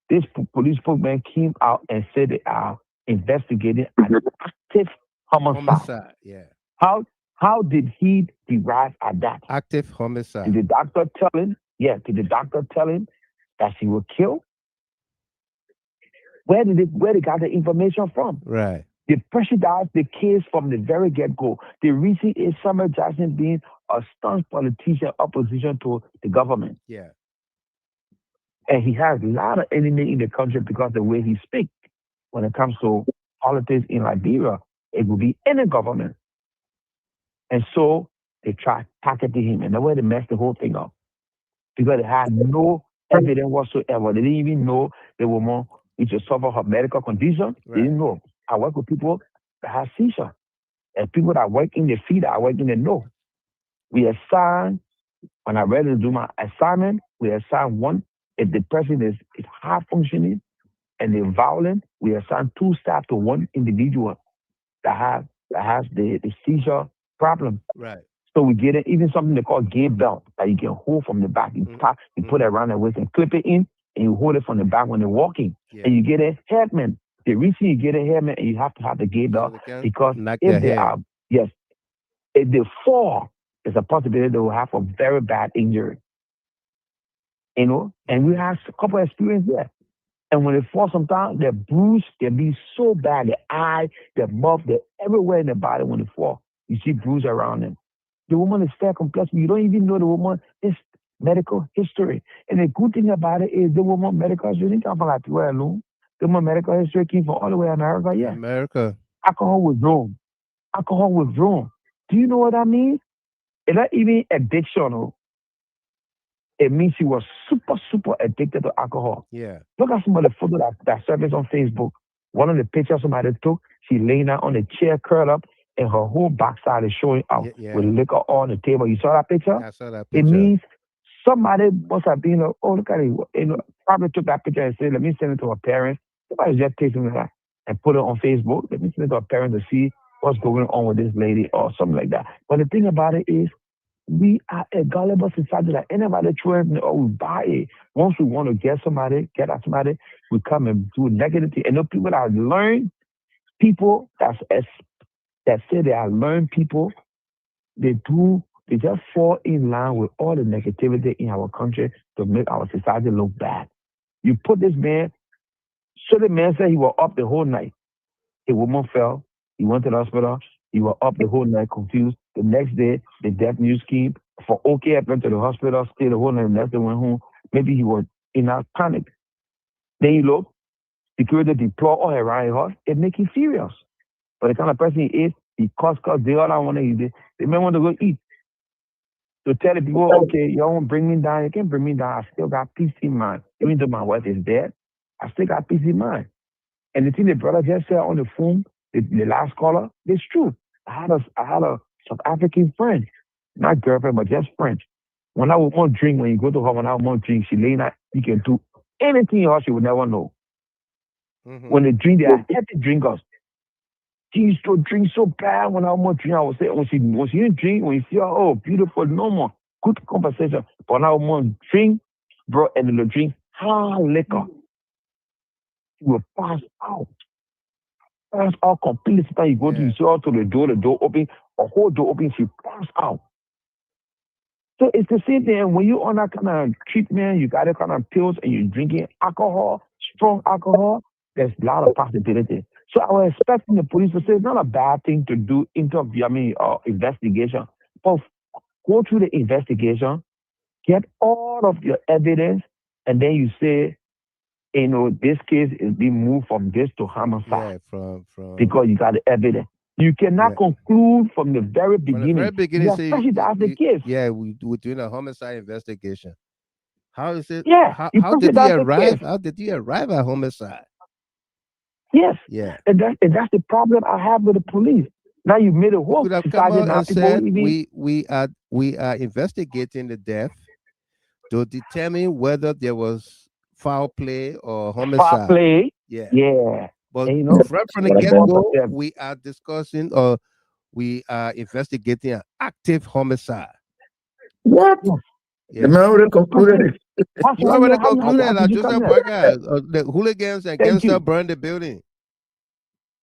this police spokesman came out and said they are investigating an active homicide. Yeah. How did he derive at that? Active homicide. Did the doctor tell him? Yeah, did the doctor tell him that she was killed? Where they got the information from? Right. They pressurized the case from the very get-go. The reason is Samuel Jackson being a staunch politician opposition to the government. Yeah. And he has a lot of enemies in the country because of the way he speaks. When it comes to politics in Liberia, it will be any government. And so they tried targeting him, and the way they messed the whole thing up. Because they had no evidence whatsoever. They didn't even know the woman which suffered her medical condition. Right. They didn't know. I work with people that have seizure. And people that work in the field, that work in the know. We assign, when I ready to do my assignment, we assign one. If the person is high functioning and they're violent, we assign 2 staff to one individual that has the seizure problem. Right. So we get it, even something they call gay belt that you can hold from the back. You put it around the waist and clip it in, and you hold it from the back when they're walking. Yeah. And you get a headman. The reason you get a headman and you have to have the gay belt because if they are, if they fall, there's a possibility they will have a very bad injury. And we have a couple of experience there. And when they fall sometimes, their bruise can be so bad, the eye, the mouth, they're everywhere in the body when they fall. You see bruise around them. The woman is fair complex. You don't even know the woman's medical history. And the good thing about it is the woman medical history didn't come from Liberia alone. The woman medical history came from all the way to America. Yeah. America. Alcohol withdrawal. Do you know what that means? It's not even addiction. It means she was super, super addicted to alcohol. Yeah. Look at some of the photos that surfaced on Facebook. One of the pictures somebody took, she laying out on a chair, curled up, and her whole backside is showing out with liquor on the table. You saw that picture? Yeah, I saw that picture. It means somebody must have been, oh, look at it. Probably took that picture and said, let me send it to her parents. Somebody just taking that and put it on Facebook. Let me send it to her parents to see what's going on with this lady or something like that. But the thing about it is, we are a gullible society that anybody trying or we buy it. Once we want to get at somebody, we come and do negative things. And those people that learn, people that say they are learned people, they just fall in line with all the negativity in our country to make our society look bad. You put this man, so the man said he was up the whole night. A woman fell, he went to the hospital, he was up the whole night confused. The next day, the death news came. For OK, went to the hospital, stayed the whole night, the next day went home. Maybe he was in a panic. Then you look, security deploy all around his house, it makes him furious. But the kind of person he is, he cause they all I want to eat. They may want to go eat. To tell the people, okay, you don't bring me down, you can't bring me down. I still got peace in mind. Even though my wife is dead, I still got peace in mind. And the thing the brother just said on the phone, the last caller, it's true. I had a South African friend, not girlfriend, but just friend. When I would want to drink, when you go to her, when I would want to drink, she lay in that, you can do anything else you would never know. Mm-hmm. When they drink, they are heavy drinkers. She used to drink so bad when I want to drink. I would say, when she didn't drink, when you see her, oh, beautiful, normal, good conversation. But when I want to drink, bro, and they'll drink hard liquor. He will pass out. Pass out completely. Sometimes you go to, you see out to the door open, a whole door opens, you pass out. So it's the same thing. When you're on that kind of treatment, you got that kind of pills, and you're drinking alcohol, strong alcohol, there's a lot of possibility. So I was expecting the police to say it's not a bad thing to do investigation, but go through the investigation, get all of your evidence, and then you say, this case is being moved from this to homicide. From because you got the evidence. You cannot conclude from the very beginning. From the very beginning, you are fresh as the case. Yeah, we're doing a homicide investigation. How is it? Yeah. How did he arrive? How did he arrive at homicide? Yes. Yeah. And that's the problem I have with the police. Now you made a whole could have society. come out and said we are investigating the death to determine whether there was foul play or homicide. Foul play. Yeah. Yeah. But and, right from the get-go, we are discussing or we are investigating an active homicide. What? Yeah. The man already concluded it. You already concluded that Joseph Parker, the hooligans and gangsters burned the building.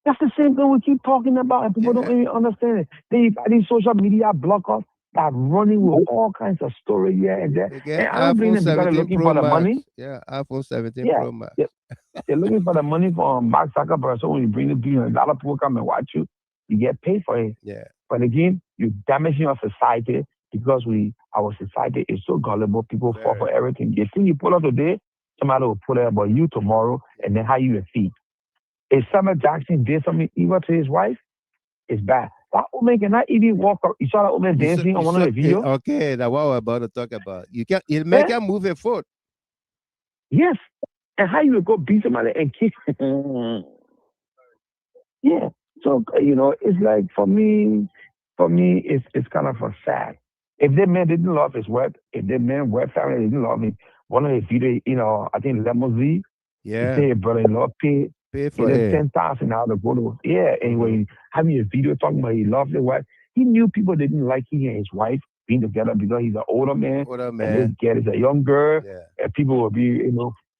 That's the same thing we keep talking about, and people don't even understand it. Then you got these social media bloggers that running with all kinds of stories here and there. And I don't blame them because they're looking for the money. Yeah, iPhone 17 Pro Max. They're looking for the money from Mark Zuckerberg. So when you bring the deal, a lot of people come and watch you, you get paid for it. Yeah. But again, you're damaging our society because our society is so gullible. People fall for everything. You think you pull up today, somebody will pull up about you tomorrow, and then how you will feed. If Samuel Jackson did something evil to his wife, it's bad. That woman cannot even walk up. You saw that woman dancing on one of the videos? Okay, that's what we're about to talk about. You can't move a foot. Yes. And how you would go beat somebody and kick? Yeah. So, it's like, for me, it's kind of sad. If that man didn't love his wife, if that man wife family didn't love him, one of his videos, I think Lemon he said his brother-in-law paid for it. $10,000 to go to, anyway, having a video talking about he loved his wife. He knew people didn't like he and his wife being together because he's an older man. And this girl is a young girl. And people will be,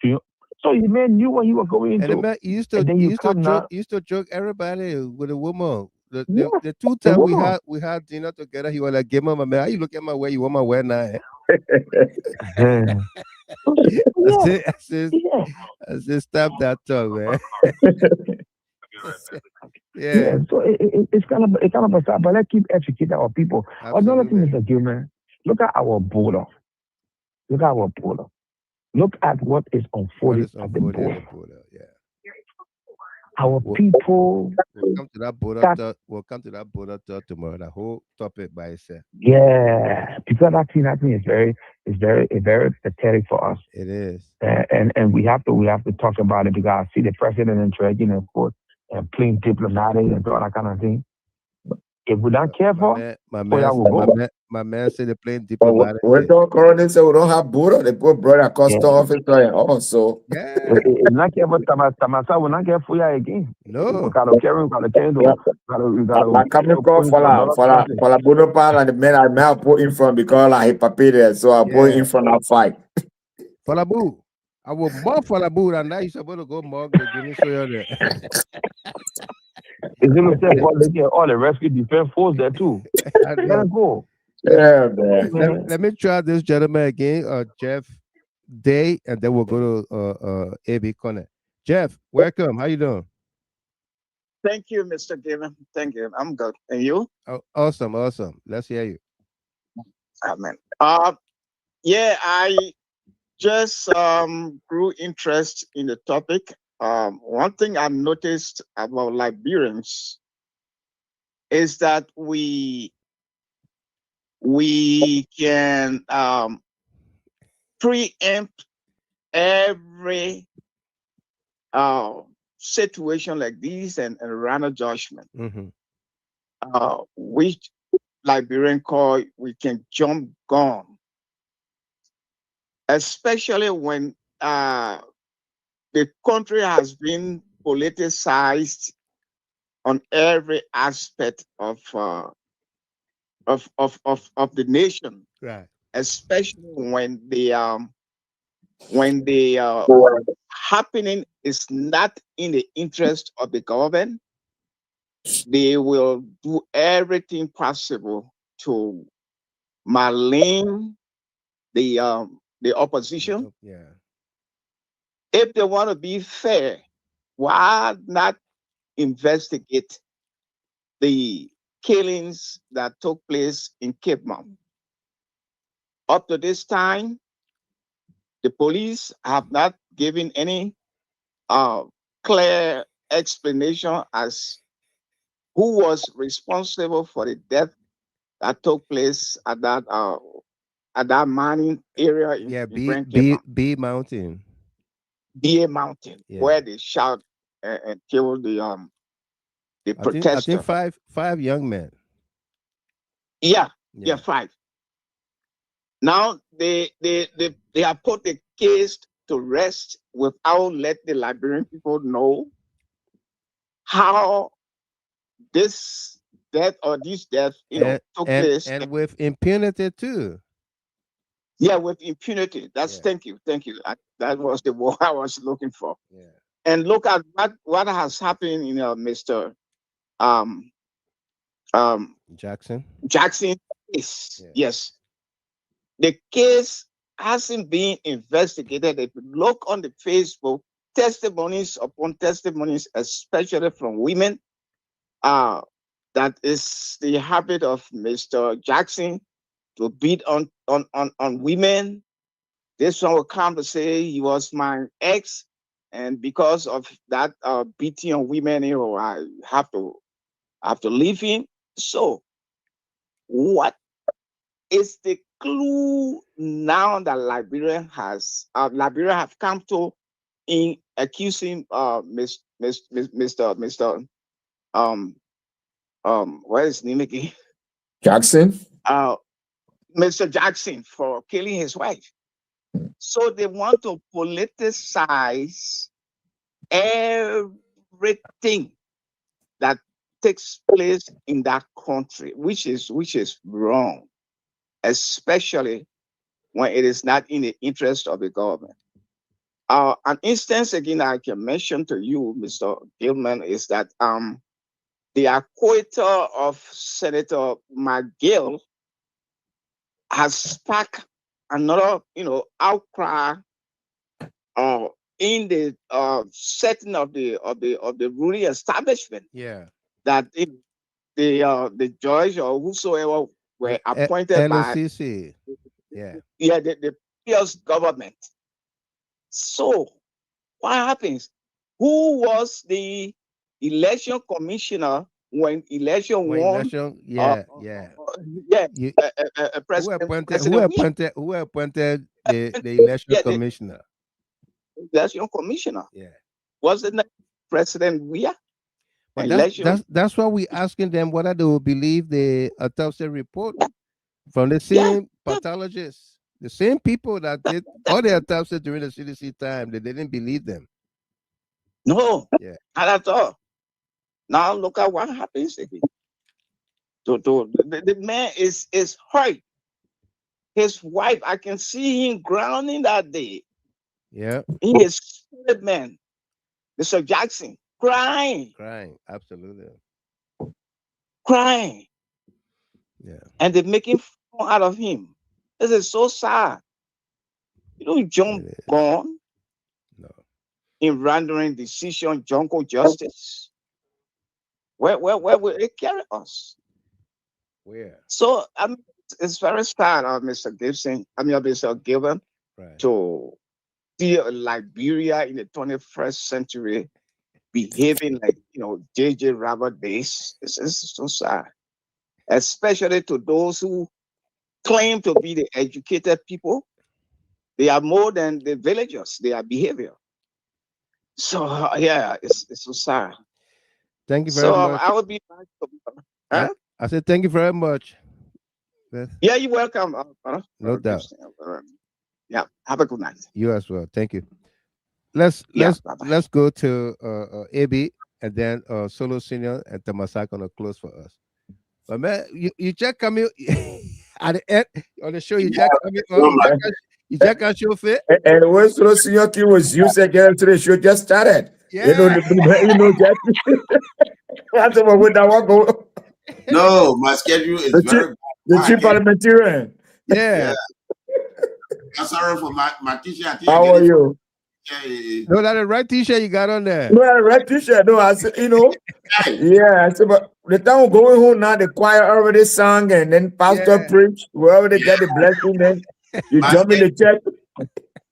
so the man knew what he was going into. And the man used to joke everybody with a woman. The two times we had dinner together, he was like, "Give me my man. How you look at my way? You want my wear now?" I said, stop that talk, man. Yeah. So it's kind of bizarre, but let's keep educating our people. Absolutely. Another thing, Mr. Gilman, look at our border. Look at what is unfolding at the border. Our people. We'll come to that border talk tomorrow. The whole topic by itself. Yeah, because that thing is very pathetic for us. It is. And we have to talk about it because I see the president interacting in court and playing diplomatic and all that kind of thing. If we're not careful, my man said they're playing diplomatic. When the currently say we don't have border, they put brother custom officer and also. Yeah. If not careful, Tamasa will not get Foya again. No. We gotta carry. Like coming call for la Bonaparte and the men I may put in front because I hate papier, so I put in front of fight. For la boo. I will more for la boo and now you're supposed to go more the Guinea Soldiers there. It's going to say all the rescue defense force there too. Let go. Yeah, man. Let me try this gentleman again, Jeff Day, and then we'll go to AB Connect. Jeff, welcome. How you doing? Thank you, Mr. Given. Thank you. I'm good. And you? Oh, awesome. Let's hear you. Amen. I just grew interest in the topic. One thing I've noticed about Liberians is that we can preempt every situation like this and run a judgment. Which Liberian call we can jump gun, especially when the country has been politicized on every aspect of the nation, right? Especially when the when the happening is not in the interest of the government, they will do everything possible to malign the opposition. Yeah. If they want to be fair, why not investigate the killings that took place in Cape Mount? Up to this time, the police have not given any clear explanation as who was responsible for the death that took place at that mining area in B Mountain. BA Mountain, where they shot and killed the protester. I think five young men. Yeah, 5. Now they have put the case to rest without letting the Liberian people know how this death or these deaths, took place. And with impunity too. Yeah, with impunity. That's thank you. That was the word I was looking for. Yeah. And look at what has happened in Mr. Jackson case. Yeah. Yes. The case hasn't been investigated. If you look on the Facebook, testimonies upon testimonies, especially from women, that is the habit of Mr. Jackson to beat on women. This one will come to say he was my ex, and because of that beating on women, I have to leave him. So, what is the clue now that Liberia have come to in accusing Mr. What is his name again? Jackson? Mr. Jackson for killing his wife. So they want to politicize everything that takes place in that country, which is wrong, especially when it is not in the interest of the government. An instance again I can mention to you, Mr. Gilman, is that the acquittal of Senator McGill has sparked another, outcry in the setting of the ruling establishment. Yeah. That the judge or whosoever were appointed LNC. by the previous government. So what happens? Who was the election commissioner when election won? Who appointed the election commissioner? Election commissioner. Yeah. Wasn't that President Weah? But that's why we asking them whether they will believe the autopsy report from the same pathologists, the same people that did all the autopsy during the CDC time. They didn't believe them. No, not at all. Now look at what happens again. The man is hurt. His wife, I can see him grounding that day. Yeah. In his spirit, man. Mr. Jackson crying. Crying, absolutely. Crying. Yeah. And they're making fun out of him. This is so sad. John gone in rendering decision, jungle justice. Where will it carry us? Where? So it's very sad, Mr. Gibson. Mr. Gilbert, to see Liberia in the 21st century behaving like J.J. Robert days. It's so sad, especially to those who claim to be the educated people. They are more than the villagers. They are behavior. So it's so sad. Thank you very much. I would be nice. I said thank you very much. Yeah, you're welcome. No doubt. Yeah, have a good night. You as well. Thank you. Let's go to AB and then Solo Senior and Tamasak gonna close for us. But man, you just come in at the end on the show. You just come in. You check out your fit? And when Solosioki was used again to the show just started. Yeah. You know, that's what that one go. No, my schedule is the chief parliamentarian. Yeah. I'm sorry for my t-shirt. How are you? No, that's the right t-shirt you got on there. No, that right t-shirt. No, I said, yeah. I said, but the time going home now, the choir already sang and then pastor preached. We already get the blessing. Then you jump in the church.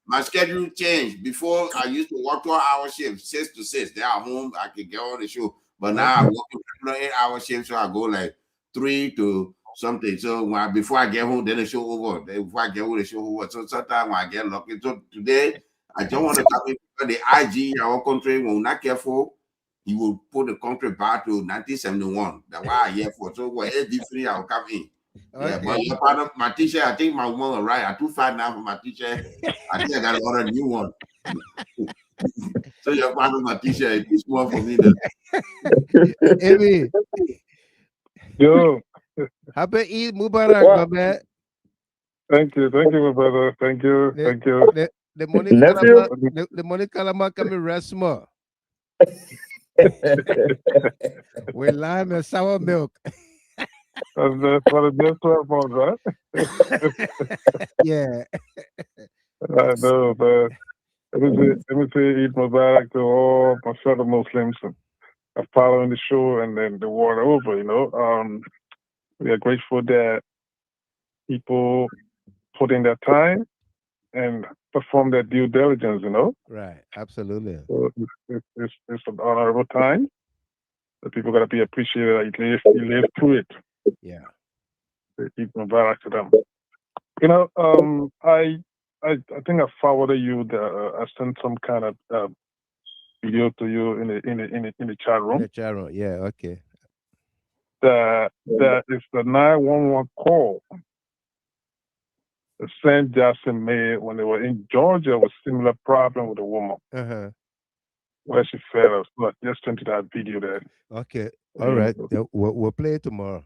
My schedule changed. Before I used to work 12-hour shifts, 6 to 6. Then at home I could get on the show. But now I work 8-hour shifts, so I go like 3 to something. So before I get home, then the show over. Then before I get home, the show over. So sometimes when I get lucky. So today I don't want to come in the IG, our country, when we're not careful, he will put the country back to 1971. That's why I'm here for. So when it's free, I'll come in. Okay. Yeah, but you're part of my t-shirt. I think my woman will right. I'm too fat now for my t-shirt. I think I gotta order a new one. So you're part of my t-shirt. It's more for me. Amy. Yo. Happy Eid Mubarak, my man. Thank you, my brother. Thank you. The money Kalama coming rest more. With lime and sour milk. For the next 12 months, right? Yeah. I know, but let me say Eid Mubarak to all my fellow Muslims are following the show and then the war over, we are grateful that people put in their time and perform their due diligence, Right, absolutely. So it's an honorable time. The people gotta be appreciated that you live through it. Yeah. Eid Mubarak to them. I think I forwarded you I sent some kind of video to you in the chat room. In the chat room, yeah, okay. That is the 911 call that St. Jackson made when they were in Georgia with similar problem with a woman. Where she fell. So I just sent you that video there. Okay. All right. We'll play it tomorrow.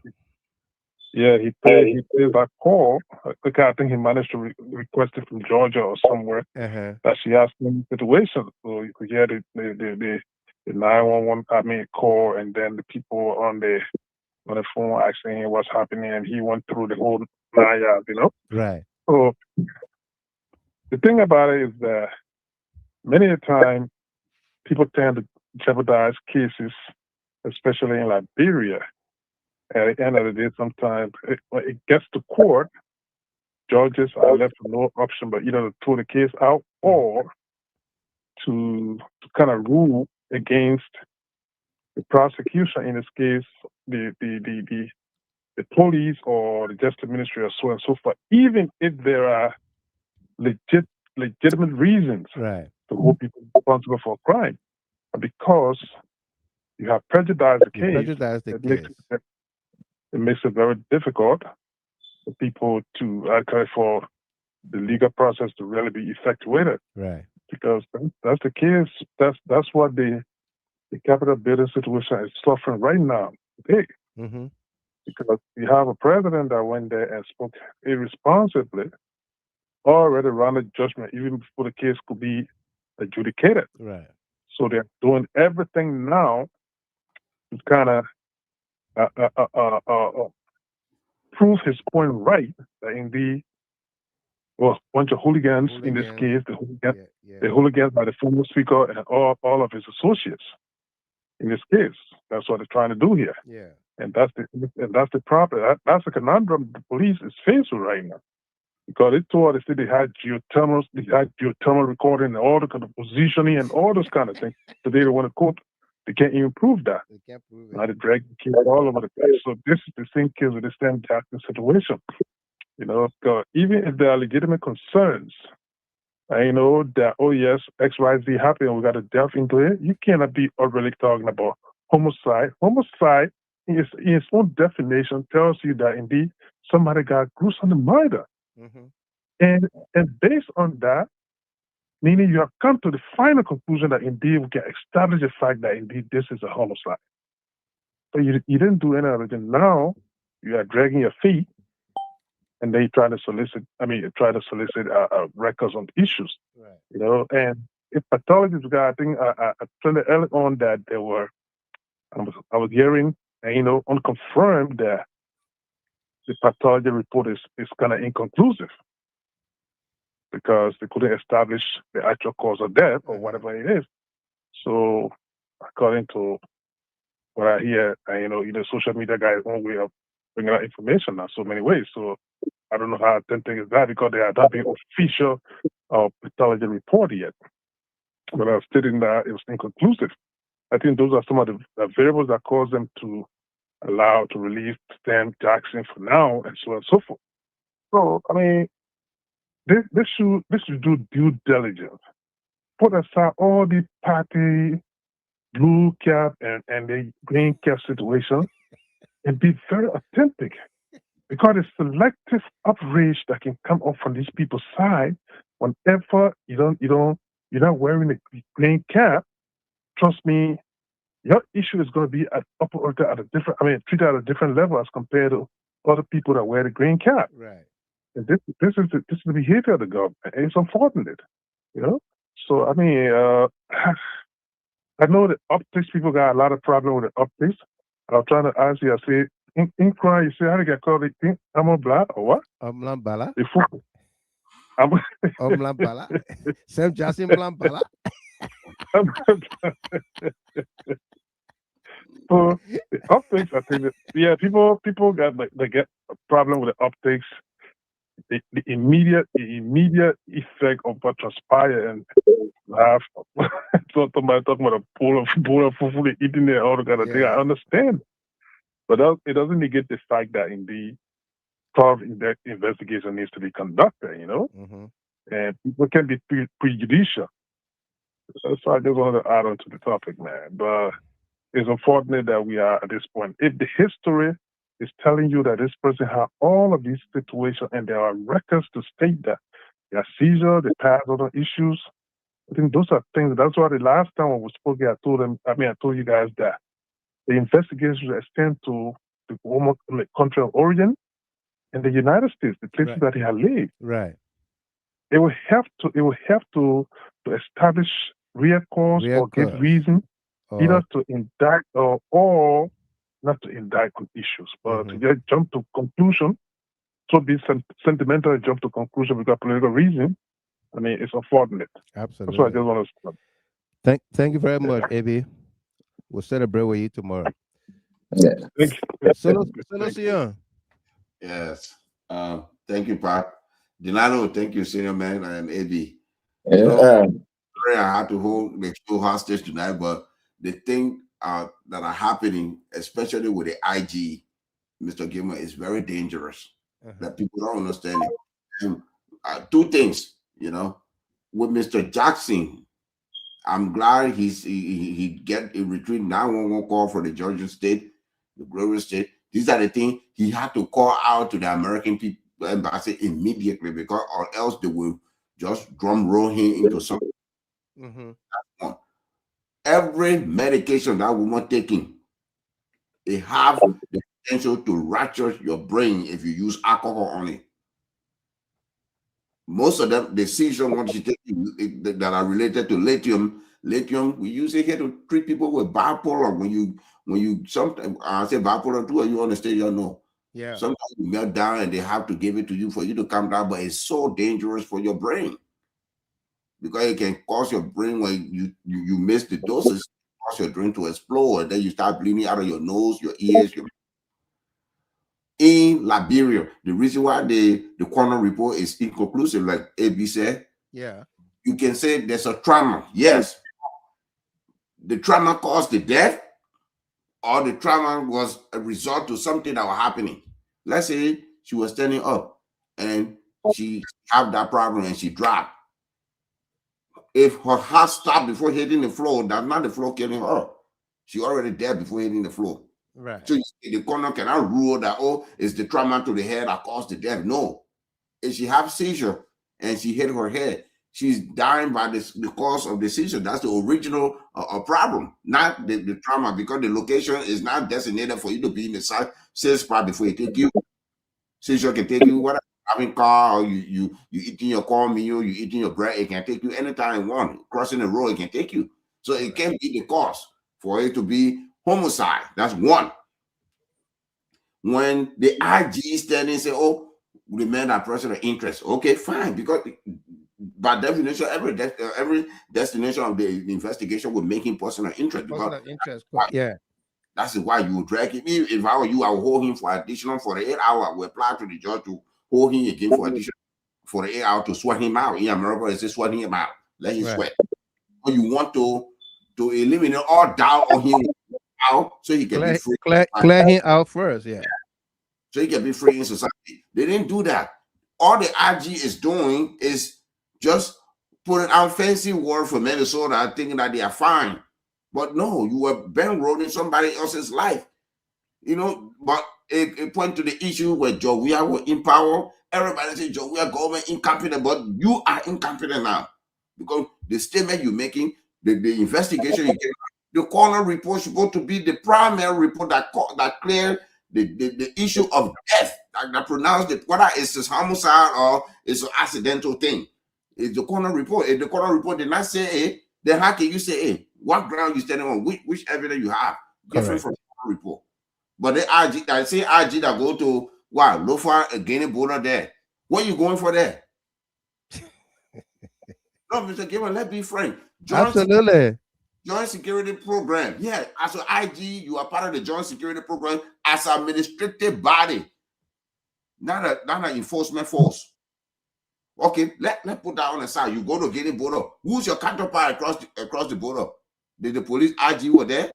Yeah, he played that call. I think he managed to request it from Georgia or somewhere. That she asked him the situation. So you could hear the 911 call, and then the people on the phone asking him what's happening, and he went through the whole 9 yards, Right. So the thing about it is that many a time people tend to jeopardize cases, especially in Liberia. At the end of the day, sometimes when it gets to court, judges are left with no option but either to throw the case out or to kind of rule against the prosecution. In this case, the police or the justice ministry or so and so forth, even if there are legitimate reasons to hold people responsible for a crime. Because you have prejudiced the case, it makes it very difficult for people to actually for the legal process to really be effectuated. Right. Because that's the case. That's what the capital building situation is suffering right now today. Because you have a president that went there and spoke irresponsibly, already rendered judgment even before the case could be adjudicated. Right. So they're doing everything now to kind of prove his point right, that indeed, a bunch of hooligans in this case, the hooligans by the former speaker and all of his associates in this case. That's what they're trying to do here. Yeah. And that's the problem. That's the conundrum the police is faced with right now. Because they told us that they had geothermal recording and all the kind of positioning and all those kind of things. So they don't want to quote. They can't even prove that. They can't prove it. Now they drag the case all over the place. So this is the same case with the St. Jackson situation. Because even if there are legitimate concerns, I know that, oh yes, XYZ happened and we got to delve into it. You cannot be already talking about homicide. Homicide, in its own definition, tells you that indeed somebody got gruesomely murdered. And based on that, meaning you have come to the final conclusion that indeed we can establish the fact that indeed this is a homicide. But you didn't do any of it. And now you are dragging your feet and they try to solicit records on issues. Right. You know, and if pathologists guy, I think I told you early on that there were, I was hearing, and you know, unconfirmed that the pathology report is kind of inconclusive because they couldn't establish the actual cause of death or whatever it is. So, according to what I hear, you know, social media guys' own way of bringing out information in so many ways. So, I don't know how authentic is that because they are not being official pathology report yet. But I was stating that it was inconclusive. I think those are some of the variables that cause them to allow to release Sam Jackson for now, and so on and so forth. So, I mean, this should do due diligence. Put aside all the party blue cap and the green cap situation and be very authentic. Because it's selective outrage that can come up from these people's side whenever you're not wearing a green cap. Trust me, your issue is going to be treated at a different level as compared to other people that wear the green cap. Right. And this is the behavior of the government, and it's unfortunate, you know. So I mean, I know the optics people got a lot of problem with the optics. I was trying to ask you, I say, inquiry, you say how to get called it? Amobla or what? Amlambala. Amlambala. Sam Jackson Mlambala. So the optics, I think that people got they get a problem with the optics, the immediate effect of what transpired and have somebody talking about a bowl of food eating there, all the kind of thing. I understand. But it doesn't negate the fact that indeed thorough investigation needs to be conducted, you know? Mm-hmm. And people can be prejudicial. So I just wanted to add on to the topic, man. But it's unfortunate that we are at this point. If the history is telling you that this person had all of these situations and there are records to state that there are seizures, they passed other issues, I think those are things. That's why the last time when we spoke here, I told you guys that the investigation should extend to the country of origin and the United States, the places that he had lived. Right. It will have to establish real cause or give reason either to indict or not to indict on issues, but to just jump to conclusion, so be sentimental and jump to conclusion because political reason. I mean, it's unfortunate. Absolutely. That's what I just want to say. Thank you very much, AB. We'll celebrate with you tomorrow. Yeah. Thank you. Yes. Thank you, Pat. Delano, thank you, senior man, and AB. Sorry, I had to hold the show hostage tonight, but the thing that are happening, especially with the IG, Mr. Gilmer, is very dangerous. That people don't understand it. And, two things, you know, with Mr. Jackson, I'm glad he get a retreat 911 call for the Georgia state, the Glory state. These are the things he had to call out to the American people embassy immediately because or else they will just drum roll him into something. Mm-hmm. Every medication that woman taking, they have the potential to rupture your brain if you use alcohol on it. Most of them, the seizure ones you take that are related to lithium, we use it here to treat people with bipolar. When you sometimes I say bipolar too, you understand, you know. Yeah. Sometimes you melt down and they have to give it to you for you to calm down, but it's so dangerous for your brain because it can cause your brain when you miss the doses, cause your brain to explode, and then you start bleeding out of your nose, your ears, In Liberia, the reason why the coroner report is inconclusive, like AB said, you can say there's a trauma. Yes, the trauma caused the death, or the trauma was a result to something that was happening. Let's say she was standing up and she had that problem and she dropped. If her heart stopped before hitting the floor, that's not the floor killing her. She already dead before hitting the floor. Right. So the coroner cannot rule that, oh, it's the trauma to the head that caused the death. No. If she have seizure and she hit her head, she's dying by the cause of the seizure. That's the original problem, not the trauma, because the location is not designated for you to be in the safe spot before you take you. Seizure can take you whatever. having car, or you eating your cornmeal, you eating your bread, it can take you anytime you want. Crossing the road, it can take you. So it can be the cause for it to be homicide. That's one. When the IG stand and say, oh, the men are personal interest. Okay, fine, because by definition, every destination of the investigation would make him personal interest. Personal interest, yeah. That's why you would drag him. If I were you, I would hold him for additional 48 hours. We apply to the judge to hold him again for additional 48 hours to sweat him out. In America, it's just sweating him out. Let him sweat. So you want to eliminate all doubt on him out so he can be free. Clear him out first, yeah. So he can be free in society. They didn't do that. All the IG is doing is just putting out fancy word for Minnesota, thinking that they are fine. But no, you were bankrolling somebody else's life. You know, but it point to the issue where Jowea were in power. Everybody said Jowea government incompetent, but you are incompetent now. Because the statement you're making, the investigation you get, the coroner report supposed to be the primary report that clear the issue of death, that pronounced it, whether it's a homicide or it's an accidental thing. It's the coroner report. If the coroner report did not say A, then how can you say A? What ground you standing on? Which evidence you have? Different from the coroner report. But the IG, I say IG that go to Lofa, a Guinea border there. What are you going for there? No, Mr. Gibbon, let's be frank. Absolutely. Joint security program. Yeah, as an IG, you are part of the joint security program as an administrative body, not an enforcement force. Okay, let put that on the side. You go to Guinea border. Who's your counterpart across the border? Did the police IG were there?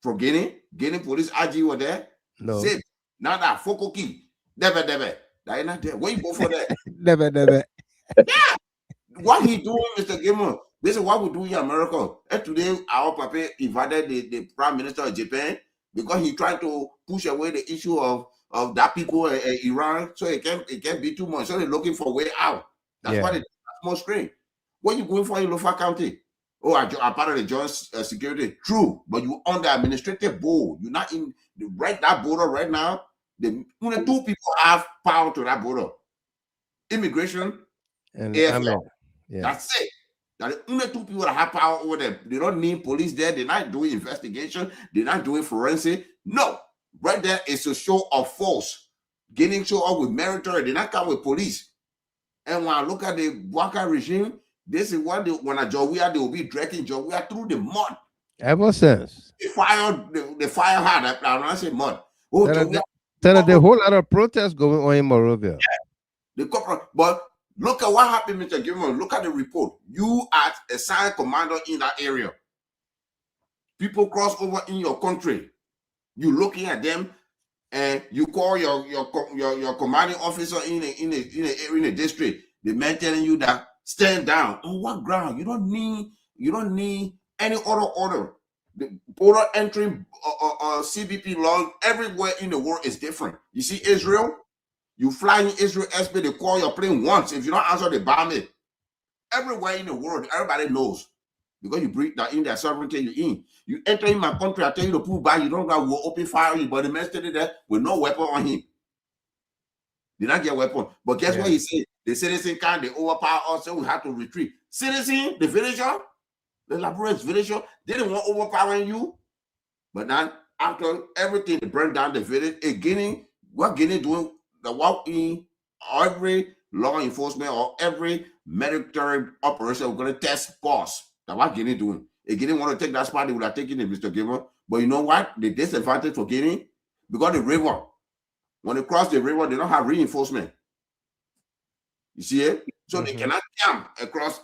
From Guinea police IG were there? No. Say, now that focal key. Never. That not there. Where you go for that? Never. Yeah. What he doing, Mr. Gilmore? This is what we do in America. And today, our papa invited the Prime Minister of Japan because he tried to push away the issue of that people in Iran, so it can't be too much. So they're looking for a way out. That's why it's more strange. What are you going for in Lofa County? Oh, I'm part of the joint security. True, but you on the administrative board. You're not in that border right now. Only two people have power to that border: immigration and AFL. Yeah. That's it. Now, the only two people that have power over there. They don't need police there. They're not doing investigation. They're not doing forensic. No, right there is a show of force. Getting show up with military. They not come with police. And when I look at the Waka regime, this is what when a Jowea, they will be dragging Jowea through the mud. Ever since. They fire hard. I'm not saying mud. Oh, the whole lot of protests going on in Morovia. Yeah. But look at what happened, Mr. Gilmore. Look at the report. You are a assigned commander in that area. People cross over in your country. You looking at them, and you call your commanding officer in a district. The man telling you that stand down. On what ground? You don't need any other order. The border entry CBP law everywhere in the world is different. You see Israel. You fly in Israel airspace, they call your plane once. If you don't answer, they bomb it. Everywhere in the world, everybody knows. Because you breathe that in their sovereignty, you're in. You enter in my country, I tell you to pull back, you don't know we'll open fire on you, but the man standing there with no weapon on him. Did not get a weapon. But guess what he said? The citizen can't, they overpower us, so we have to retreat. Citizen, the villager, the laborious villager, they didn't want overpowering you. But now, after everything, they burn down the village. Guinea, what Guinea doing? The walk in every law enforcement or every military operation, we're going to test boss. That's what Guinea doing. If Guinea want to take that spot, they would have taken it, Mr. Gilmore. But you know what? The disadvantage for Guinea, because the river, when they cross the river, they don't have reinforcement. You see it? So they cannot camp across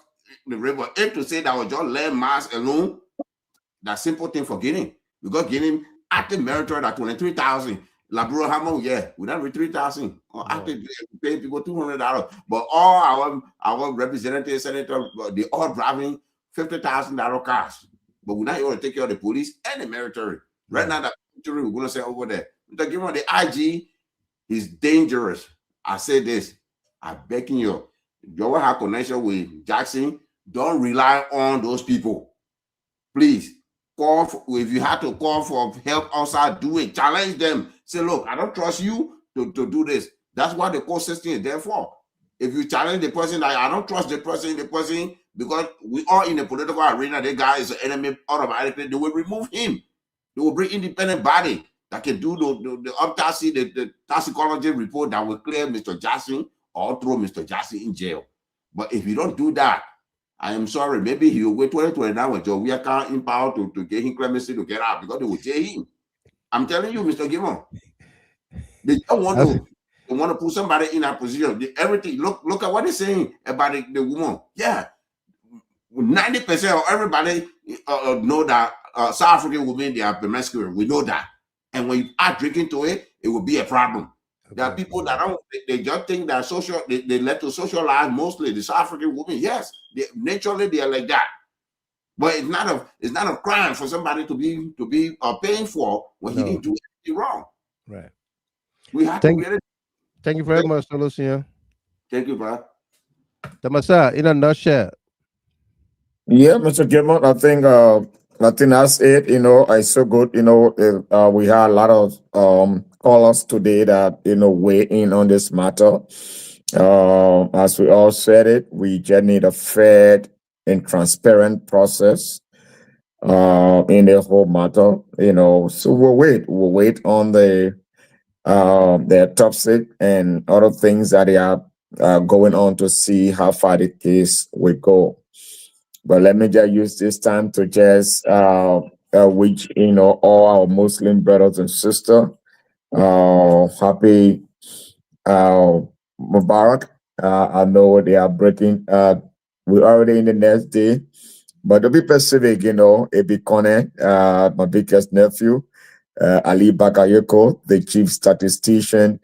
the river. And to say that was just land mass alone, that simple thing for Guinea. Because Guinea, active military, that 23,000. Laburo Hamon, we don't reach 3,000. After paying people $200, but all our representatives, senators, they all driving $50,000 cars. But we're not able to take care of the police and the military. Right now, we're going to say over there. The IG is dangerous. I say this. I beg you, you have connection with Jackson. Don't rely on those people. Please. Call for, if you have to call for help outside, do it. Challenge them. Say, look, I don't trust you to do this. That's what the court system is there for. If you challenge the person, I don't trust the person, because we are in a political arena, the guy is an enemy, automatically they will remove him. They will bring independent body that can do the autopsy, the toxicology report that will clear Mr. Jackson or throw Mr. Jackson in jail. But if you don't do that, I am sorry, maybe he will wait 2029 when Joe, we are can't empower to get him clemency to get out because they will jail him. I'm telling you, Mr. Gimon, they don't want to. They want to put somebody in that position. Everything. Look at what they're saying about the woman. Yeah, 90% of everybody know that South African women, they are promiscuous. We know that. And when you add drinking to it, it will be a problem. Okay. There are people that don't. They just think that they let to socialize mostly the South African women. Yes, naturally they are like that. But it's not a crime for somebody to be paying for when he didn't do anything wrong. Right. We have to get it. Thank you very much, Lucian. Thank you, bro. Tamasa, in a nutshell. Yeah, Mr. Gilmore, I think that's it. It's so good. We had a lot of callers today that weigh in on this matter. As we all said it, we just need a fair and transparent process in the whole matter. So we'll wait on the autopsy and other things that they are going on to see how far the case will go. But let me just use this time to just wish all our Muslim brothers and sisters happy Mubarak. I know they are breaking. We're already in the next day, but to be specific, it be Kone, my biggest nephew. Ali Bakayoko, the chief statistician,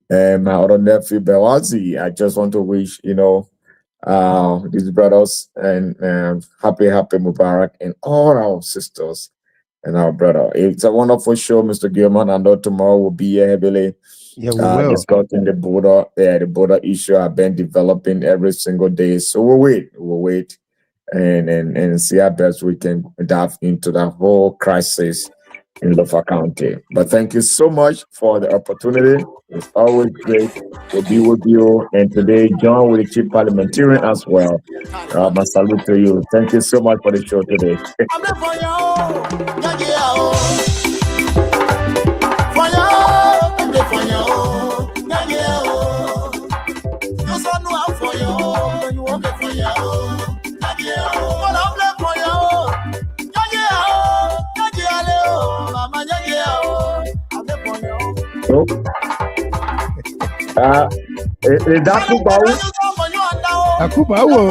and my other nephew Bewazi. I just want to wish these brothers and happy Mubarak, and all our sisters and our brother. It's a wonderful show, Mr. Gilman. I know tomorrow will be here heavily discussing the border issue I've been developing every single day. So we'll wait and see how best we can dive into the whole crisis in Lofa County. But thank you so much for the opportunity. It's always great to be with you. And today, John with the chief parliamentarian as well. My salute to you. Thank you so much for the show today. Is that Kubawu?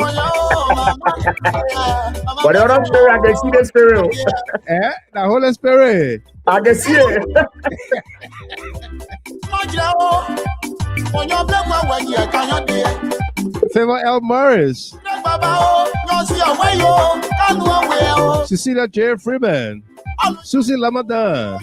But the other spirit, I can see the spirit. The Holy Spirit. I can see it. Favor L. Morris. Cecilia J. Freeman. Susie Lamadan.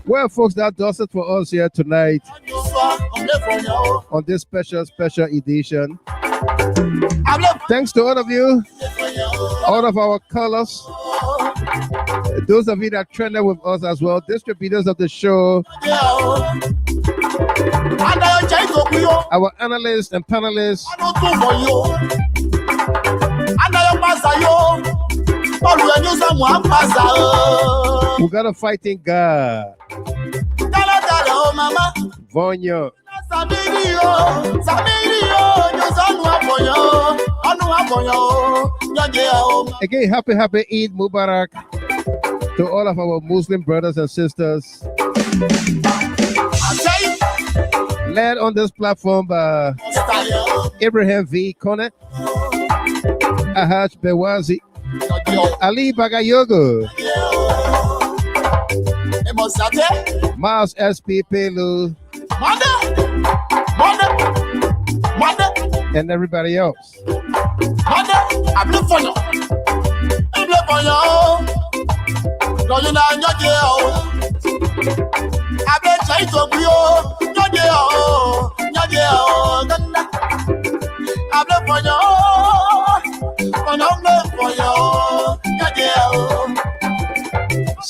Well, folks, that does it for us here tonight on this special edition. Thanks to all of you, all of our callers, those of you that trended with us as well, distributors of the show, our analysts and panelists. We got a fighting God. Vonyo. Again, happy Eid Mubarak to all of our Muslim brothers and sisters. Led on this platform by Abraham V. Konet, Ahaj Bewazi, Ali Bagayogo, Miles S.P. Pelu, and everybody else. I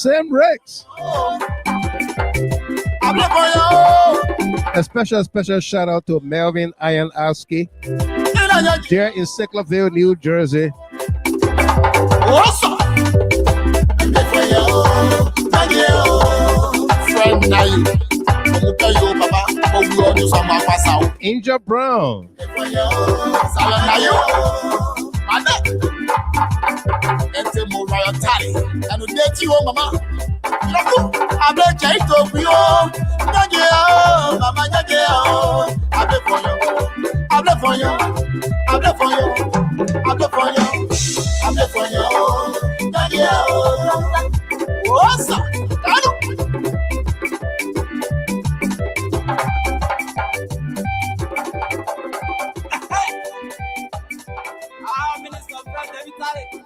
Same Rex. A special shout out to Melvin Ironowski there in Sicklerville, New Jersey. Angel Brown. Minister of Trade,